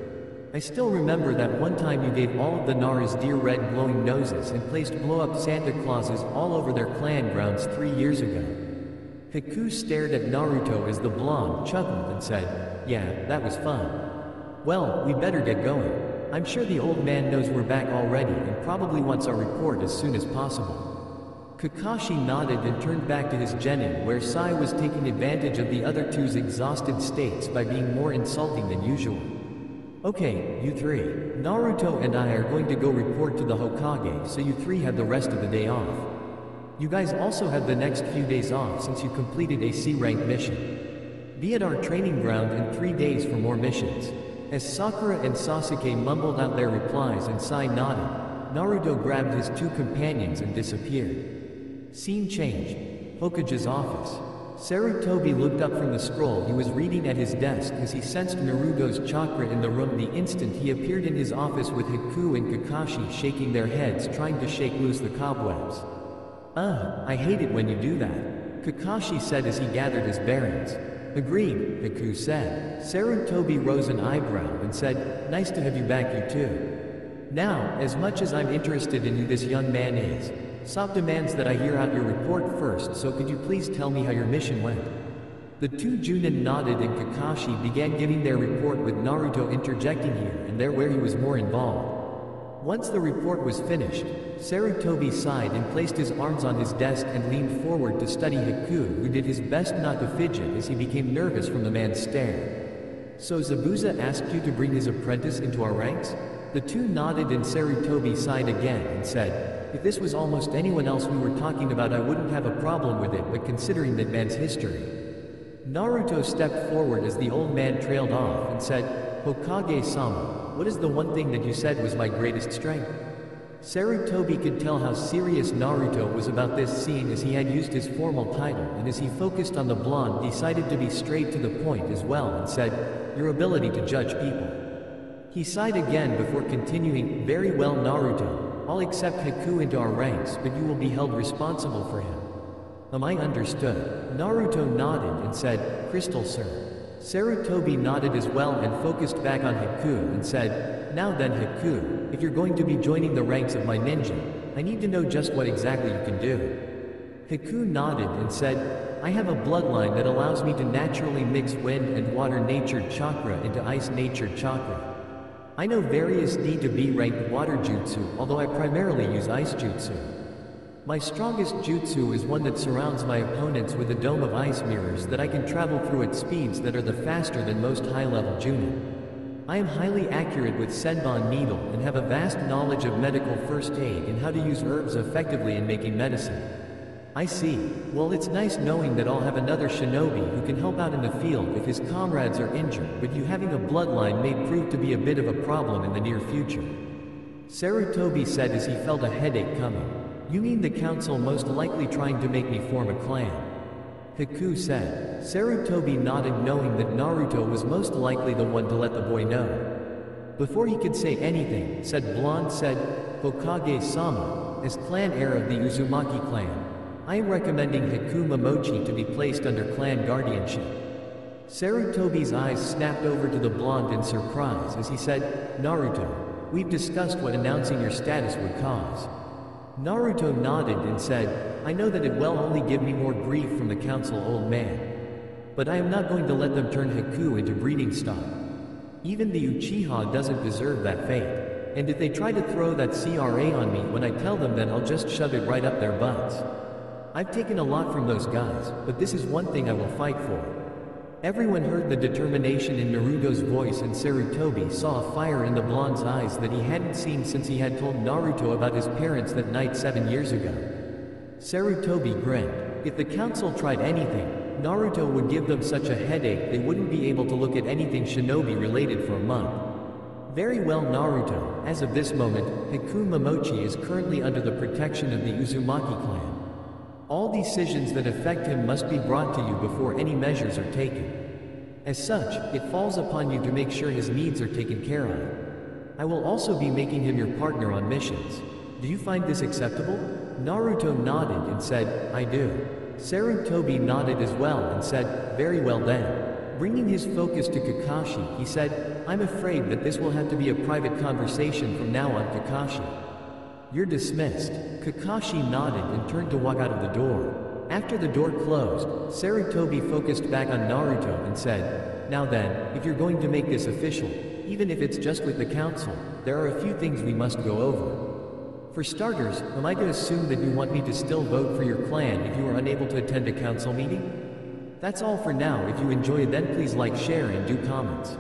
I still remember that one time you gave all of the Nara's dear red glowing noses and placed blow-up Santa Clauses all over their clan grounds 3 years ago. Haku stared at Naruto as the blonde chuckled and said, yeah, that was fun. Well, we better get going. I'm sure the old man knows we're back already and probably wants our report as soon as possible. Kakashi nodded and turned back to his genin where Sai was taking advantage of the other two's exhausted states by being more insulting than usual. Okay, you three. Naruto and I are going to go report to the Hokage, so you three have the rest of the day off. You guys also have the next few days off since you completed a C-rank mission. Be at our training ground in 3 days for more missions. As Sakura and Sasuke mumbled out their replies and Sai nodded, Naruto grabbed his two companions and disappeared. Scene changed. Hokage's office. Sarutobi looked up from the scroll he was reading at his desk as he sensed Naruto's chakra in the room the instant he appeared in his office with Haku and Kakashi shaking their heads trying to shake loose the cobwebs. I hate it when you do that, Kakashi said as he gathered his bearings. Agreed, Haku said. Sarutobi rose an eyebrow and said, nice to have you back, you two. Now, as much as I'm interested in who this young man is, Sop demands that I hear out your report first, so could you please tell me how your mission went? The two Junin nodded and Kakashi began giving their report with Naruto interjecting here and there where he was more involved. Once the report was finished, Sarutobi sighed and placed his arms on his desk and leaned forward to study Haku, who did his best not to fidget as he became nervous from the man's stare. So Zabuza asked you to bring his apprentice into our ranks? The two nodded and Sarutobi sighed again and said, if this was almost anyone else we were talking about I wouldn't have a problem with it, but considering that man's history. Naruto stepped forward as the old man trailed off and said, Hokage-sama, what is the one thing that you said was my greatest strength? Sarutobi could tell how serious Naruto was about this scene as he had used his formal title, and as he focused on the blonde decided to be straight to the point as well and said, your ability to judge people. He sighed again before continuing, very well Naruto. I'll accept Haku into our ranks, but you will be held responsible for him. I understood. Naruto nodded and said, Crystal sir. Sarutobi nodded as well and focused back on Haku and said, now then Haku, if you're going to be joining the ranks of my ninja, I need to know just what exactly you can do. Haku nodded and said, I have a bloodline that allows me to naturally mix wind and water natured chakra into ice natured chakra. I know various D to B ranked water jutsu, although I primarily use ice jutsu. My strongest jutsu is one that surrounds my opponents with a dome of ice mirrors that I can travel through at speeds that are the faster than most high-level junin. I am highly accurate with Senbon needle and have a vast knowledge of medical first aid and how to use herbs effectively in making medicine. I see. Well, it's nice knowing that I'll have another shinobi who can help out in the field if his comrades are injured, but you having a bloodline may prove to be a bit of a problem in the near future. Sarutobi said as he felt a headache coming. You mean the council most likely trying to make me form a clan? Haku said. Sarutobi nodded knowing that Naruto was most likely the one to let the boy know. Before he could say anything, Blonde said, Hokage-sama, as clan heir of the Uzumaki clan, I am recommending Haku Momochi to be placed under clan guardianship. Sarutobi's eyes snapped over to the blonde in surprise as he said, Naruto, we've discussed what announcing your status would cause. Naruto nodded and said, I know that it will only give me more grief from the council, old man. But I am not going to let them turn Haku into breeding stock. Even the Uchiha doesn't deserve that fate. And if they try to throw that CRA on me when I tell them, then I'll just shove it right up their butts. I've taken a lot from those guys, but this is one thing I will fight for. Everyone heard the determination in Naruto's voice, and Sarutobi saw a fire in the blonde's eyes that he hadn't seen since he had told Naruto about his parents that night 7 years ago. Sarutobi grinned. If the council tried anything, Naruto would give them such a headache they wouldn't be able to look at anything shinobi related for a month. Very well, Naruto, as of this moment, Haku Momochi is currently under the protection of the Uzumaki clan. All decisions that affect him must be brought to you before any measures are taken. As such, it falls upon you to make sure his needs are taken care of. I will also be making him your partner on missions. Do you find this acceptable? Naruto nodded and said, I do. Sarutobi nodded as well and said, very well then. Bringing his focus to Kakashi, he said, I'm afraid that this will have to be a private conversation from now on, Kakashi. You're dismissed. Kakashi nodded and turned to walk out of the door. After the door closed, Sarutobi focused back on Naruto and said, now then, if you're going to make this official, even if it's just with the council, there are a few things we must go over. For starters, am I to assume that you want me to still vote for your clan if you are unable to attend a council meeting? That's all for now. If you enjoyed, then please like, share and do comments.